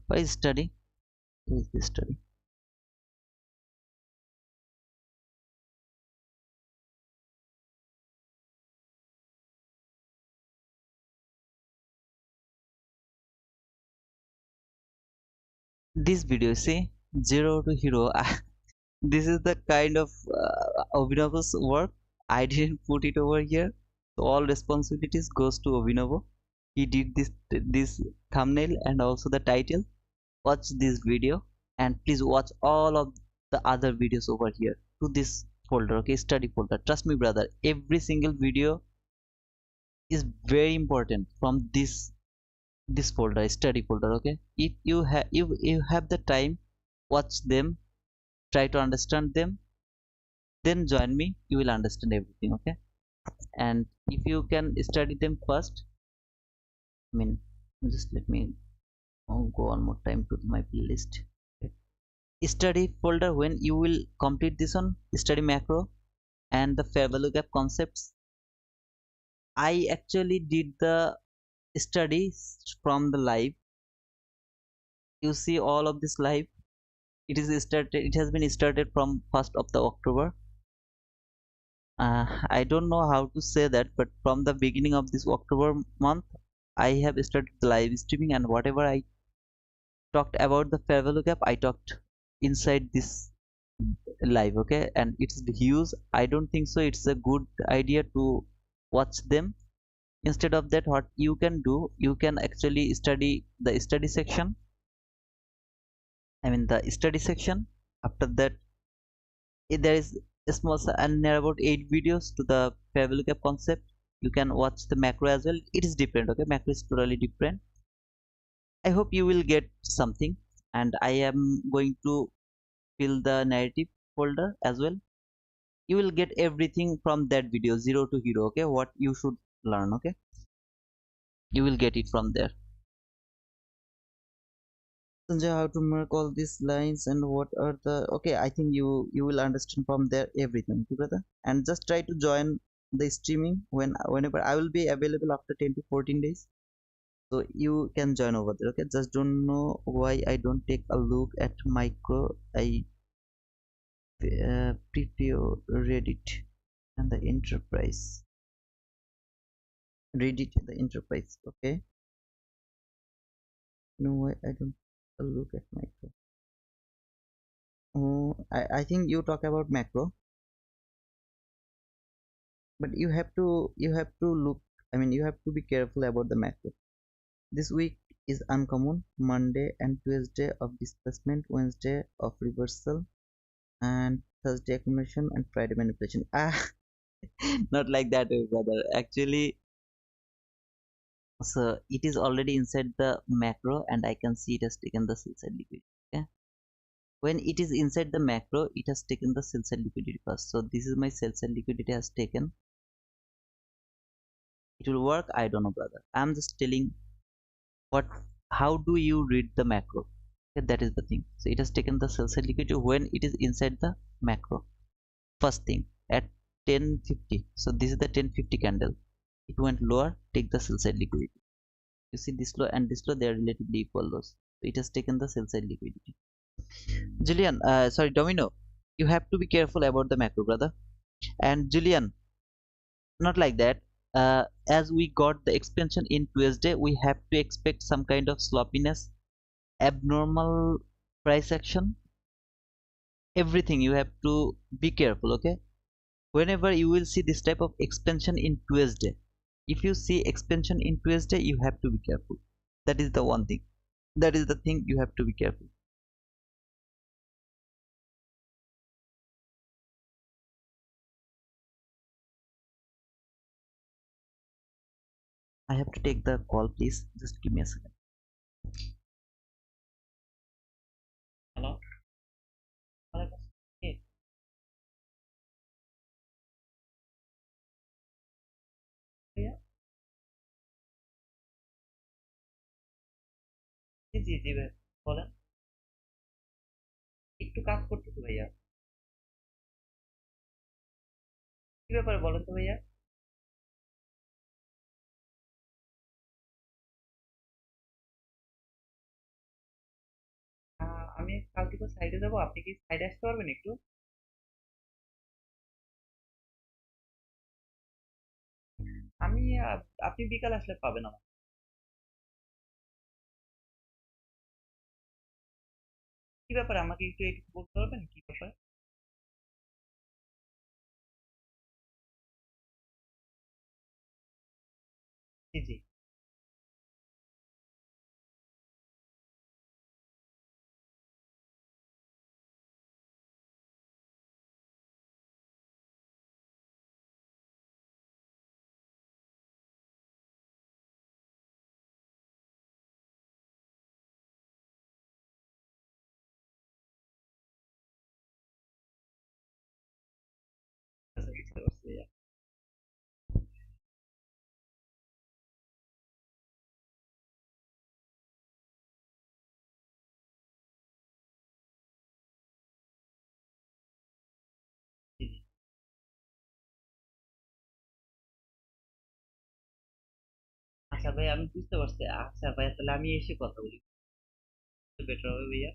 Why is study? Is this study? This video, see, zero to hero. This is the kind of Abhinav's work. I didn't put it over here. So all responsibilities goes to Abhinav. He did this thumbnail and also the title. Watch this video and please watch all of the other videos over here to this folder. Okay, study folder. Trust me, brother. Every single video is very important from this folder, study folder. Okay, if you have the time, watch them, try to understand them, then join me, you will understand everything. Okay, and if you can study them first, I mean, just let me go one more time to my playlist. Okay. Study folder, when you will complete this one, study macro and the fair value gap concepts. I actually did the studies from the live. You see all of this live. It has been started from 1st of the October. I don't know how to say that, but from the beginning of this October month, I have started the live streaming, and whatever I talked about the fair value gap, I talked inside this live. Okay, and it's huge. I don't think so it's a good idea to watch them. Instead of that, what you can do, you can actually study the study section. I mean the study section. After that, there is a small and near about 8 videos to the fair value gap concept. You can watch the macro as well. It is different. Okay, macro is totally different. I hope you will get something, and I am going to fill the narrative folder as well. You will get everything from that video, zero to hero. Okay, what you should learn. Okay, you will get it from there. Sanjay, how to mark all these lines and what are the, okay, I think you will understand from there everything. Okay, brother, and just try to join the streaming whenever I will be available after 10 to 14 days. So you can join over there. Okay, just don't know why I don't take a look at micro. I prepare Reddit and the enterprise. Reddit the enterprise. Okay, no, why I don't take a look at micro. Oh, I think you talk about macro, but you have to look, I mean you have to be careful about the macro. This week is uncommon. Monday and Tuesday of displacement, Wednesday of reversal, and Thursday accumulation, and Friday manipulation. Not like that, brother. Actually, so it is already inside the macro, and I can see it has taken the sell side liquidity. Okay. When it is inside the macro, it has taken the sell side liquidity first. So this is my sell side liquidity has taken. It will work. I don't know, brother. I'm just telling what. How do you read the macro? Okay, that is the thing. So it has taken the sell side liquidity when it is inside the macro. First thing at 1050. So this is the 1050 candle. It went lower. Take the sell side liquidity. You see this low and this low, they are relatively equal lows. So it has taken the sell side liquidity. Julian, sorry, Domino, you have to be careful about the macro, brother. And Julian, not like that. As we got the expansion in Tuesday, we have to expect some kind of sloppiness, abnormal price action, everything. You have to be careful, okay? Whenever you will see this type of expansion in Tuesday, if you see expansion in Tuesday, you have to be careful. That is the one thing. That is the thing you have to be careful. I have to take the call, please. Just give me a second. Hello? Hello? Hey, भैया जी जी जी भाई বলেন একটু কাজ করতেছি ভাইয়া কি ব্যাপারে বলেন তো ভাইয়া আমি কালকে তো সাইডে যাবো আপনি কি সাইডে আসতে পারবেন একটু আমি আপনি বিকাল আসলে পাবেন আমার কি ব্যাপারে আমাকে একটু একটু বলতে পারবেন কি ব্যাপার জি জি আচ্ছা বুঝতে পারছি ভাইয়া জি জি আচ্ছা ভাই আমি বুঝতে পারছি আচ্ছা ভাইয়া তাহলে আমি এসে কথা বলি বেটার হবে ভাইয়া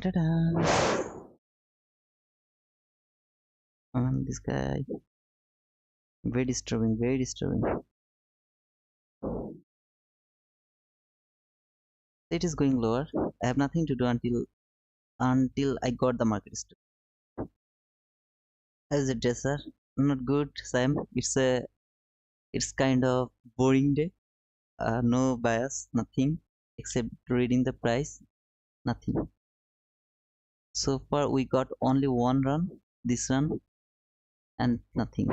Ta-da. This guy, very disturbing, very disturbing. It is going lower. I have nothing to do until I got the market stop. As a dresser, not good, Sam. It's kind of boring day. No bias, nothing except reading the price, nothing. So far we got only one run, this run, and nothing.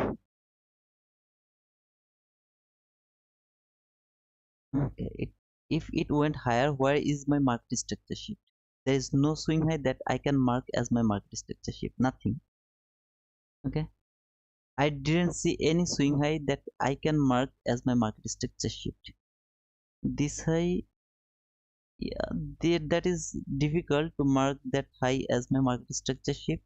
Okay, if it went higher, where is my market structure shift? There is no swing high that I can mark as my market structure shift. Nothing. Okay. I didn't see any swing high that I can mark as my market structure shift. This high, yeah, that is difficult to mark that high as my market structure shift.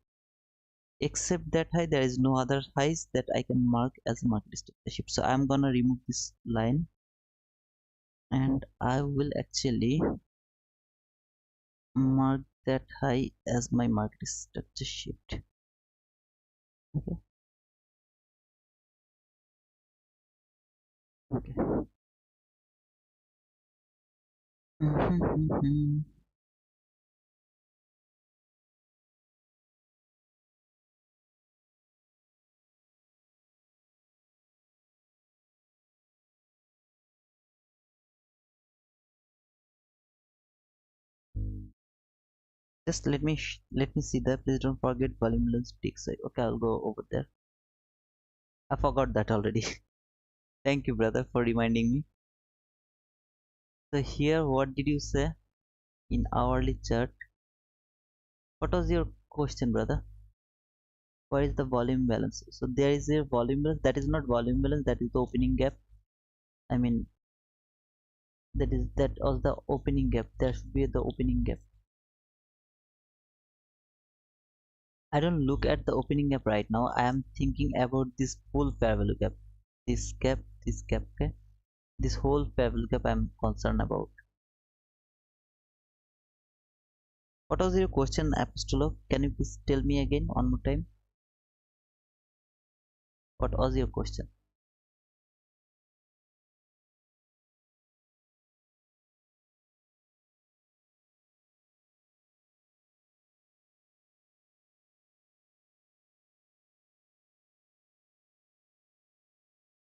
Except that high, there is no other highs that I can mark as a market structure shift. So I'm gonna remove this line and I will actually mark that high as my market structure shift. Okay. Okay. Just let me see that. Please don't forget volume balance tick size. Okay, I'll go over there. I forgot that already. Thank you, brother, for reminding me. So here, what did you say in hourly chart? What was your question, brother? What is the volume balance? So there is a volume balance. That is not volume balance. That is the opening gap. I mean, that was the opening gap. There should be the opening gap. I don't look at the opening gap right now. I am thinking about this full fair value gap. This gap, okay? This whole fair value gap I'm concerned about. What was your question, Apostolo? Can you please tell me again one more time? What was your question?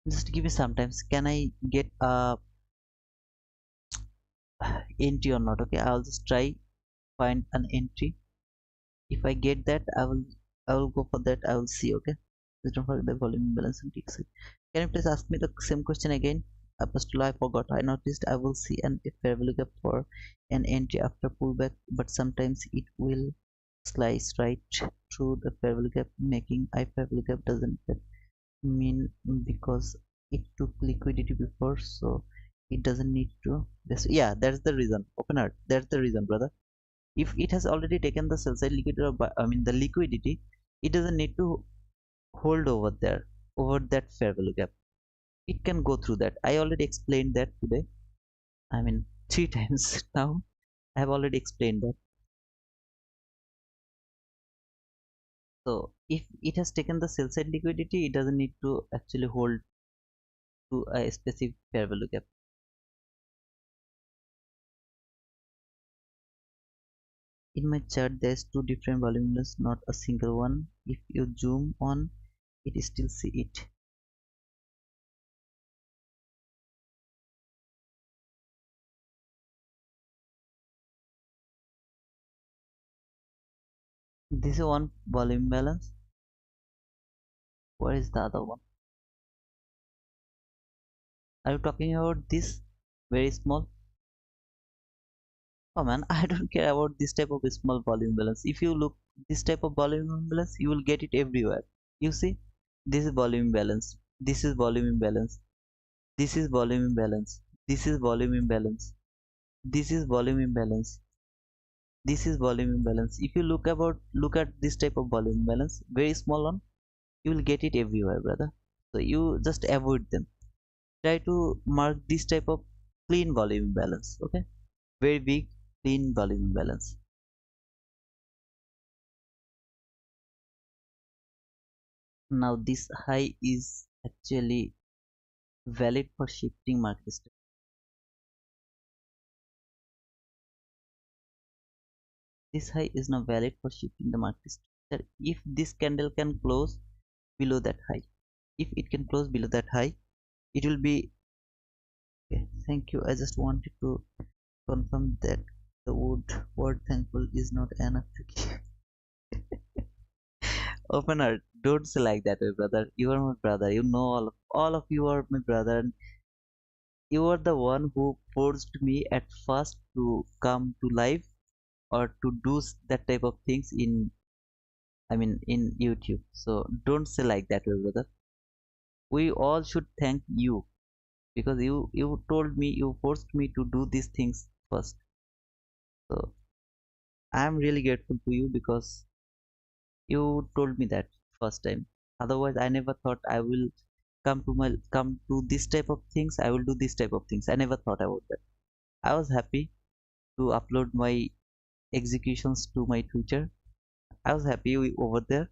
Just give me some time. Can I get a entry or not? Okay, I'll just try find an entry. If I get that, I will go for that. I will see. Okay, just don't forget the volume imbalance and TXI. Can you please ask me the same question again? Apostle, I forgot. I noticed I will see an fair value gap for an entry after pullback, but sometimes it will slice right through the fair value gap, making I fair value gap doesn't mean because it took liquidity before, so it doesn't need to. This, yeah, that's the reason. Open heart. That's the reason, brother. If it has already taken the sell side liquidity, or I mean the liquidity, it doesn't need to hold over there, over that fair value gap. It can go through that. I already explained that today. I mean, 3 times now. I have already explained that. So if it has taken the sell side liquidity, it doesn't need to actually hold to a specific fair value gap. In my chart, there's two different volumes, not a single one. If you zoom on, it still see it. This is one volume balance. Where is the other one? Are you talking about this very small? Oh man, I don't care about this type of small volume balance. If you look this type of volume balance, you will get it everywhere. You see, this is volume balance. This is volume imbalance. This is volume imbalance. This is volume imbalance. This is volume imbalance. This is volume imbalance. If you look at this type of volume imbalance, very small one, you will get it everywhere, brother. So you just avoid them. Try to mark this type of clean volume imbalance. Okay, very big clean volume imbalance. Now this high is actually valid for shifting market structure. This high is now valid for shifting the market structure if this candle can close below that high. If it can close below that high, it will be okay. Thank you. I just wanted to confirm that the word thankful is not enough to give. Opener, don't say like that, my brother. You are my brother. You know all of you are my brother. And you are the one who forced me at first to come to life or to do that type of things in, I mean, in YouTube. So don't say like that, my brother. We all should thank you because you told me, you forced me to do these things first. So I am really grateful to you because you told me that first time. Otherwise, I never thought I will come to this type of things. I will do this type of things. I never thought about that. I was happy to upload my executions to my Twitter. I was happy over there.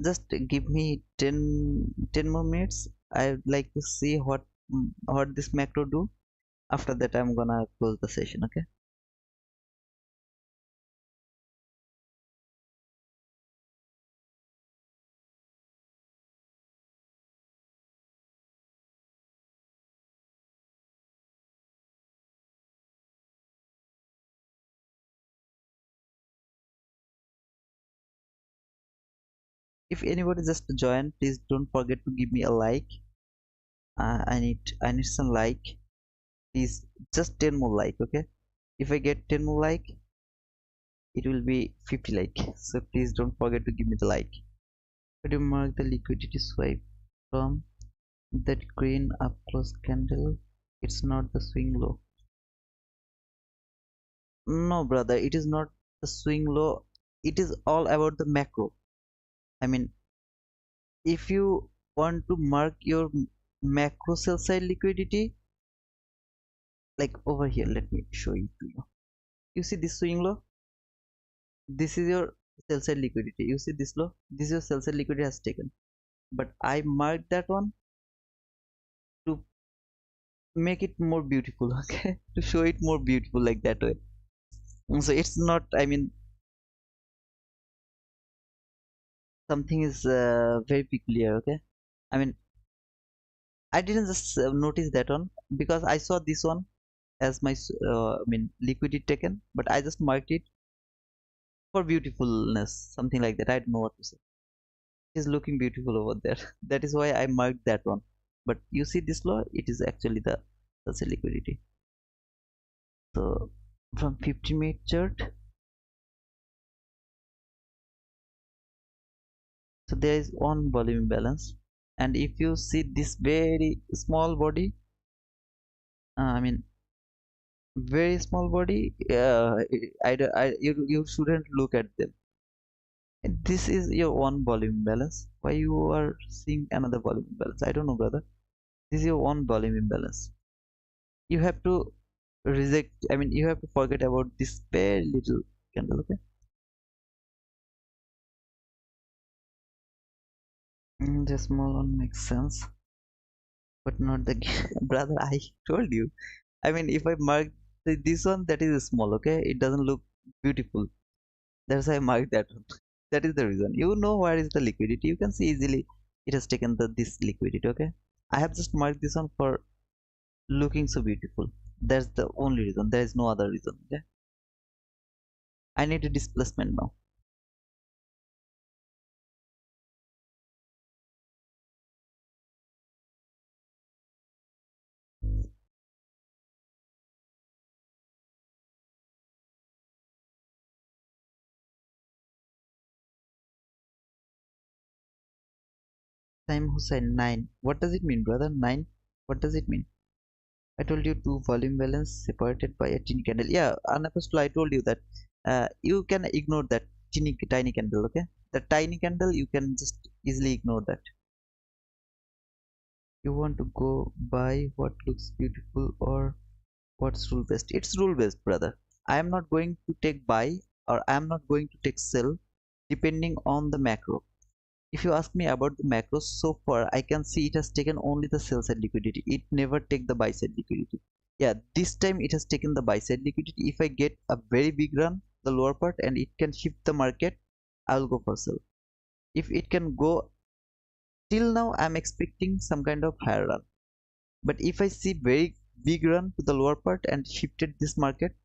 Just give me 10 more minutes. I'd like to see what this macro do. After that, I'm gonna close the session. Okay. If anybody just join, please don't forget to give me a like. I need some like. Please, just 10 more like, okay? If I get 10 more like, it will be 50 like. So please don't forget to give me the like. Could you mark the liquidity swipe from that green up close candle? It's not the swing low. No, brother, it is not the swing low. It is all about the macro. I mean, if you want to mark your macro sell side liquidity, like over here, let me show you to you. You see this swing low? This is your sell side liquidity. You see this low? This is your sell side liquidity has taken. But I marked that one to make it more beautiful, okay? To show it more beautiful like that way. So it's not, I mean, something is very peculiar, okay? I mean, I didn't just notice that one because I saw this one as my I mean liquidity taken, but I just marked it for beautifulness, something like that. I don't know what to say. It's looking beautiful over there. That is why I marked that one. But you see this law, it is actually the that's a liquidity. So from 50-minute chart, so there is one volume imbalance, and if you see this very small body, I mean very small body, you shouldn't look at them. This is your one volume imbalance. Why you are seeing another volume imbalance? I don't know, brother. This is your one volume imbalance. You have to reject. I mean, you have to forget about this very little candle. Okay. The small one makes sense, but not the brother. I told you. I mean, if I mark this one, that is small. Okay, it doesn't look beautiful. That's why I marked that one. That is the reason. You know where is the liquidity. You can see easily it has taken this liquidity. Okay. I have just marked this one for looking so beautiful. That's the only reason. There is no other reason. Okay. I need a displacement now. Time Hussein 9. What does it mean, brother? 9? What does it mean? I told you two volume balance separated by a tiny candle. Yeah, Anapostle, I told you that you can ignore that tiny candle, okay? The tiny candle, you can just easily ignore that. You want to go by what looks beautiful or what's rule based? It's rule based, brother. I am not going to take buy or I am not going to take sell depending on the macro. If you ask me about the macros, so far I can see it has taken only the sell side liquidity. It never take the buy side liquidity. Yeah, this time it has taken the buy side liquidity. If I get a very big run, the lower part, and it can shift the market, I will go for sell. If it can go till now, I'm expecting some kind of higher run. But if I see very big run to the lower part and shifted this market,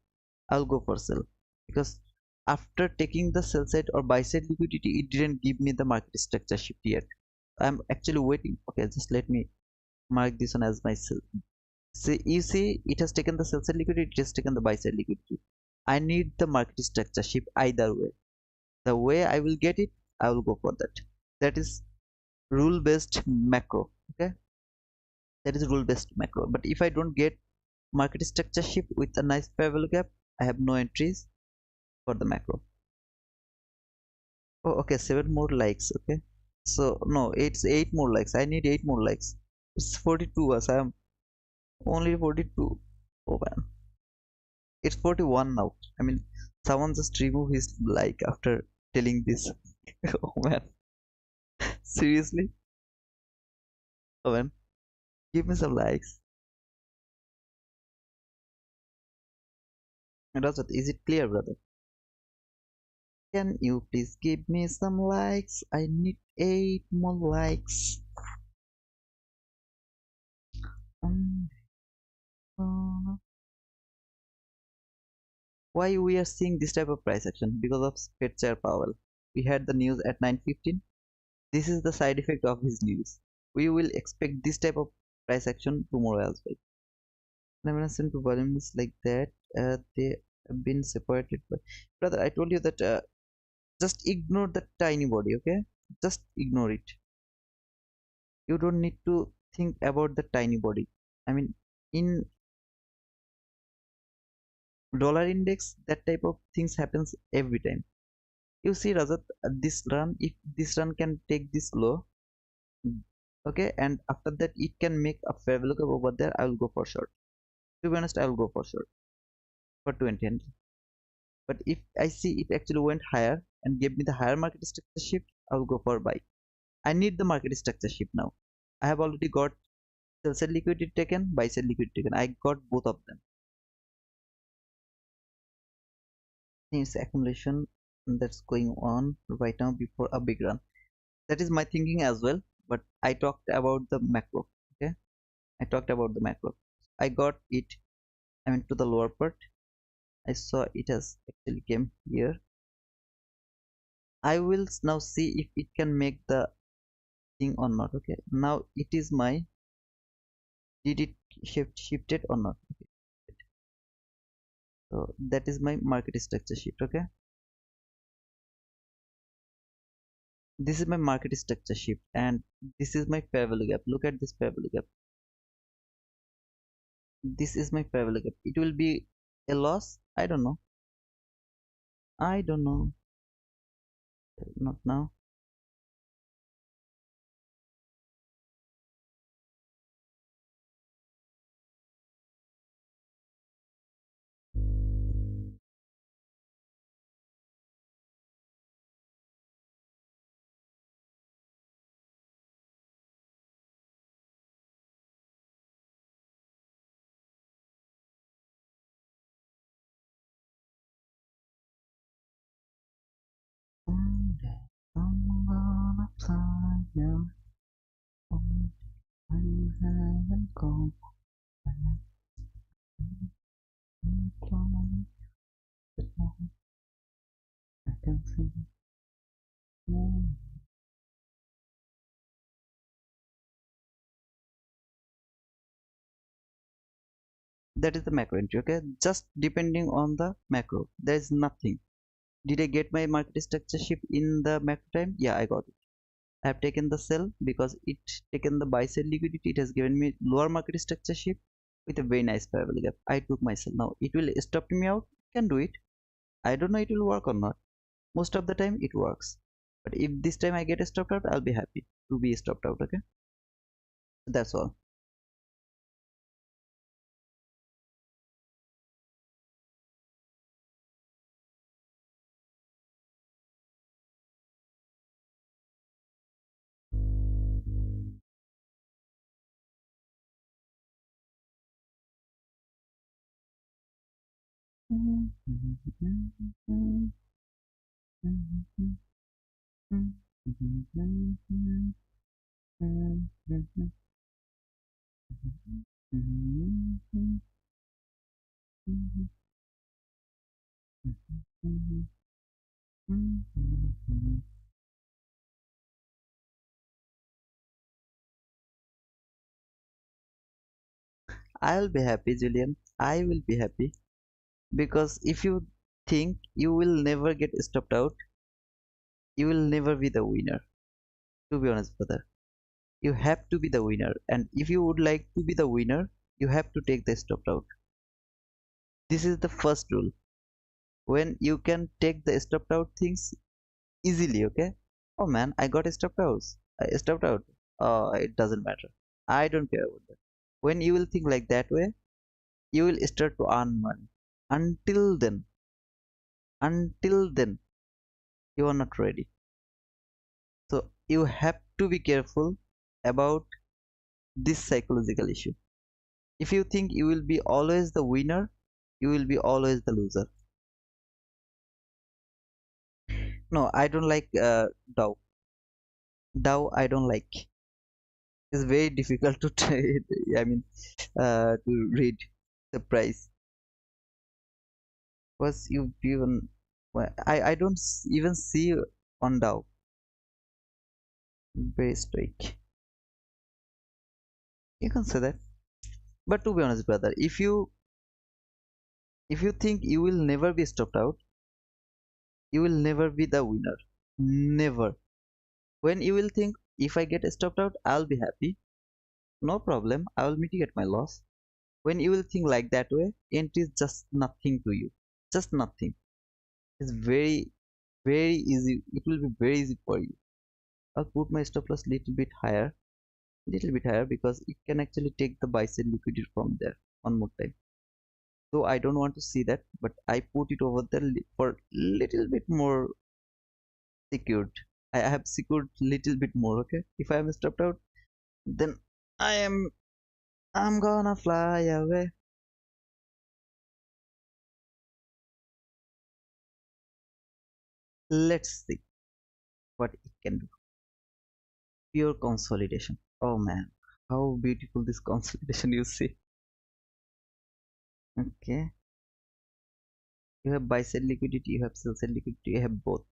I'll go for sell because after taking the sell side or buy side liquidity, it didn't give me the market structure shift yet. I'm actually waiting. Okay, just let me mark this one as my sell. See, you see, it has taken the sell side liquidity, it has taken the buy side liquidity. I need the market structure shift either way. The way I will get it, I will go for that. That is rule based macro. Okay, that is rule based macro. But if I don't get market structure shift with a nice parallel gap, I have no entries for the macro. Oh, okay, 7 more likes. Okay, so no, it's 8 more likes. I need 8 more likes. It's 42 as I am only 42. Oh man, it's 41 now. I mean, someone just remove his like after telling this. Oh man, seriously? Oh man, give me some likes. And also, is it clear, brother? Can you please give me some likes? I need 8 more likes. Um, uh, why we are seeing this type of price action? Because of Fed Chair Powell. We had the news at 9:15. This is the side effect of his news. We will expect this type of price action tomorrow as well. Dimension to volume is like that. They have been separated. But brother, I told you that just ignore the tiny body, okay? Just ignore it. You don't need to think about the tiny body. I mean, in dollar index, that type of things happens every time. You see, Rajat, this run, if this run can take this low, okay, and after that it can make a fair value gap over there, I will go for short. To be honest, I will go for short for 20. But if I see it actually went higher and gave me the higher market structure shift, I will go for buy. I need the market structure shift now. I have already got sell side liquidity taken, buy side liquidity taken. I got both of them. It's accumulation that's going on right now before a big run. That is my thinking as well. But I talked about the macro. Okay, I talked about the macro. I got it. I mean to the lower part. I saw it has actually came here. I will now see if it can make the thing or not. Okay, now it is my, did it shifted or not? Okay. So that is my market structure shift. Okay, this is my market structure shift and this is my fair value gap. Look at this fair value gap. This is my fair value gap. It will be a loss. I don't know. I don't know. Not now. Someday I'm gonna fly you home. I haven't gone. I can see. That is the macro entry. Okay, just depending on the macro, there is nothing. Did I get my market structure shift in the macro time? Yeah, I got it. I have taken the sell because it taken the buy sell liquidity. It has given me lower market structure shift with a very nice fair value gap. I took my sell. Now it will stop me out. Can do it. I don't know it will work or not. Most of the time it works. But if this time I get stopped out, I'll be happy to be stopped out. Okay, that's all. I'll be happy, Julian. I will be happy because if you think you will never get stopped out, you will never be the winner. To be honest, brother, you have to be the winner, and if you would like to be the winner, you have to take the stopped out. This is the first rule. When you can take the stopped out things easily, okay? Oh man, I got stopped out. I stopped out. It doesn't matter. I don't care about that. When you will think like that way, you will start to earn money. Until then, until then, you are not ready. So you have to be careful about this psychological issue. If you think you will be always the winner, you will be always the loser. No, I don't like Dow. Dow, I don't like. It's very difficult to trade. I mean, to read the price. Was you even? Well, I don't even see on Dow. very stoic. You can say that. But to be honest, brother, if you think you will never be stopped out, you will never be the winner. Never. When you will think, if I get stopped out, I'll be happy. No problem. I will mitigate my loss. When you will think like that way, entry is just nothing to you. Just nothing. It's very, very easy. It will be very easy for you. I'll put my stop loss little bit higher because it can actually take the buy side liquidity from there one more time. So I don't want to see that, but I put it over there for little bit more secured. I have secured little bit more. Okay, if I am stopped out, then I am I'm gonna fly away. Let's see what it can do. Pure consolidation. Oh man, how beautiful this consolidation you see. Okay, you have buy side liquidity, you have sell side liquidity, you have both.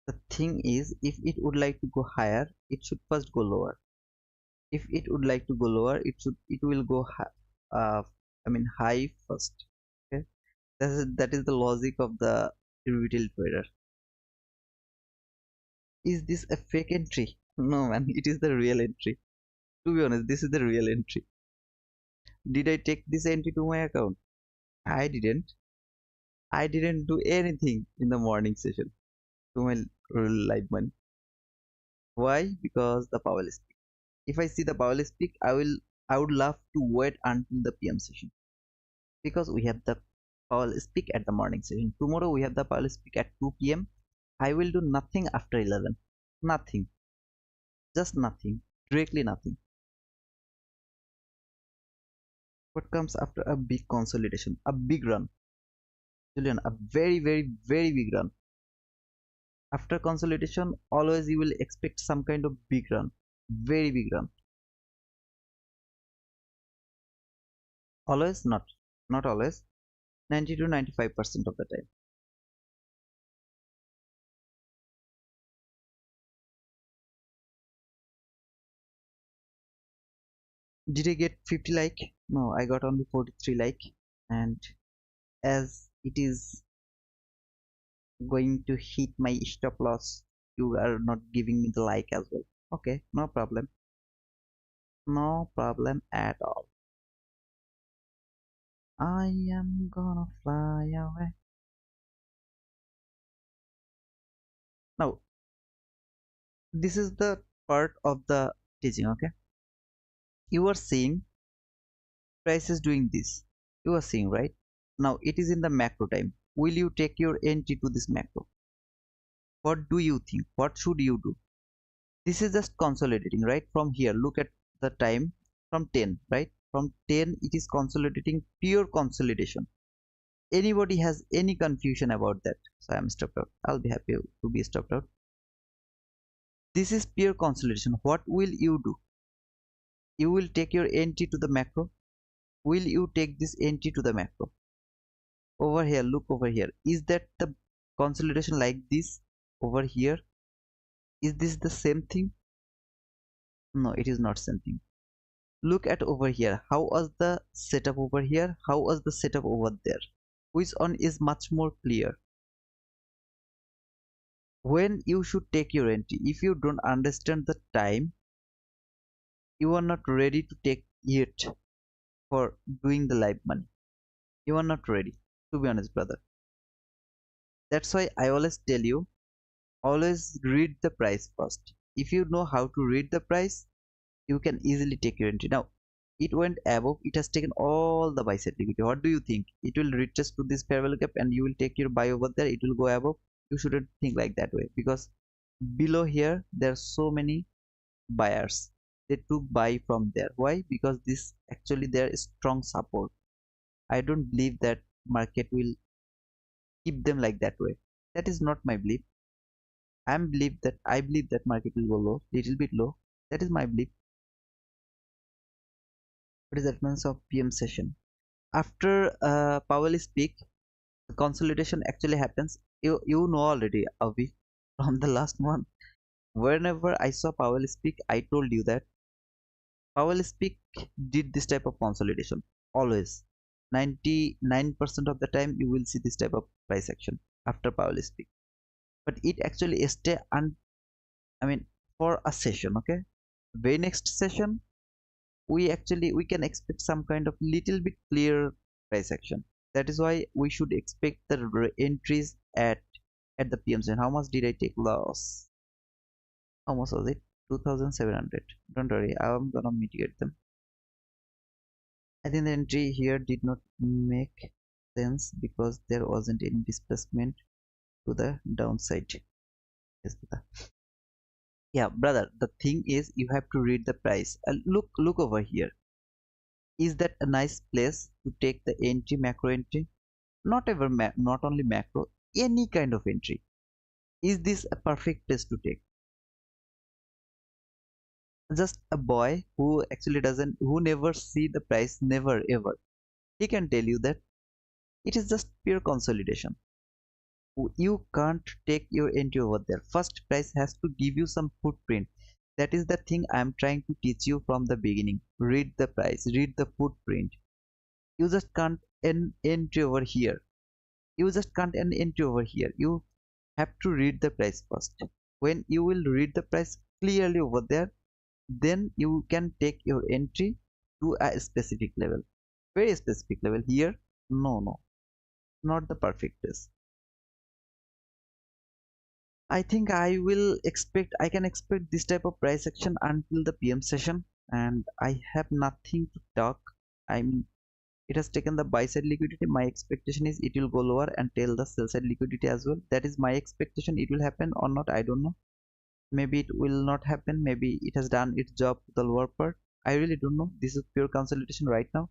The thing is, if it would like to go higher, it should first go lower. If it would like to go lower, it will go high, high first. Okay, that is the logic of the retail trader. Is this a fake entry? No man, it is the real entry. To be honest, this is the real entry. Did I take this entry to my account? I didn't. I didn't do anything in the morning session to my real live money. Why? Because the Powell speak. If I see the Powell speak, I would love to wait until the PM session because we have the Powell speak at the morning session. Tomorrow we have the Powell speak at 2 p.m. I will do nothing after 11. Nothing. Just nothing. Directly nothing. What comes after a big consolidation? A big run. Julian, a very, very, very big run. After consolidation, always you will expect some kind of big run. Very big run. Always not. Not always. 90 to 95% of the time. Did I get 50 like? No, I got only 43 like. And as it is going to hit my stop loss, you are not giving me the like as well. Okay, no problem. No problem at all. I am gonna fly away. Now, this is the part of the teaching, okay? You are seeing price is doing this. You are seeing, right? Now, it is in the macro time. Will you take your entry to this macro? What do you think? What should you do? This is just consolidating, right? From here, look at the time from 10, right? From 10, it is consolidating, pure consolidation. Anybody has any confusion about that? So I'm stopped out. I'll be happy to be stopped out. This is pure consolidation. What will you do? You will take your entry to the macro. Will you take this entry to the macro? Over here, look over here. Is that the consolidation like this over here? Is this the same thing? No, it is not same thing. Look at over here. How was the setup over here? How was the setup over there? Which one is much more clear? When you should take your entry, if you don't understand the time, you are not ready to take it for doing the live money. You are not ready, to be honest, brother. That's why I always tell you, always read the price first. If you know how to read the price, you can easily take your entry. Now, it went above, it has taken all the buy side liquidity. What do you think? It will retest to this fair value gap and you will take your buy over there, it will go above. You shouldn't think like that way because below here there are so many buyers. They took buy from there. Why? Because this actually there is strong support. I don't believe that market will keep them like that way. That is not my belief. I believe that market will go low, little bit low. That is my belief. What is that means of PM session? After Powell speak, the consolidation actually happens. You know already, Avi, from the last one. Whenever I saw Powell speak, I told you that Powell speak did this type of consolidation always. 99% of the time you will see this type of price action after Powell speak, but it actually stay I mean for a session. Okay, very next session we can expect some kind of little bit clear price action. That is why we should expect the entries at the PM zone. How much did I take loss? How much was it? 2700. Don't worry, I'm gonna mitigate them. I think the entry here did not make sense because there wasn't any displacement to the downside. Yes, brother. Yeah, brother, the thing is you have to read the price. Look over here. Is that a nice place to take the entry, macro entry? Not only macro, any kind of entry. Is this a perfect place to take? Just a boy who actually doesn't, who never see the price, never ever, he can tell you that it is just pure consolidation. You can't take your entry over there. First, price has to give you some footprint. That is the thing I'm trying to teach you from the beginning. Read the price, read the footprint. You just can't entry over here. You just can't entry over here. You have to read the price first. When you will read the price clearly over there, then you can take your entry to a specific level, very specific level. Here, no, not the perfect place. I think I can expect this type of price action until the PM session, and I have nothing to talk. I mean, it has taken the buy side liquidity. My expectation is it will go lower and tail the sell side liquidity as well. That is my expectation. It will happen or not, I don't know. Maybe it will not happen. Maybe it has done its job to the lower part. I really don't know. This is pure consolidation right now.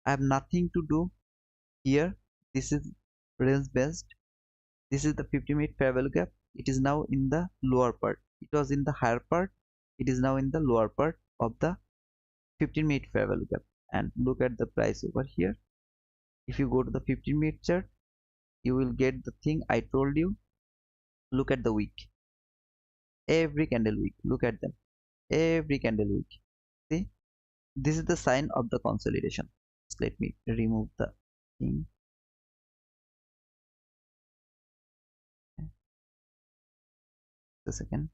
I have nothing to do here. This is range based. This is the 50-minute fair value gap. It is now in the lower part. It was in the higher part. It is now in the lower part of the 15-minute fair value gap. And look at the price over here. If you go to the 15-minute chart, you will get the thing I told you. Look at the week. Every candle week. Look at them. Every candle week. See, this is the sign of the consolidation. Just let me remove the thing. A second.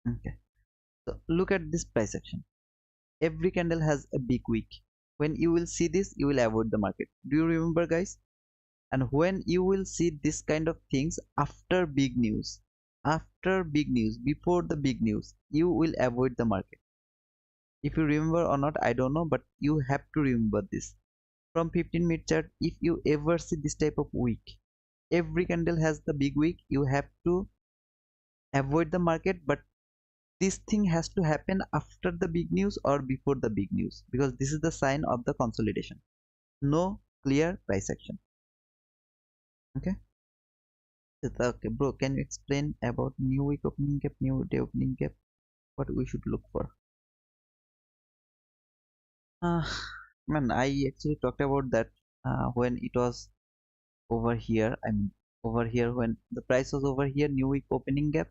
Okay, so look at this price action. Every candle has a big wick. When you will see this, you will avoid the market. Do you remember, guys? And when you will see this kind of things after big news, before the big news, you will avoid the market. If you remember or not, I don't know, but you have to remember this. From 15-minute chart, if you ever see this type of wick, every candle has the big wick, you have to avoid the market. But this thing has to happen after the big news or before the big news, because this is the sign of the consolidation. No clear price action. Okay. Okay, bro, can you explain about new week opening gap, new day opening gap, what we should look for? uh, Man, I actually talked about that when it was over here. I mean, over here when the price was over here, new week opening gap,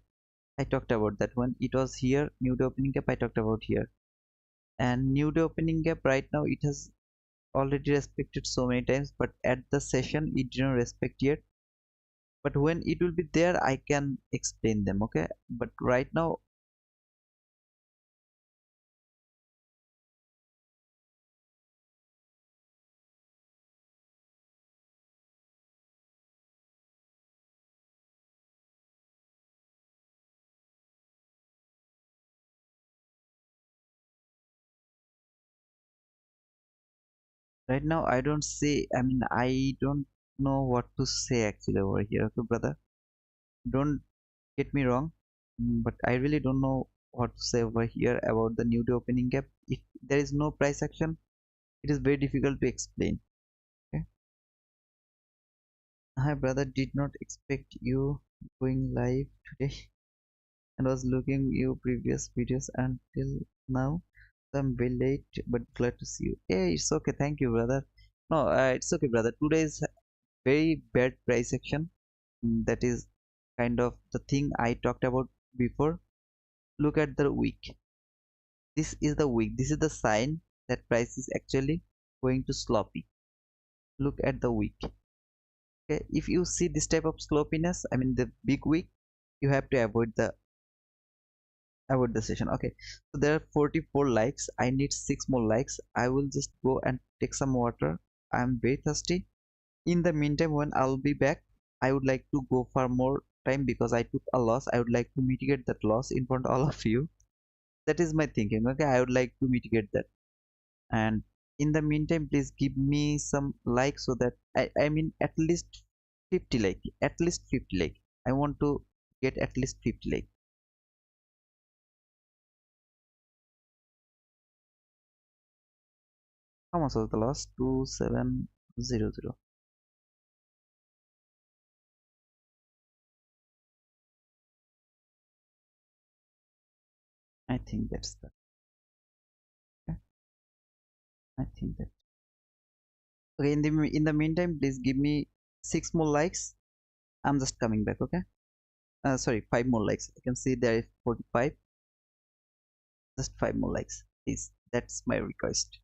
I talked about that. When it was here, new day opening gap, I talked about here. And new day opening gap right now, it has already respected so many times, but at the session it didn't respect yet. But when it will be there, I can explain them. Okay, but right now, I don't say, I mean, I don't know what to say actually over here. Okay, brother, don't get me wrong. But I really don't know what to say over here about the new day opening gap. If there is no price action, it is very difficult to explain. Okay. Hi brother, did not expect you going live today and was looking your previous videos until now. So I'm very late but glad to see you. Hey, it's okay. Thank you, brother. No, it's okay, brother. Today is very bad price action. That is kind of the thing I talked about before. Look at the week. This is the week. This is the sign that price is actually going to sloppy. Look at the week. Okay, if you see this type of sloppiness, I mean the big week, you have to avoid the session. Okay, so there are 44 likes. I need 6 more likes. I will just go and take some water. I'm very thirsty. In the meantime, when I'll be back, I would like to go for more time because I took a loss. I would like to mitigate that loss in front of all of you. That is my thinking. Okay, I would like to mitigate that. And in the meantime, please give me some like so that I mean at least 50 like, at least 50 like. I want to get at least 50 like. How much was the loss? 2700. I think that's the, okay. I think that, okay. In the meantime, please give me 6 more likes. I'm just coming back. Okay, sorry, 5 more likes. I can see there is 45. Just 5 more likes, please. That's my request.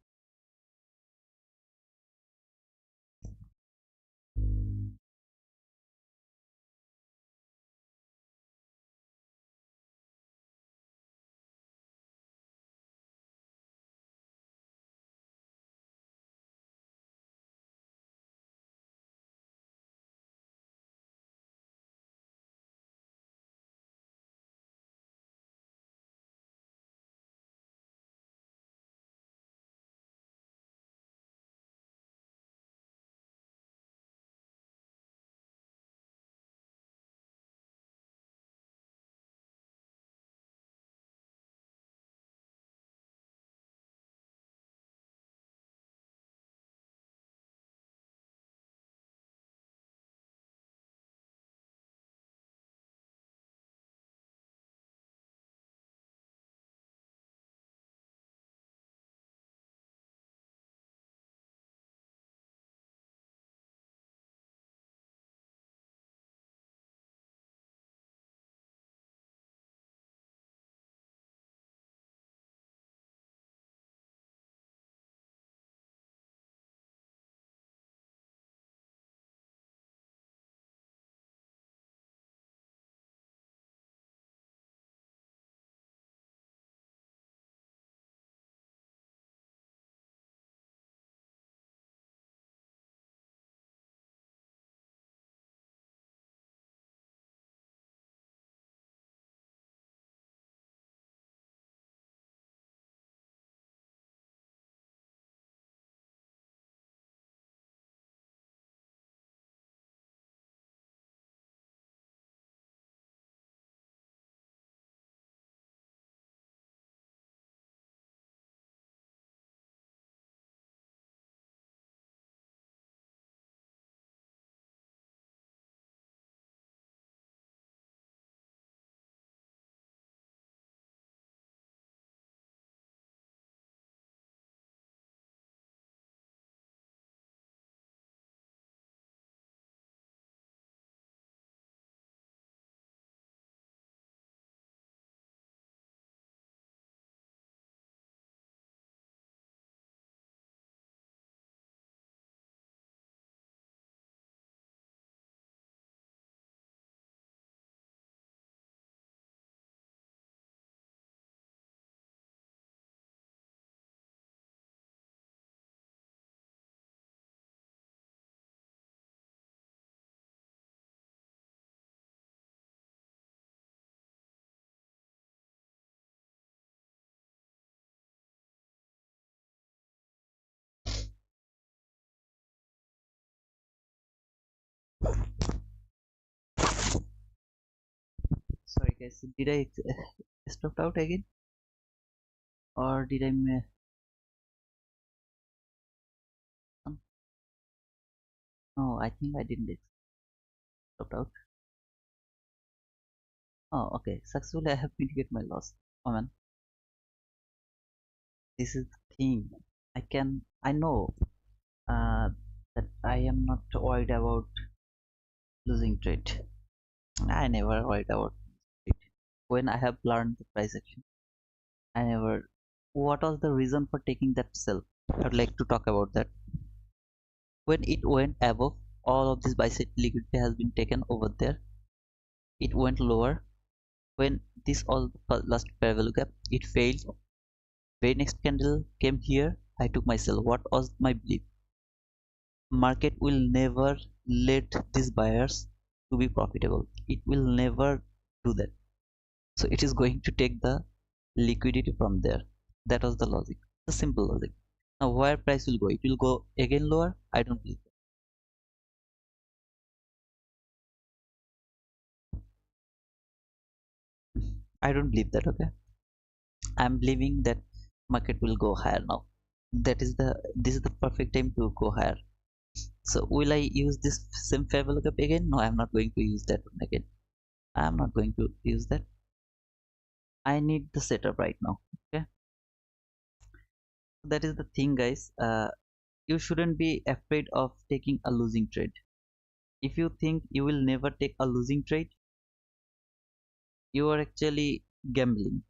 Sorry guys, did I stopped out again, or did I miss some? No, I think I didn't stopped out. Oh, okay. Successfully, I have mitigated my loss. Oh man, this is the thing. I know. uh, that I am not worried about losing trade. I never worried about it. When I have learned the price action, I never. What was the reason for taking that sell? I'd like to talk about that. When it went above, all of this buy side liquidity has been taken over there. It went lower. When this all last parallel gap, it failed. Very next candle came here. I took my sell. What was my belief? Market will never let these buyers to be profitable. It will never do that. So it is going to take the liquidity from there. That was the logic, the simple logic. Now where price will go, it will go again lower. I don't believe that. I don't believe that. Okay, I'm believing that market will go higher now. That is the This is the perfect time to go higher. So will I use this same fair value gap again? No, I'm not going to use that one again. I'm not going to use that. I need the setup right now. Okay, that is the thing, guys. You shouldn't be afraid of taking a losing trade. If you think you will never take a losing trade, you are actually gambling.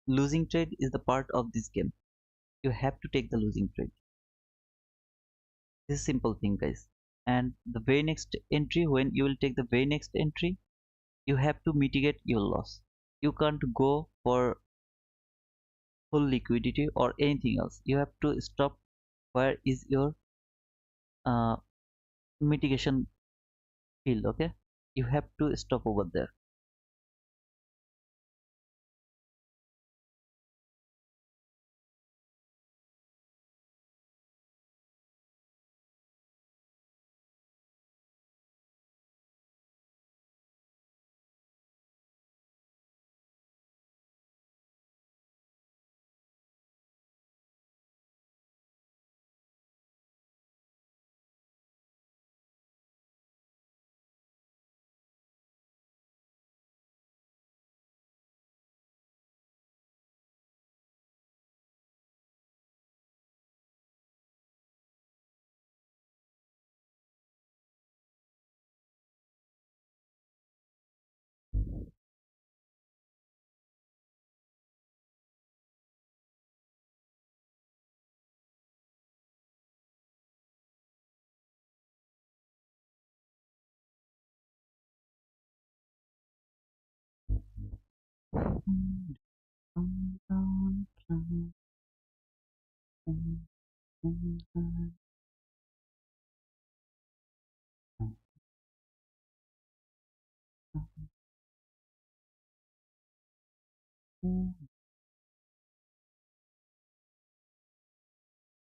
Losing trade is the part of this game. You have to take the losing trade. This is simple thing, guys. And the very next entry, when you will take the very next entry, you have to mitigate your loss. You can't go for full liquidity or anything else. You have to stop where is your uh, mitigation field. Okay, you have to stop over there.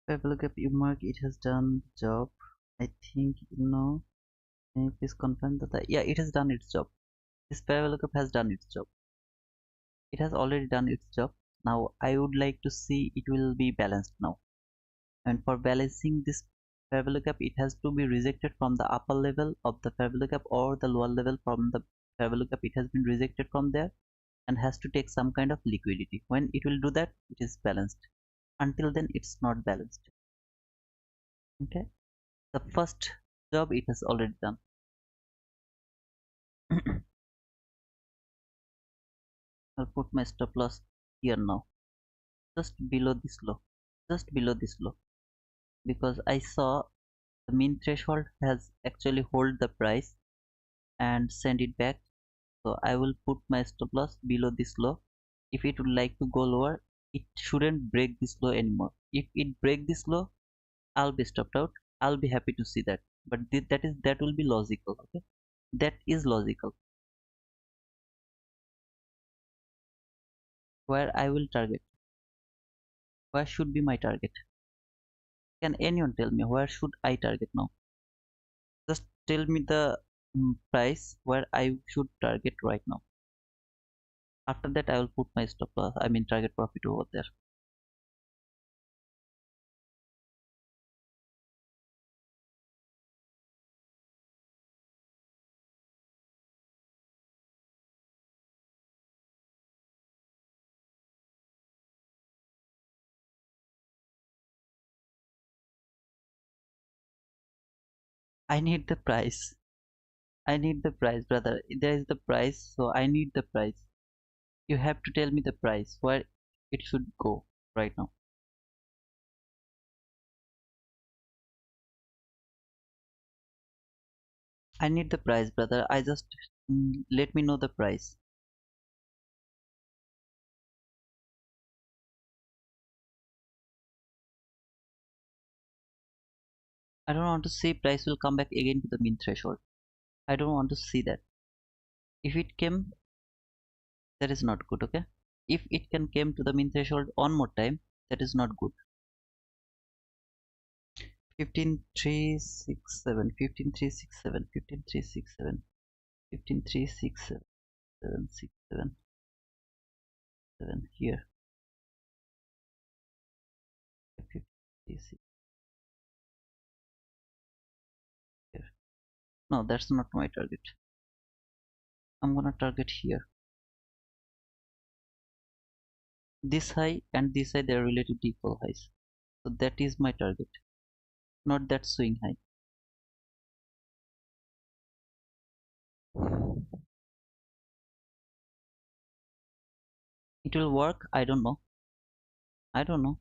If I look up Embark, it has done the job. I think you know. Can you please confirm that? Yeah, it has done its job. This parallel lookup has done its job. It has already done its job. Now I would like to see it will be balanced now. And for balancing this parallel lookup, it has to be rejected from the upper level of the parallel lookup or the lower level from the parallel lookup. It has been rejected from there and has to take some kind of liquidity. When it will do that, it is balanced. Until then, it's not balanced. Okay, the first job it has already done. I'll put my stop loss here now, just below this low, just below this low, because I saw the mean threshold has actually hold the price and send it back. So I will put my stop loss below this low. If it would like to go lower, it shouldn't break this low anymore. If it break this low, I'll be stopped out. I'll be happy to see that. But that will be logical. Okay, that is logical. Where I will target, where should be my target? Can anyone tell me where should I target now? Just tell me the price where I should target right now. After that, I will put my stop loss, I mean target profit over there. I need the price. I need the price, brother. There is the price, so I need the price. You have to tell me the price where it should go right now. I need the price, brother. I just let me know the price. I don't want to see price will come back again to the mean threshold. I don't want to see that. If it came, that is not good, okay? If it can came to the mean threshold one more time, that is not good. 15,367, 15,367, 15,367, 15,367, 767, 7 here, 15,367 here. No, that's not my target. I'm gonna target here. This high and this high, they are relative equal highs. So that is my target, not that swing high. It will work, I don't know. I don't know.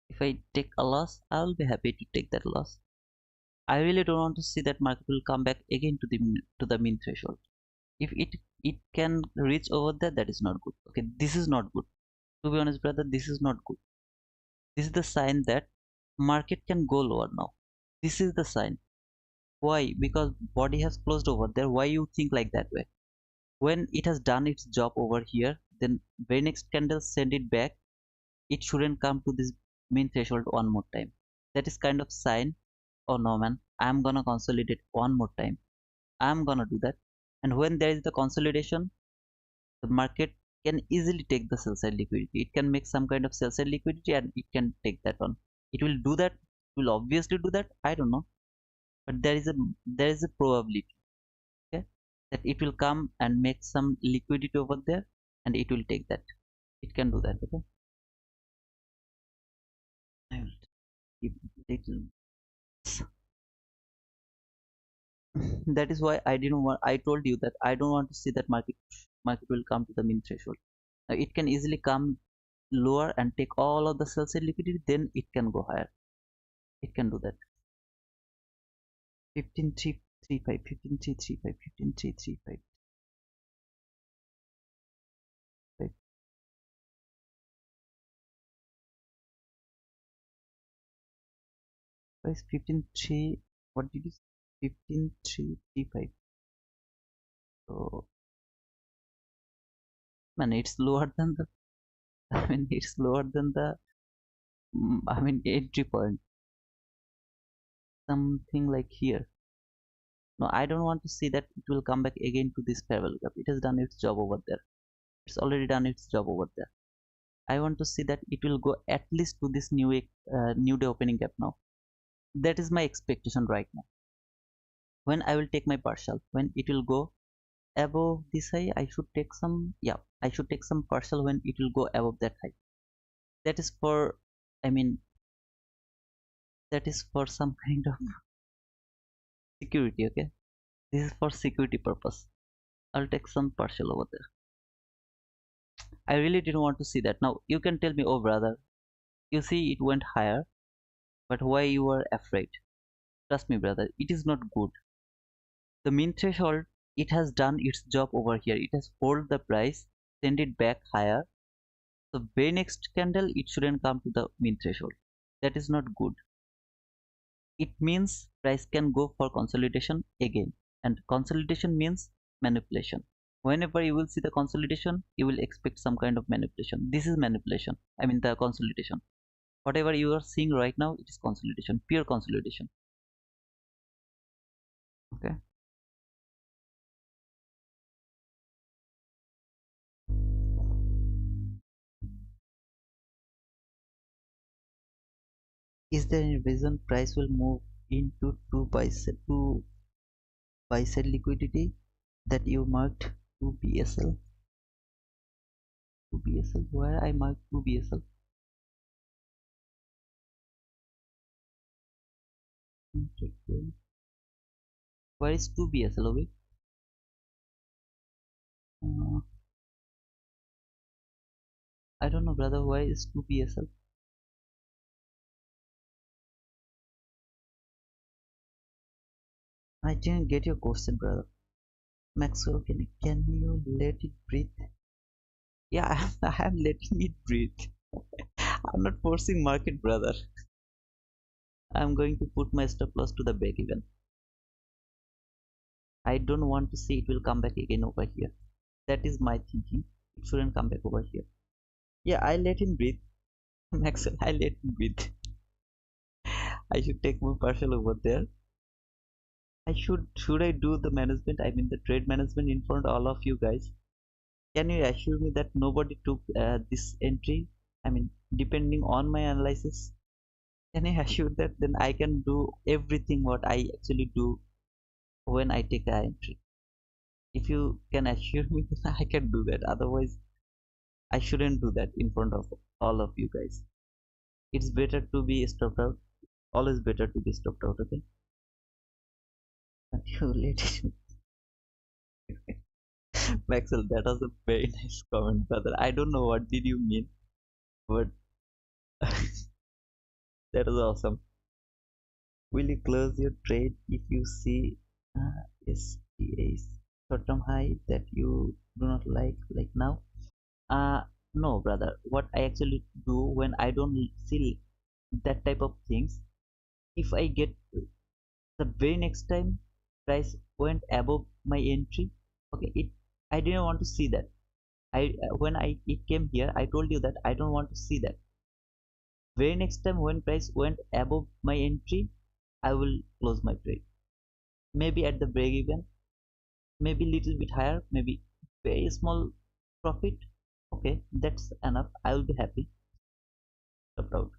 If I take a loss, I will be happy to take that loss. I really don't want to see that market will come back again to the mean threshold. If it can reach over there, that is not good. Okay, this is not good. To be honest, brother, this is not good. This is the sign that market can go lower now. This is the sign. Why? Because body has closed over there. Why you think like that way? When it has done its job over here, then very next candle send it back. It shouldn't come to this main threshold one more time. That is kind of sign. Oh no, man, I'm gonna consolidate one more time. I'm gonna do that. And when there is the consolidation, the market can easily take the sell side liquidity. It can make some kind of sell side liquidity and it can take that one. It will do that. It will obviously do that. I don't know, but there is a probability, okay, that it will come and make some liquidity over there, and it will take that. It can do that. Okay, I will keep little. That is why I didn't want. I told you that I don't want to see that market will come to the mean threshold. It can easily come lower and take all of the sell side liquidity, then it can go higher. It can do that. 15,335, 15,335, 15,335. Price 15,3. What did you say? 15,335. So man, it's lower than the. I mean, it's lower than the. I mean, entry point. Something like here. No, I don't want to see that it will come back again to this parallel gap. It has done its job over there. It's already done its job over there. I want to see that it will go at least to this new day opening gap now. That is my expectation right now. When I will take my partial, when it will go above this high, I should take some, yeah, I should take some partial when it will go above that high. That is for, I mean, that is for some kind of security, okay? This is for security purpose. I'll take some partial over there. I really didn't want to see that. Now you can tell me, oh brother, you see it went higher, but why you were afraid? Trust me, brother, it is not good. The mean threshold, it has done its job over here. It has hold the price, send it back higher. So very next candle, it shouldn't come to the mean threshold. That is not good. It means price can go for consolidation again, and consolidation means manipulation. Whenever you will see the consolidation, you will expect some kind of manipulation. This is manipulation. I mean the consolidation. Whatever you are seeing right now, it is consolidation, pure consolidation. Okay. Is there any reason price will move into two buy side liquidity that you marked 2 BSL? 2 BSL, where I marked 2 BSL? Where is 2 BSL? Uh, I don't know, brother. Why is 2 BSL? I didn't get your question, brother. Maxwell, can you let it breathe? Yeah, I'm letting it breathe. I'm not forcing market, brother. I'm going to put my stop loss to the break even. I don't want to see it will come back again over here. That is my thinking. It shouldn't come back over here. Yeah, I let him breathe. Maxwell, I let him breathe. I should take my partial over there. Should I do the management? I mean the trade management in front of all of you guys. Can you assure me that nobody took this entry? I mean, depending on my analysis, can I assure that then I can do everything what I actually do when I take an entry? If you can assure me, then I can do that. Otherwise, I shouldn't do that in front of all of you guys. It's better to be stopped out. Always better to be stopped out. Okay. Until later. Maxwell, that was a very nice comment, brother. I don't know what did you mean, but that was awesome. Will you close your trade if you see STA's short-term high that you do not like now? Uh, no, brother. What I actually do when I don't see that type of things, if I get the very next time price went above my entry, okay, I didn't want to see that. When I it came here, I told you that I don't want to see that. Very next time when price went above my entry, I will close my trade. Maybe at the break even, maybe little bit higher, maybe very small profit. Okay, that's enough. I will be happy. Stopped out.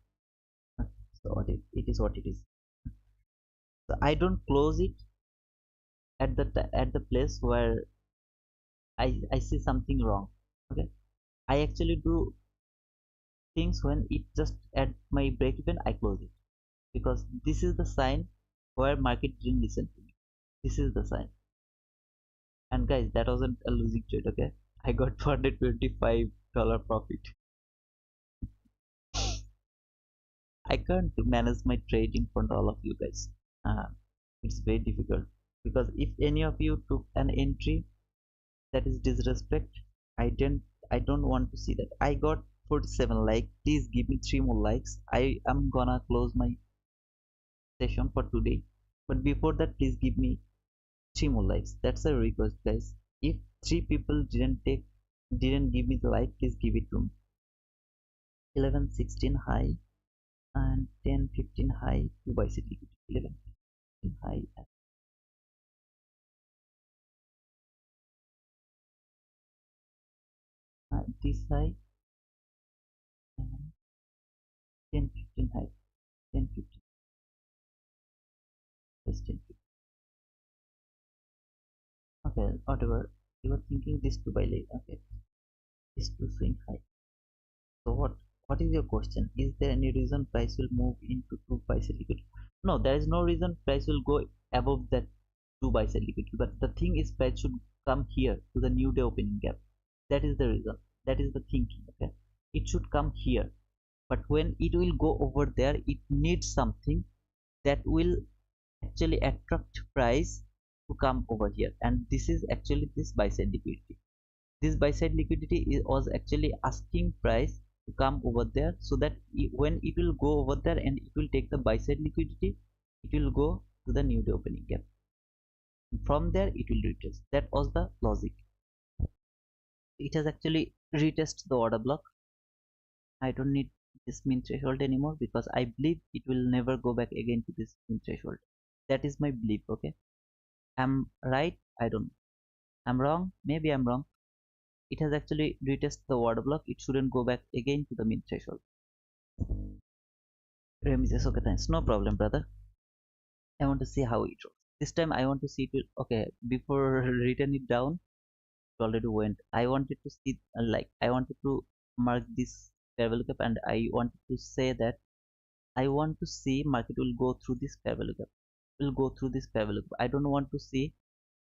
So it is what it is. So I don't close it at the place where I see something wrong. Okay, I actually do things when it just at my break even I close it, because this is the sign where market didn't listen to me. This is the sign. And guys, that wasn't a losing trade. Okay, I got $225 profit. I can't manage my trade in front of all of you guys. uh, it's very difficult, because if any of you took an entry, that is disrespect. I don't want to see that. I got 47 like. Please give me 3 more likes. I am gonna close my session for today, but before that please give me 3 more likes. That's a request, guys. If 3 people didn't give me the like, please give it to me. 11 16 high and 10 15 high, 2 by city. 11 15 high and this high, and 10 15 high, 10 15 plus 10 15. Okay, whatever you were thinking, this 2 by late. Okay, this 2 swing high. So what is your question? Is there any reason price will move into 2 by liquidity? No, there is no reason price will go above that 2 by liquidity, but the thing is price should come here to the new day opening gap. That is the reason. That is the thinking. Okay, it should come here, but when it will go over there, it needs something that will actually attract price to come over here, and this is actually this buy side liquidity. This buy side liquidity was actually asking price to come over there, so that when it will go over there and it will take the buy side liquidity, it will go to the new day opening gap. From there it will retest. That was the logic. It has actually retested the order block. I don't need this mean threshold anymore, because I believe it will never go back again to this mean threshold. That is my belief. Okay, I'm right, I don't know. I'm wrong, maybe I'm wrong. It has actually retested the order block. It shouldn't go back again to the mean threshold. Remises, okay, thanks. No problem, brother. I want to see how it works. This time I want to see it will, okay, before written it down, it already went. I wanted to see, I wanted to mark this fair value gap, and I wanted to say that I want to see market will go through this fair value gap. will go through this parallel gap. I don't want to see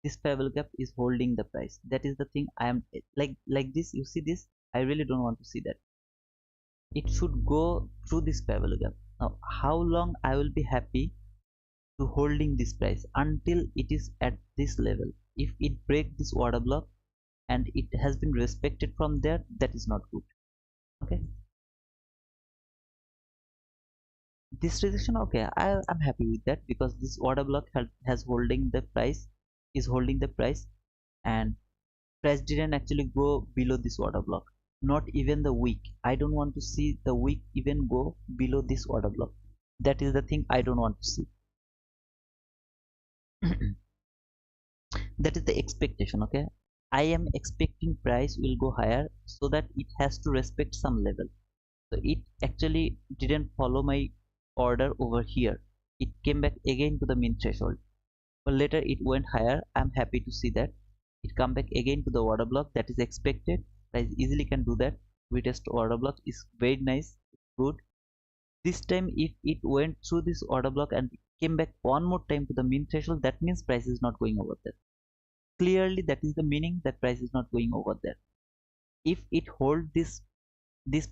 this parallel gap is holding the price. That is the thing. I am like this, you see this, I really don't want to see that. It should go through this parallel gap. Now how long I will be happy to holding this price? Until it is at this level. If it break this order block and it has been respected from there, that is not good. Okay, this rejection, okay, I'm happy with that, because this order block has holding the price, is holding the price, and price didn't actually go below this order block, not even the week. I don't want to see the week even go below this order block. That is the thing I don't want to see. That is the expectation. Okay, I am expecting price will go higher, so that it has to respect some level. So it actually didn't follow my order over here. It came back again to the mean threshold, but later it went higher. I'm happy to see that it come back again to the order block. That is expected. Price easily can do that. Retest order block is very nice, good. This time if it went through this order block and came back one more time to the mean threshold, that means price is not going over there. Clearly that is the meaning, that price is not going over there. If it hold this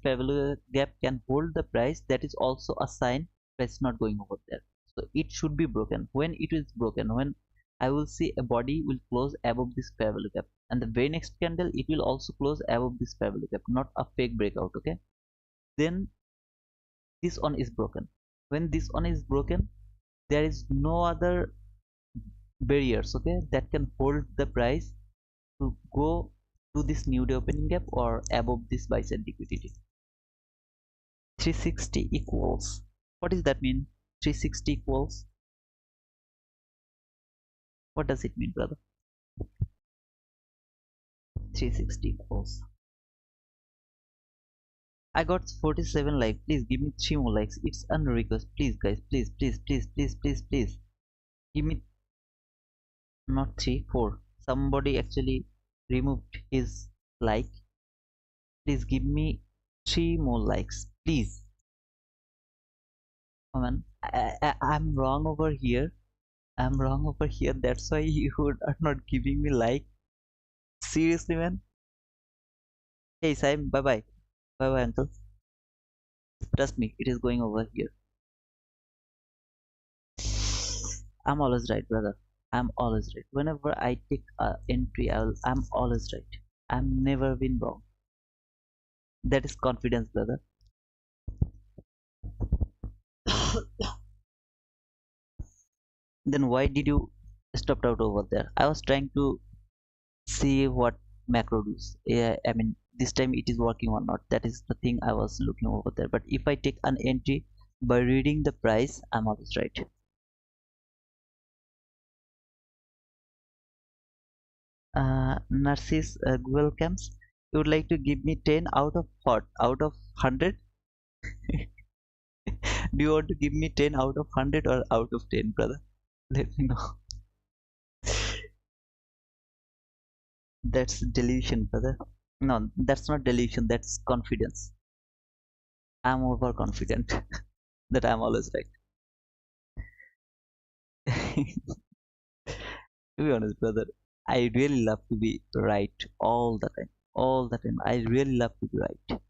parallel gap can hold the price, that is also a sign price is not going over there. So it should be broken. When it is broken, when I will see a body will close above this parallel gap, and the very next candle it will also close above this parallel gap, not a fake breakout. Okay, then this one is broken. When this one is broken, there is no other barriers, okay, that can hold the price to go to this new day opening gap or above this buy side liquidity. 360 equals, what does that mean? 360 equals, what does it mean, brother? 360 equals, I got 47 likes. Please give me 3 more likes. It's under request. Please guys, please, please, please, please, please, please give me, not 3, 4. Somebody actually removed his like. Please give me 3 more likes, please. Come on, I'm wrong over here. I'm wrong over here. That's why you are not giving me like. Seriously, man. Hey, Simon. Bye bye. Bye bye, uncle. Trust me, it is going over here. I'm always right, brother. I'm always right. Whenever I take a entry, I'm always right. I'm never been wrong. That is confidence, brother. Then why did you stop out over there? I was trying to see what macro does. Yeah, I mean this time it is working or not. That is the thing I was looking over there. But if I take an entry by reading the price, I'm always right. Narcis Google Camps, you would like to give me 10 out of what? Out of 100? Do you want to give me 10 out of 100 or out of 10, brother? Let me know. That's delusion, brother. No, that's not delusion, that's confidence. I'm overconfident that I'm always right. To be honest, brother, I really love to be right all the time. All the time. I really love to be right.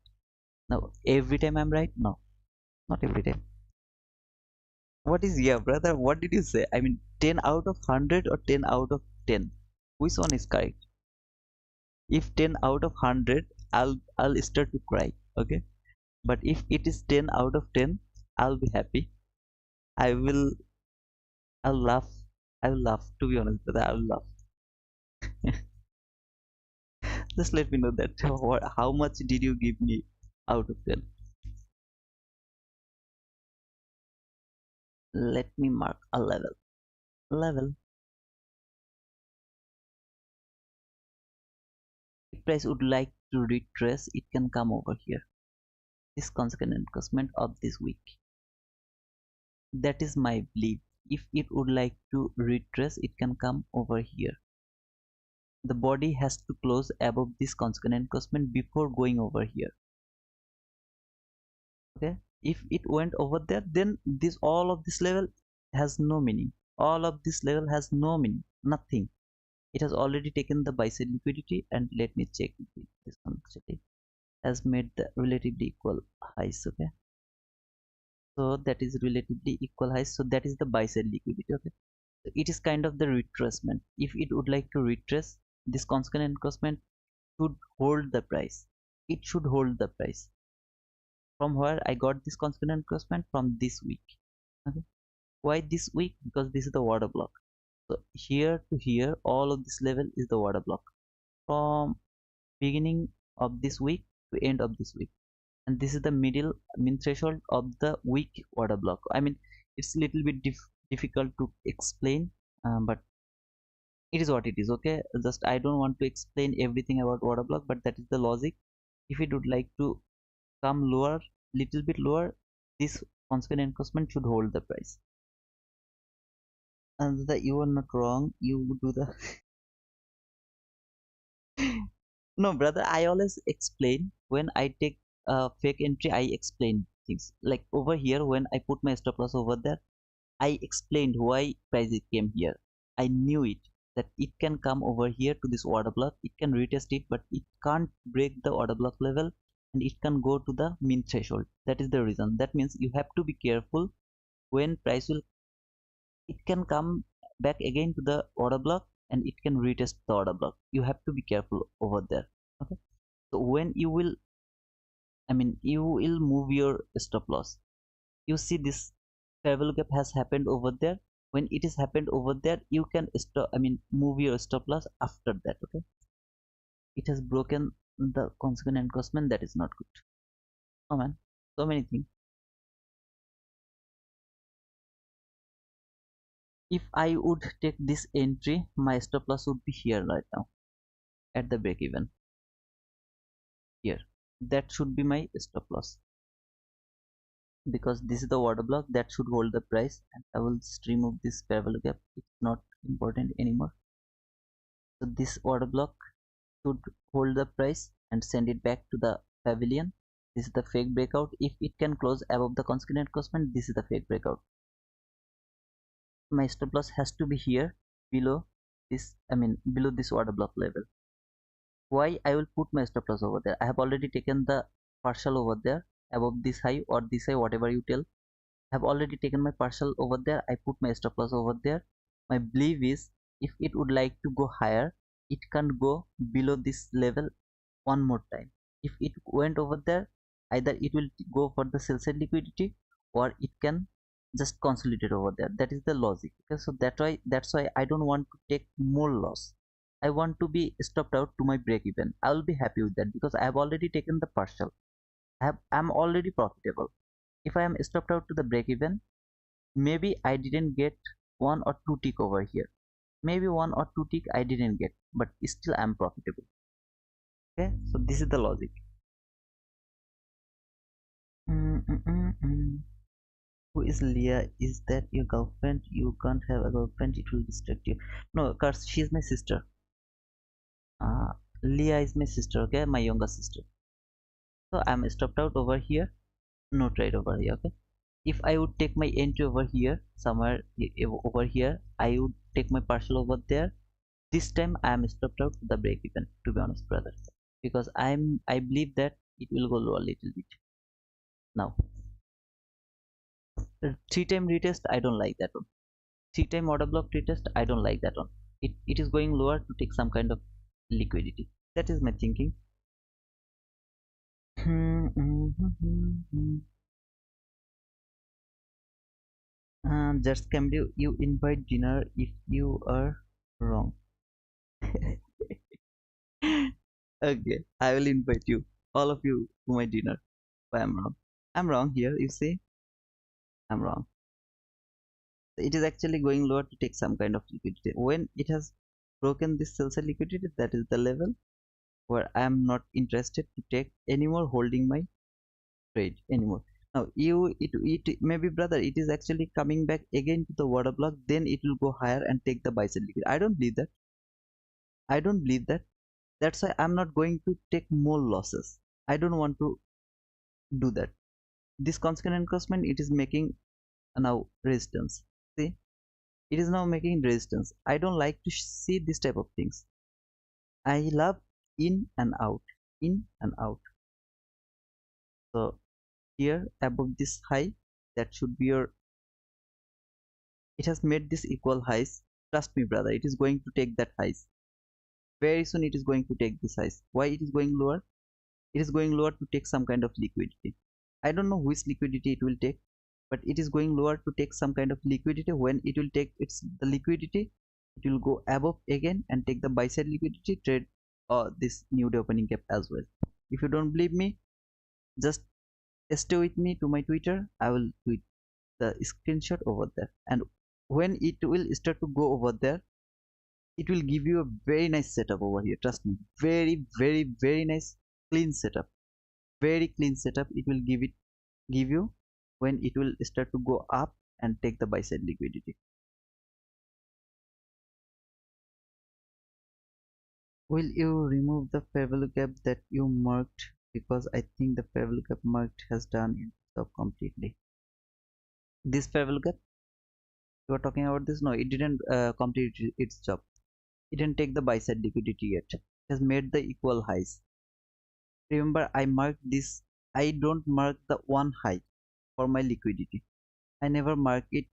Now, every time I'm right? No, not every time. What is, yeah, brother? What did you say? I mean, 10 out of 100 or 10 out of 10? Which one is correct? If 10 out of 100, I'll start to cry. Okay, but if it is 10 out of 10, I'll be happy. I will, I'll laugh. I will laugh. To be honest, brother, I will laugh. Just let me know that how much did you give me out of 10? Let me mark a level. Level. If price would like to retrace, it can come over here. This consequent encouragement of this week. That is my belief. If it would like to retrace, it can come over here. The body has to close above this consequent encouragement before going over here. Okay, if it went over there, then this all of this level has no meaning. all of this level has no meaning, nothing. It has already taken the buy side liquidity, and let me check this one actually has made the relatively equal highs. Okay, so that is relatively equal highs, so that is the buy side liquidity. Okay, so it is kind of the retracement. If it would like to retrace, this constant encroachment should hold the price. It should hold the price. From where I got this constant encroachment? From this week. Okay, why this week? Because this is the order block. So here to here, all of this level is the order block from beginning of this week to end of this week, and this is the middle mean threshold of the week order block. I mean, it's a little bit difficult to explain, but it is what it is. Okay, just I don't want to explain everything about order block, but that is the logic. If it would like to come lower, little bit lower, this constant encroachment should hold the price. And that you are not wrong, you do the no brother, I always explain when I take a fake entry. I explain things like over here when I put my stop loss over there, I explained why price it came here. I knew it, that it can come over here to this order block, it can retest it, but it can't break the order block level, and it can go to the mean threshold. That is the reason. That means you have to be careful when price will, it can come back again to the order block, and it can retest the order block. You have to be careful over there. Okay, so when you will, I mean, you will move your stop loss. You see this travel gap has happened over there. When it is happened over there, you can stop, I mean, move your stop loss after that. Okay, it has broken the consequent encroachment. That is not good. Oh man, so many things. If I would take this entry, my stop loss would be here right now at the break even here. That should be my stop loss, because this is the order block that should hold the price, and I will just remove this parallel gap. It's not important anymore. So this order block should hold the price and send it back to the pavilion. This is the fake breakout. If it can close above the constant encroachment, this is the fake breakout. My stop loss has to be here below this, I mean below this order block level. Why I will put my stop loss over there? I have already taken the partial over there above this high or this high, whatever you tell. I have already taken my partial over there. I put my stop loss over there. My belief is if it would like to go higher, it can go below this level one more time. If it went over there, either it will go for the sell side liquidity, or it can just consolidate over there. That is the logic. Okay, so that's why I don't want to take more loss. I want to be stopped out to my break even. I will be happy with that because I have already taken the partial. I'm already profitable. If I am stopped out to the break even, maybe I didn't get one or two tick over here. Maybe one or two tick I didn't get, but still I'm profitable. Okay, so this is the logic. Who is Leah? Is that your girlfriend? You can't have a girlfriend, it will distract you. No, cause she's my sister. uh, Leah is my sister. Okay, my younger sister. So I'm stopped out over here, no trade over here. Okay, if I would take my entry over here somewhere over here, I would take my partial over there. This time I am stopped out to the break even, to be honest brother, because I believe that it will go low a little bit now. Three time retest, I don't like that one. Three time order block retest, I don't like that one. It is going lower to take some kind of liquidity. That is my thinking. Just can you invite dinner if you are wrong? Okay, I will invite you, all of you, to my dinner. If I'm wrong, I'm wrong here. You see, I'm wrong. It is actually going lower to take some kind of liquidity. When it has broken this sell side liquidity, that is the level where I am not interested to take anymore, holding my trade anymore. Now it maybe brother, it is actually coming back again to the water block, then it will go higher and take the buy side liquidity. I don't believe that. I don't believe that. That's why I'm not going to take more losses. I don't want to do that. This constant encroachment, it is making now resistance. See, It is now making resistance. I don't like to see this type of things. I love in and out, in and out. So here above this high, that should be your, it has made this equal highs. Trust me brother, it is going to take that highs. Very soon it is going to take this highs. Why it is going lower? It is going lower to take some kind of liquidity. I don't know which liquidity it will take, but it is going lower to take some kind of liquidity. When it will take its the liquidity, it will go above again and take the buy side liquidity, trade this new day opening gap as well. If you don't believe me, just stay with me to my Twitter. I will tweet the screenshot over there, and when it will start to go over there, it will give you a very nice setup over here. Trust me, very nice clean setup, very clean setup. It will give you when it will start to go up and take the buy side liquidity. Will you remove the fair value gap that you marked? Because I think the fair value gap marked has done its job completely. This fair value gap you are talking about, this, no, it didn't complete its job. It didn't take the buy side liquidity yet. It has made the equal highs. Remember, I marked this. I don't mark the one high for my liquidity. I never mark it.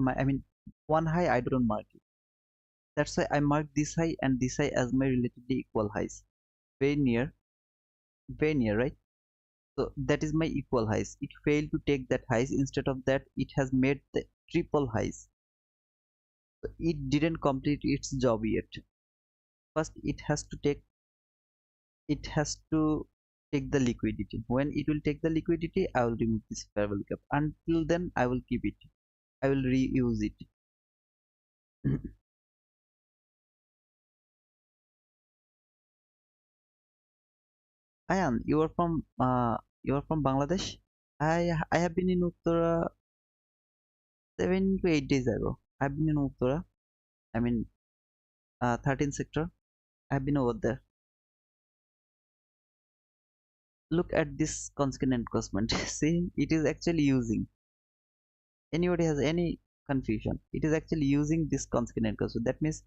I mean, one high I don't mark it. That's why I mark this high and this high as my relatively equal highs. Very near, right? So that is my equal highs. It failed to take that highs. Instead of that, it has made the triple highs. So it didn't complete its job yet. First, it has to take the liquidity. When it will take the liquidity, I will remove this fair value gap. Until then, I will keep it. I will reuse it. Ayan, you are from Bangladesh. I have been in Uttara 7 to 8 days ago. I've been in Uttara. I mean, 13 sector. I've been over there. Look at this consequent encroachment. See, it is actually using. Anybody has any confusion? It is actually using this consequent encroachment. That means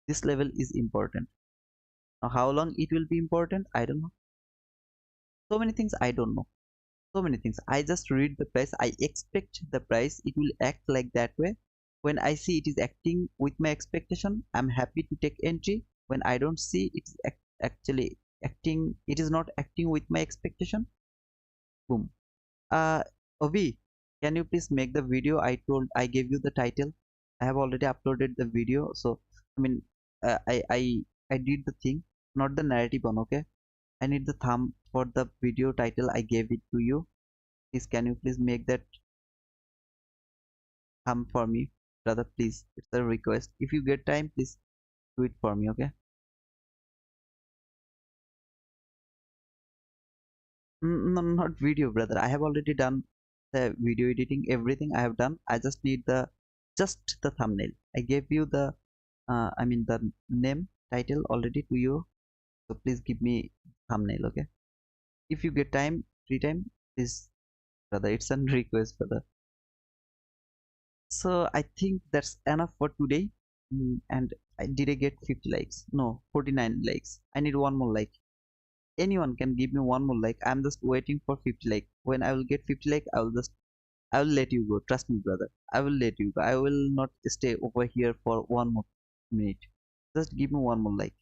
this level is important. Now, how long it will be important? I don't know. So many things I don't know. So many things. I just read the price. I expect the price. It will act like that way. When I see it is acting with my expectation, I'm happy to take entry. When I don't see it is actually acting, it is not acting with my expectation. Boom. Ovi, can you please make the video? I gave you the title. I have already uploaded the video. So I mean, I did the thing, not the narrative one. Okay, I need the thumb for the video title. I gave it to you. Please, can you please make that thumb for me, brother? Please, it's a request. If you get time, please do it for me. Okay. No, not video, brother. I have already done the video editing, everything I have done. I just need just the thumbnail. I gave you the I mean the name title already to you. So please give me thumbnail, okay? If you get time, free time, please, brother. It's a request, brother. So I think that's enough for today. And did I get 50 likes? No, 49 likes. I need one more like. Anyone can give me one more like. I'm just waiting for 50 like. When I will get 50 like, I will let you go. Trust me, brother. I will let you go. I will not stay over here for one more minute. Just give me one more like.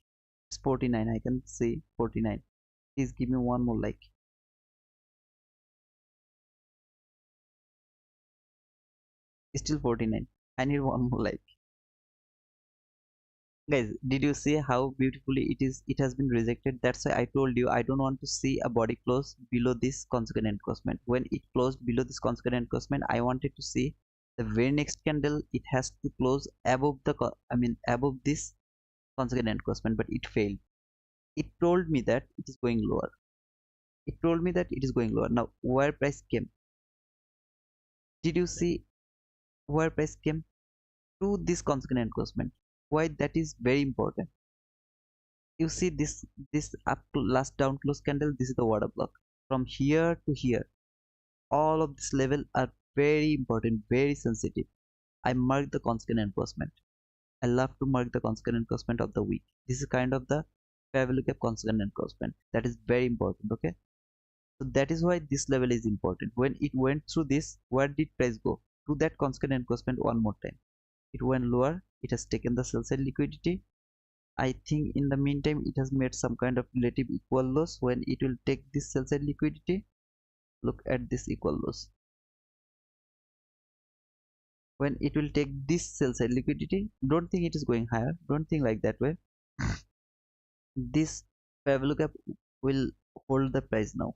It's 49. I can say 49. Please give me one more like. It's still 49. I need one more like. Guys, did you see how beautifully it has been rejected? That's why I told you I don't want to see a body close below this consequent encroachment. When it closed below this consequent encroachment, I wanted to see the very next candle. It has to close above above this consequent encroachment, but it failed. It told me that it is going lower. It told me that it is going lower. Now where price came? Did you see where price came? To this consequent encroachment. Why that is very important? You see this up to last down close candle. This is the water block. From here to here, all of this level are very important, very sensitive. I mark the constant encroachment. I love to mark the constant encroachment of the week. This is kind of the fair value gap constant encroachment. That is very important. Okay, so that is why this level is important. When it went through this, where did price go? To that constant encroachment one more time. It went lower. It has taken the sell side liquidity. I think in the meantime it has made some kind of relative equal loss. When it will take this sell side liquidity, look at this equal loss. When it will take this sell side liquidity, don't think it is going higher, don't think like that way. This fair value gap will hold the price now.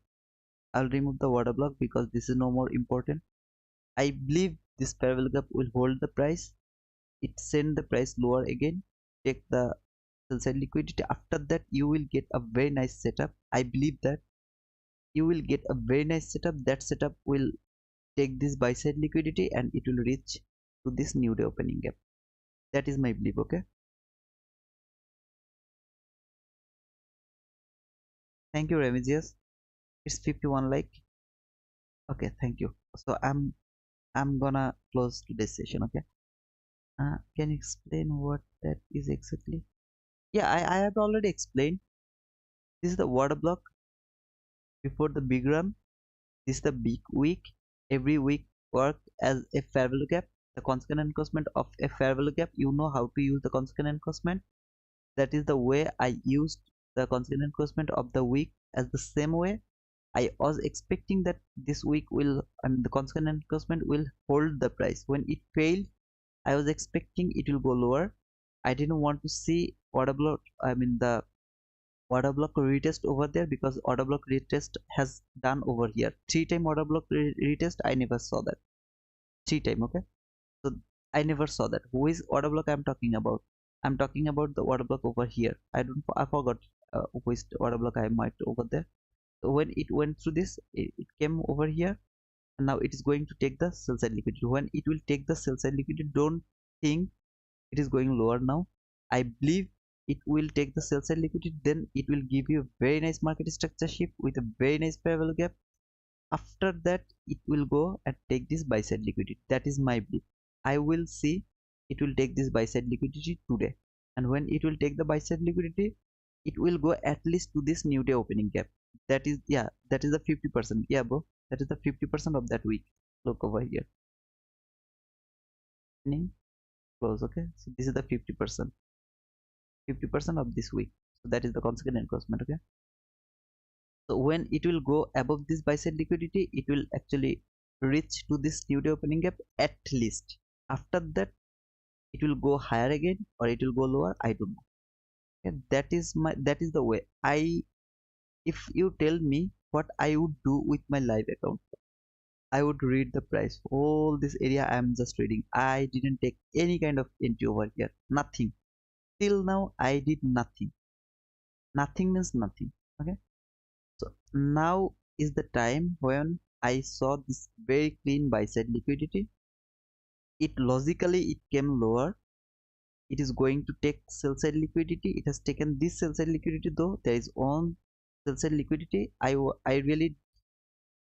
I'll remove the water block because this is no more important. I believe this fair value gap will hold the price. It send the price lower again, take the sell side liquidity. After that you will get a very nice setup. I believe that you will get a very nice setup. That setup will take this buy side liquidity and it will reach to this new day opening gap. That is my belief. Okay, thank you Remigius. It's 51 like. Okay, thank you. So I'm gonna close today's session. Okay, can you explain what that is exactly? Yeah, I have already explained. This is the water block before the big run. This is the big week. Every week work as a fair value gap. The constant encroachment of a fair value gap. You know how to use the constant encroachment. That is the way I used the constant encroachment of the week. As the same way I was expecting that this week will, I mean, the constant encroachment will hold the price. When it failed, I was expecting it will go lower. I didn't want to see order block, I mean the order block retest over there, because order block retest has done over here. 3 time order block retest, I never saw that. 3 time, okay? So I never saw that. Who is order block I'm talking about? I'm talking about the order block over here. I forgot which order block I marked over there. So when it went through this, it came over here, and now it is going to take the sell side liquidity. When it will take the sell side liquidity, don't think it is going lower now. I believe it will take the sell side liquidity, then it will give you a very nice market structure shift with a very nice fair value gap. After that it will go and take this buy side liquidity. That is my belief. I will see it will take this buy side liquidity today, and when it will take the buy side liquidity, it will go at least to this new day opening gap. That is, yeah, that is the 50%. Yeah bro, that is the 50% of that week. Look over here, opening, close. Okay, so this is the 50% of this week. So that is the consequent encroachment. Okay, so when it will go above this buy side liquidity, it will actually reach to this new day opening gap at least. After that it will go higher again or it will go lower, I don't know. Okay, that is the way I, if you tell me what I would do with my live account, I would read the price. All this area I am just reading. I didn't take any kind of entry over here. Nothing. Till now I did nothing. Nothing means nothing. Okay. So now is the time when I saw this very clean buy side liquidity. It logically it came lower. It is going to take sell side liquidity. It has taken this sell side liquidity, though there is on sell side liquidity. I really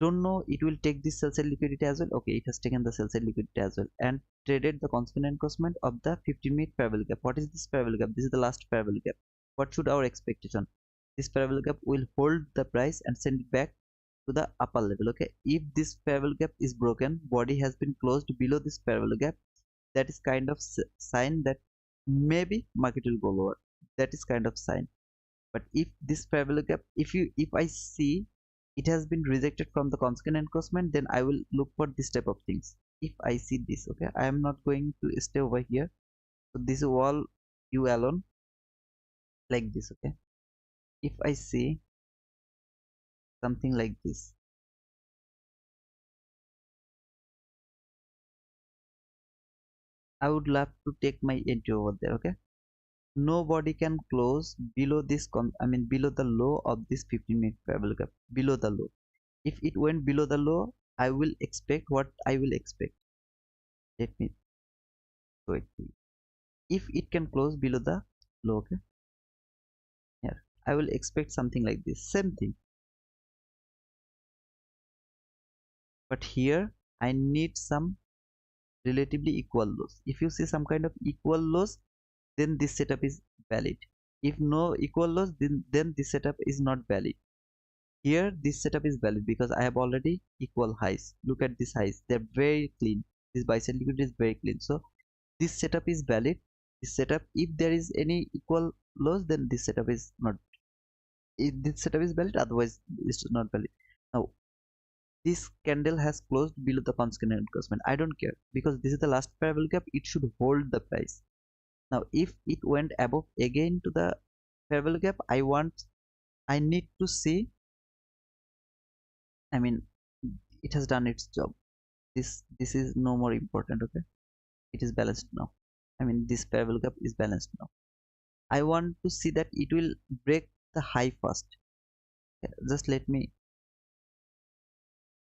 don't know it will take this sell side liquidity as well. Okay, it has taken the sell side liquidity as well and traded the constant encroachment of the 15-minute fair value gap. What is this fair value gap? This is the last fair value gap. What should our expectation? This fair value gap will hold the price and send it back to the upper level. Okay, if this fair value gap is broken, body has been closed below this fair value gap, that is kind of sign that maybe market will go lower. That is kind of sign. But if this fair value gap, if I see it has been rejected from the constant encroachment, then I will look for this type of things. If I see this, okay, I am not going to stay over here. So this is all you alone, like this. Okay, if I see something like this, I would love to take my entry over there. Okay, nobody can close below this below the low of this 15-minute fair value gap, below the low. If it went below the low, I will expect what I will expect. Let me show it to you. If it can close below the low, okay, here I will expect something like this, same thing. But here I need some relatively equal lows. If you see some kind of equal lows, then this setup is valid. If no equal lows, then this setup is not valid. Here this setup is valid because I have already equal highs. Look at these highs, they're very clean. This buy side liquidity is very clean, so this setup is valid. This setup, if there is any equal lows, then this setup is not, if this setup is valid, otherwise it's not valid. Now this candle has closed below the constant encroachment. I don't care because this is the last parallel gap, it should hold the price. Now if it went above again to the parallel gap, I need to see, I mean, it has done its job. This is no more important. Okay, it is balanced now. I mean, this parallel gap is balanced now. I want to see that it will break the high first. Okay, just let me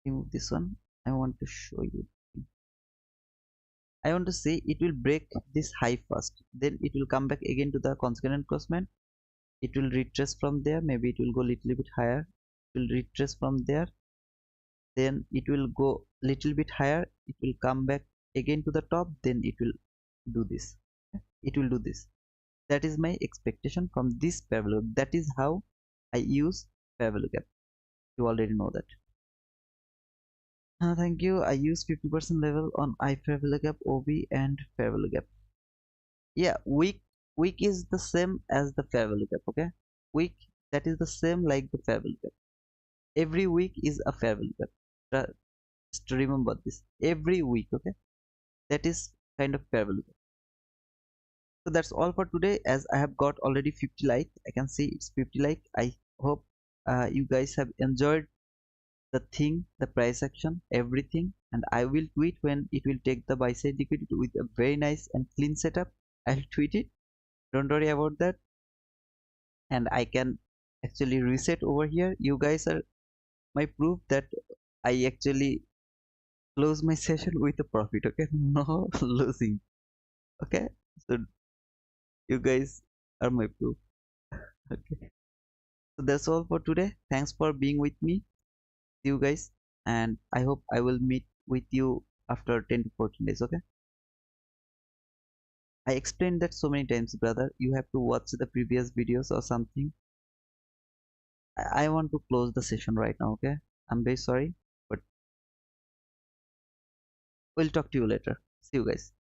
remove this one. I want to show you. I want to see it will break this high first, then it will come back again to the consequent encroachment. It will retrace from there, maybe it will go little bit higher, it will retrace from there, then it will go little bit higher, it will come back again to the top, then it will do this. It will do this. That is my expectation from this parallel. That is how I use parallel gap. You already know that. Thank you. I use 50% level on I parallel gap, OB and parallel gap. Yeah, week is the same as the parallel gap. Okay, week, that is the same like the parallel gap. Every week is a parallel gap. Just remember this. Every week. Okay, that is kind of parallel gap. So that's all for today. As I have got already 50 like, I can see it's 50 like. I hope you guys have enjoyed the thing, the price action, everything, and I will tweet when it will take the buy side liquidity with a very nice and clean setup. I'll tweet it, don't worry about that. And I can actually reset over here. You guys are my proof that I actually close my session with a profit. Okay, no losing. Okay, so you guys are my proof. Okay, so that's all for today. Thanks for being with me. See you guys, and I hope I will meet with you after 10 to 14 days. Okay, I explained that so many times, brother. You have to watch the previous videos or something. I want to close the session right now. Okay, I'm very sorry, but we'll talk to you later. See you guys.